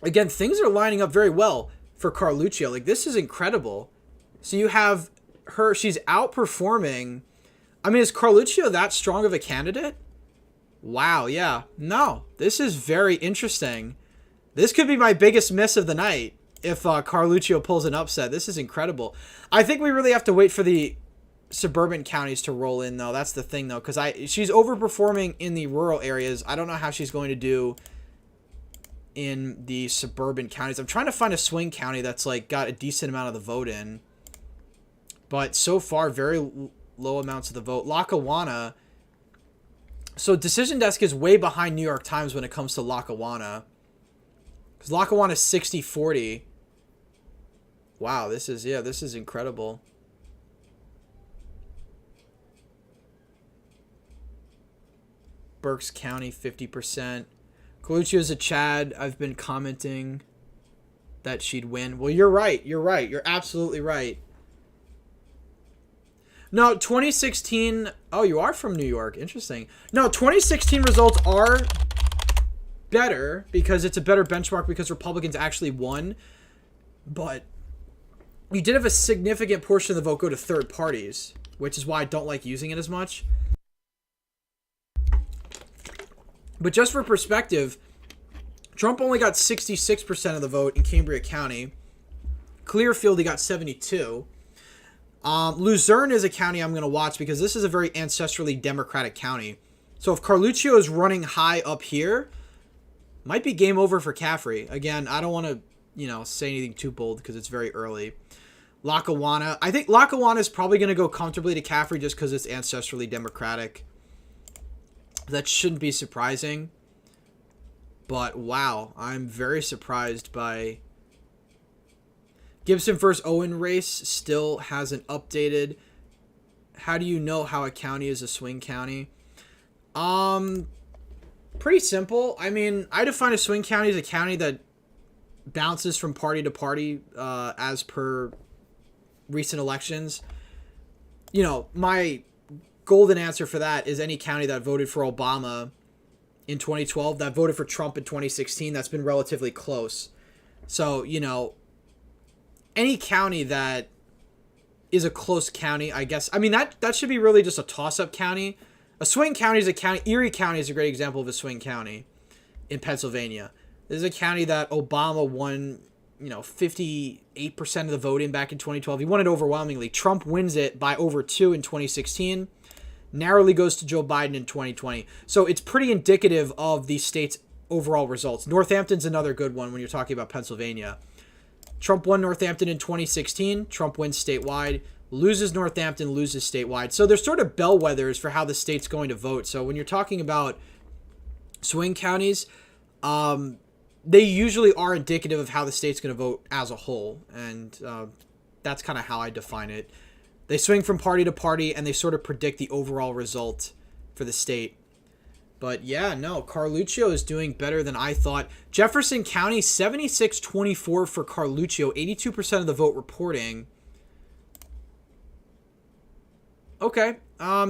again, things are lining up very well for Carluccio. Like, this is incredible. So you have her, she's outperforming. I mean, is Carluccio that strong of a candidate? Wow, yeah. No, this is very interesting. This could be my biggest miss of the night. If Carluccio pulls an upset. This is incredible. I think we really have to wait for the suburban counties to roll in, though. That's the thing, though, because she's overperforming in the rural areas. I don't know how she's going to do in the suburban counties. I'm trying to find a swing county that's like got a decent amount of the vote in, but so far very low amounts of the vote. Lackawanna. So Decision Desk is way behind New York Times when it comes to Lackawanna. Because Lackawanna is 60-40. Wow, this is incredible. Berks County, 50%. Carluccio's a Chad. I've been commenting. that she'd win. Well, you're right. You're absolutely right. No, 2016... Oh, you are from New York. Interesting. No, 2016 results are better because it's a better benchmark because Republicans actually won. But you did have a significant portion of the vote go to third parties, which is why I don't like using it as much. But just for perspective, Trump only got 66% of the vote in Cambria County. Clearfield, he got 72%. Luzerne is a county I'm going to watch because this is a very ancestrally Democratic county. So if Carluccio is running high up here, might be game over for Caffrey. Again, I don't want to, say anything too bold because it's very early. Lackawanna. I think Lackawanna is probably going to go comfortably to Caffrey just because it's ancestrally Democratic. That shouldn't be surprising. But wow, I'm very surprised by... Gibson versus Owen race still hasn't updated. How do you know how a county is a swing county? Pretty simple. I mean, I define a swing county as a county that bounces from party to party as per recent elections. My golden answer for that is any county that voted for Obama in 2012, that voted for Trump in 2016, that's been relatively close. So, any county that is a close county, I guess. I mean, that should be really just a toss-up county. A swing county is a county. Erie County is a great example of a swing county in Pennsylvania. This is a county that Obama won, 58% of the vote in back in 2012. He won it overwhelmingly. Trump wins it by over 2 in 2016. Narrowly goes to Joe Biden in 2020. So it's pretty indicative of the state's overall results. Northampton's another good one when you're talking about Pennsylvania. Trump won Northampton in 2016. Trump wins statewide. Loses Northampton, loses statewide. So they're sort of bellwethers for how the state's going to vote. So when you're talking about swing counties, they usually are indicative of how the state's going to vote as a whole. And that's kind of how I define it. They swing from party to party, and they sort of predict the overall result for the state. But yeah, no, Carluccio is doing better than I thought. Jefferson County, 76-24 for Carluccio, 82% of the vote reporting. Okay,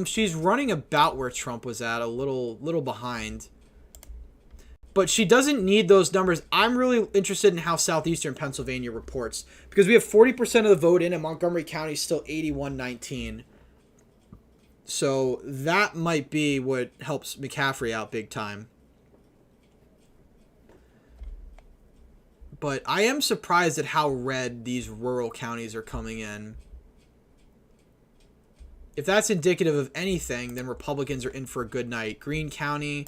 she's running about where Trump was at, a little behind. But she doesn't need those numbers. I'm really interested in how southeastern Pennsylvania reports, because we have 40% of the vote in, and Montgomery County is still 81-19. So that might be what helps McCaffrey out big time. But I am surprised at how red these rural counties are coming in. If that's indicative of anything, then Republicans are in for a good night. Greene County,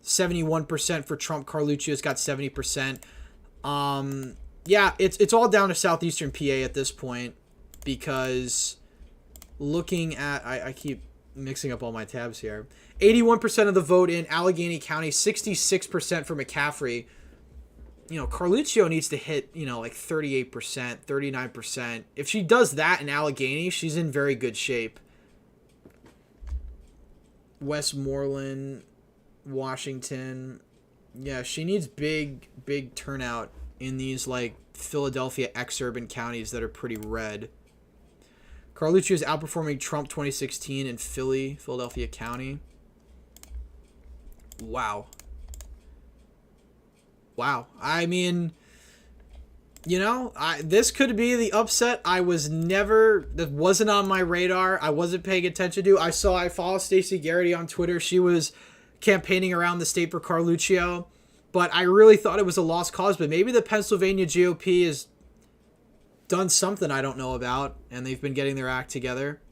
71% for Trump. Carluccio's got 70%. Yeah, it's all down to southeastern PA at this point, because... Looking at, I keep mixing up all my tabs here. 81% of the vote in Allegheny County, 66% for McCaffrey. Carluccio needs to hit, like 38%, 39%. If she does that in Allegheny, she's in very good shape. Westmoreland, Washington. Yeah, she needs big turnout in these, like, Philadelphia exurban counties that are pretty red. Carluccio is outperforming Trump 2016 in Philadelphia County. Wow. I mean, this could be the upset that wasn't on my radar. I wasn't paying attention to. I follow Stacey Garrity on Twitter. She was campaigning around the state for Carluccio, but I really thought it was a lost cause. But maybe the Pennsylvania GOP is done something I don't know about, and they've been getting their act together.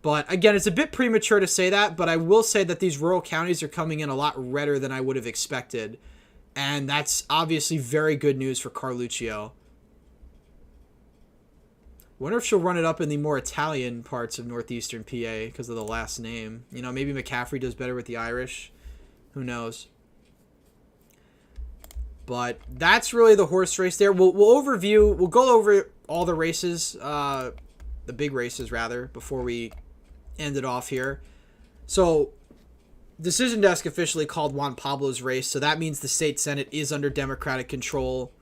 But again, it's a bit premature to say that, but I will say that these rural counties are coming in a lot redder than I would have expected, and that's obviously very good news for Carluccio. Wonder if she'll run it up in the more Italian parts of northeastern PA because of the last name. Maybe McCaffrey does better with the Irish. Who knows? But that's really the horse race there. We'll go over all the races, the big races rather, before we end it off here. So, Decision Desk officially called Juan Pablo's race, so that means the state Senate is under Democratic control.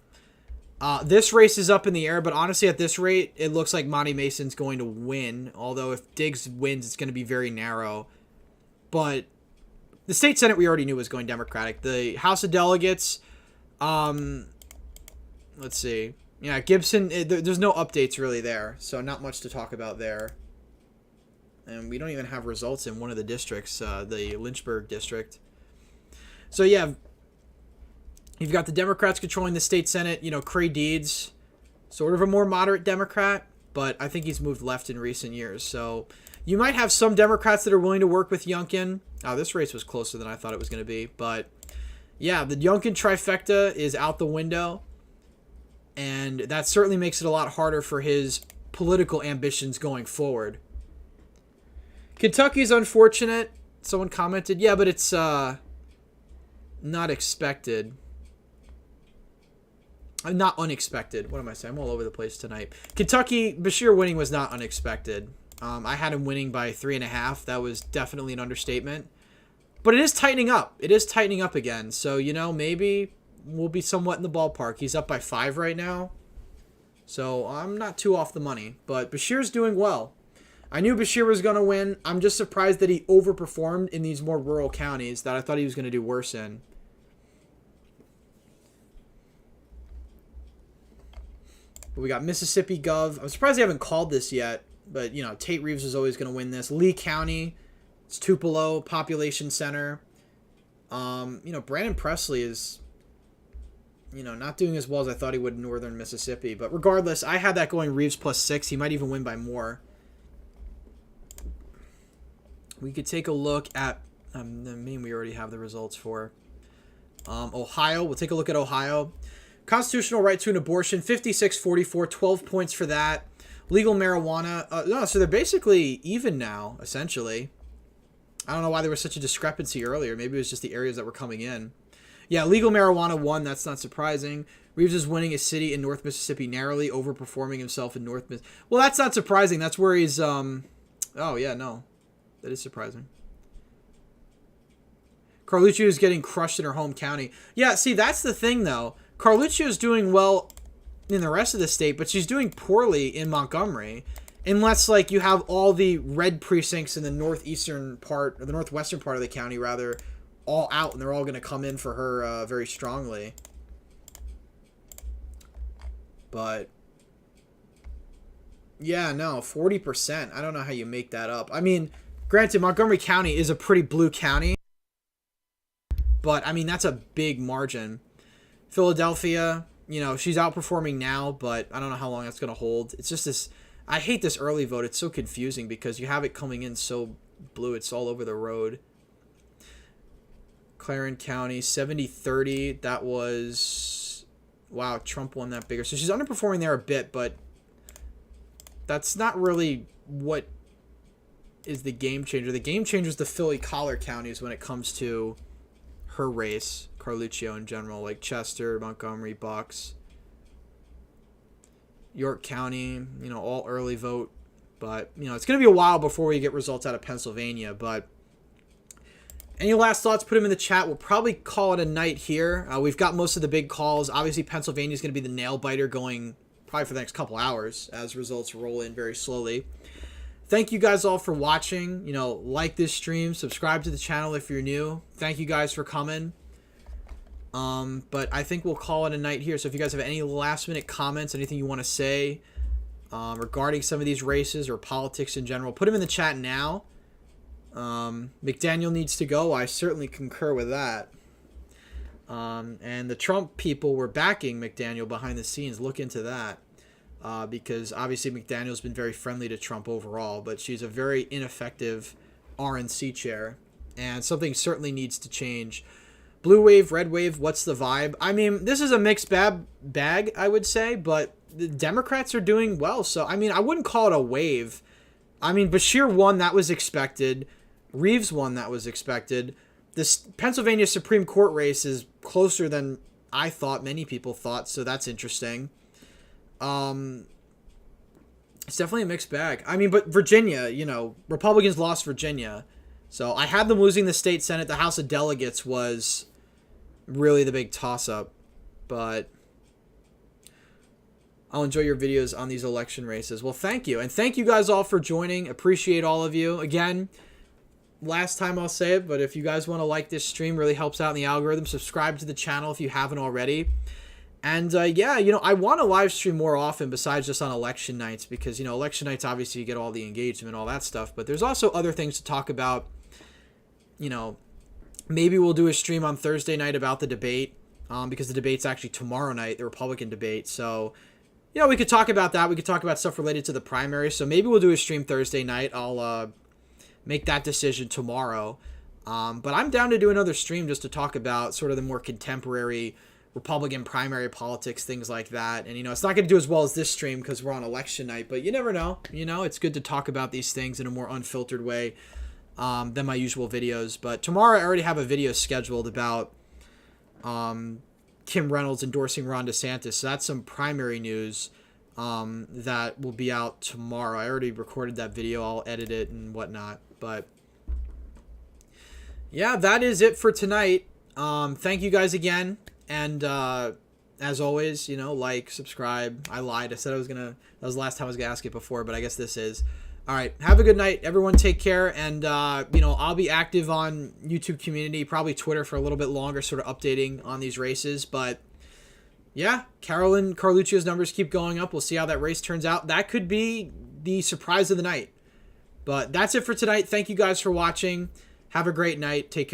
This race is up in the air, but honestly, at this rate, it looks like Monty Mason's going to win. Although if Diggs wins, it's going to be very narrow. But the state Senate we already knew was going Democratic. The House of Delegates, let's see. Yeah, Gibson, there's no updates really there, so not much to talk about there. And we don't even have results in one of the districts, the Lynchburg district. So yeah, you've got the Democrats controlling the state Senate. Cray Deeds, sort of a more moderate Democrat, but I think he's moved left in recent years. So you might have some Democrats that are willing to work with Youngkin. Oh, this race was closer than I thought it was going to be. But yeah, the Youngkin trifecta is out the window. And that certainly makes it a lot harder for his political ambitions going forward. Kentucky's unfortunate. Someone commented, yeah, but it's not expected. Not unexpected. What am I saying? I'm all over the place tonight. Kentucky, Bashir winning was not unexpected. I had him winning by 3.5. That was definitely an understatement. But it is tightening up. It is tightening up again. So, maybe we'll be somewhat in the ballpark. He's up by 5 right now. So I'm not too off the money. But Bashir's doing well. I knew Bashir was going to win. I'm just surprised that he overperformed in these more rural counties that I thought he was going to do worse in. But we got Mississippi Gov. I'm surprised they haven't called this yet. But, Tate Reeves is always going to win this. Lee County. It's Tupelo Population Center. Brandon Presley is, not doing as well as I thought he would in northern Mississippi. But regardless, I had that going Reeves +6. He might even win by more. We could take a look at, Maine we already have the results for. Ohio, we'll take a look at Ohio. Constitutional right to an abortion, 56-44, 12 points for that. Legal marijuana, so they're basically even now, essentially. I don't know why there was such a discrepancy earlier. Maybe it was just the areas that were coming in. Yeah, legal marijuana won. That's not surprising. Reeves is winning a city in North Mississippi narrowly, overperforming himself in North Mississippi. Well, that's not surprising. That's where he's, oh, yeah, no. That is surprising. Carluccio is getting crushed in her home county. Yeah, see, that's the thing, though. Carluccio is doing well in the rest of the state, but she's doing poorly in Montgomery. Unless, you have all the red precincts in the northeastern part, or the northwestern part of the county, rather, all out, and they're all going to come in for her very strongly. But, yeah, no, 40%. I don't know how you make that up. I mean, granted, Montgomery County is a pretty blue county, but, that's a big margin. Philadelphia, she's outperforming now, but I don't know how long that's going to hold. It's just this... I hate this early vote. It's so confusing because you have it coming in so blue. It's all over the road. Clarendon County, 70-30. That was... Wow, Trump won that bigger. So she's underperforming there a bit, but that's not really what is the game changer. The game changer is the Philly collar counties when it comes to her race. Carluccio in general, like Chester, Montgomery, Bucks. York County, all early vote. But, it's going to be a while before we get results out of Pennsylvania. But any last thoughts, put them in the chat. We'll probably call it a night here. We've got most of the big calls. Obviously, Pennsylvania is going to be the nail-biter going probably for the next couple hours as results roll in very slowly. Thank you guys all for watching. Like this stream. Subscribe to the channel if you're new. Thank you guys for coming. But I think we'll call it a night here. So if you guys have any last minute comments, anything you want to say regarding some of these races or politics in general, put them in the chat now. McDaniel needs to go. I certainly concur with that. And the Trump people were backing McDaniel behind the scenes. Look into that. Because obviously McDaniel's been very friendly to Trump overall, but she's a very ineffective RNC chair. And something certainly needs to change. Blue wave, red wave, what's the vibe? This is a mixed bag, I would say, but the Democrats are doing well. So, I wouldn't call it a wave. Bashir won, that was expected. Reeves won, that was expected. This Pennsylvania Supreme Court race is closer than I thought, many people thought, so that's interesting. It's definitely a mixed bag. But Virginia, Republicans lost Virginia. So I had them losing the state Senate. The House of Delegates was really the big toss-up. But I'll enjoy your videos on these election races. Well, thank you. And thank you guys all for joining. Appreciate all of you. Again, last time I'll say it, but if you guys want to like this stream, really helps out in the algorithm. Subscribe to the channel if you haven't already. And yeah, I want to live stream more often besides just on election nights because, election nights, obviously you get all the engagement, all that stuff. But there's also other things to talk about. Maybe we'll do a stream on Thursday night about the debate because the debate's actually tomorrow night, the Republican debate. So, we could talk about that. We could talk about stuff related to the primary. So maybe we'll do a stream Thursday night. I'll make that decision tomorrow. But I'm down to do another stream just to talk about sort of the more contemporary Republican primary politics, things like that. And, it's not going to do as well as this stream because we're on election night. But you never know. It's good to talk about these things in a more unfiltered way than my usual videos. But tomorrow I already have a video scheduled about Kim Reynolds endorsing Ron DeSantis. So that's some primary news that will be out tomorrow. I already recorded that video. I'll edit it and whatnot. But yeah, that is it for tonight. Thank you guys again. And as always, like, subscribe. I lied. I said that was the last time I was going to ask it before, but I guess this is. All right. Have a good night. Everyone take care. And, I'll be active on YouTube community, probably Twitter for a little bit longer, sort of updating on these races. But, yeah, Carluccio's numbers keep going up. We'll see how that race turns out. That could be the surprise of the night. But that's it for tonight. Thank you guys for watching. Have a great night. Take care.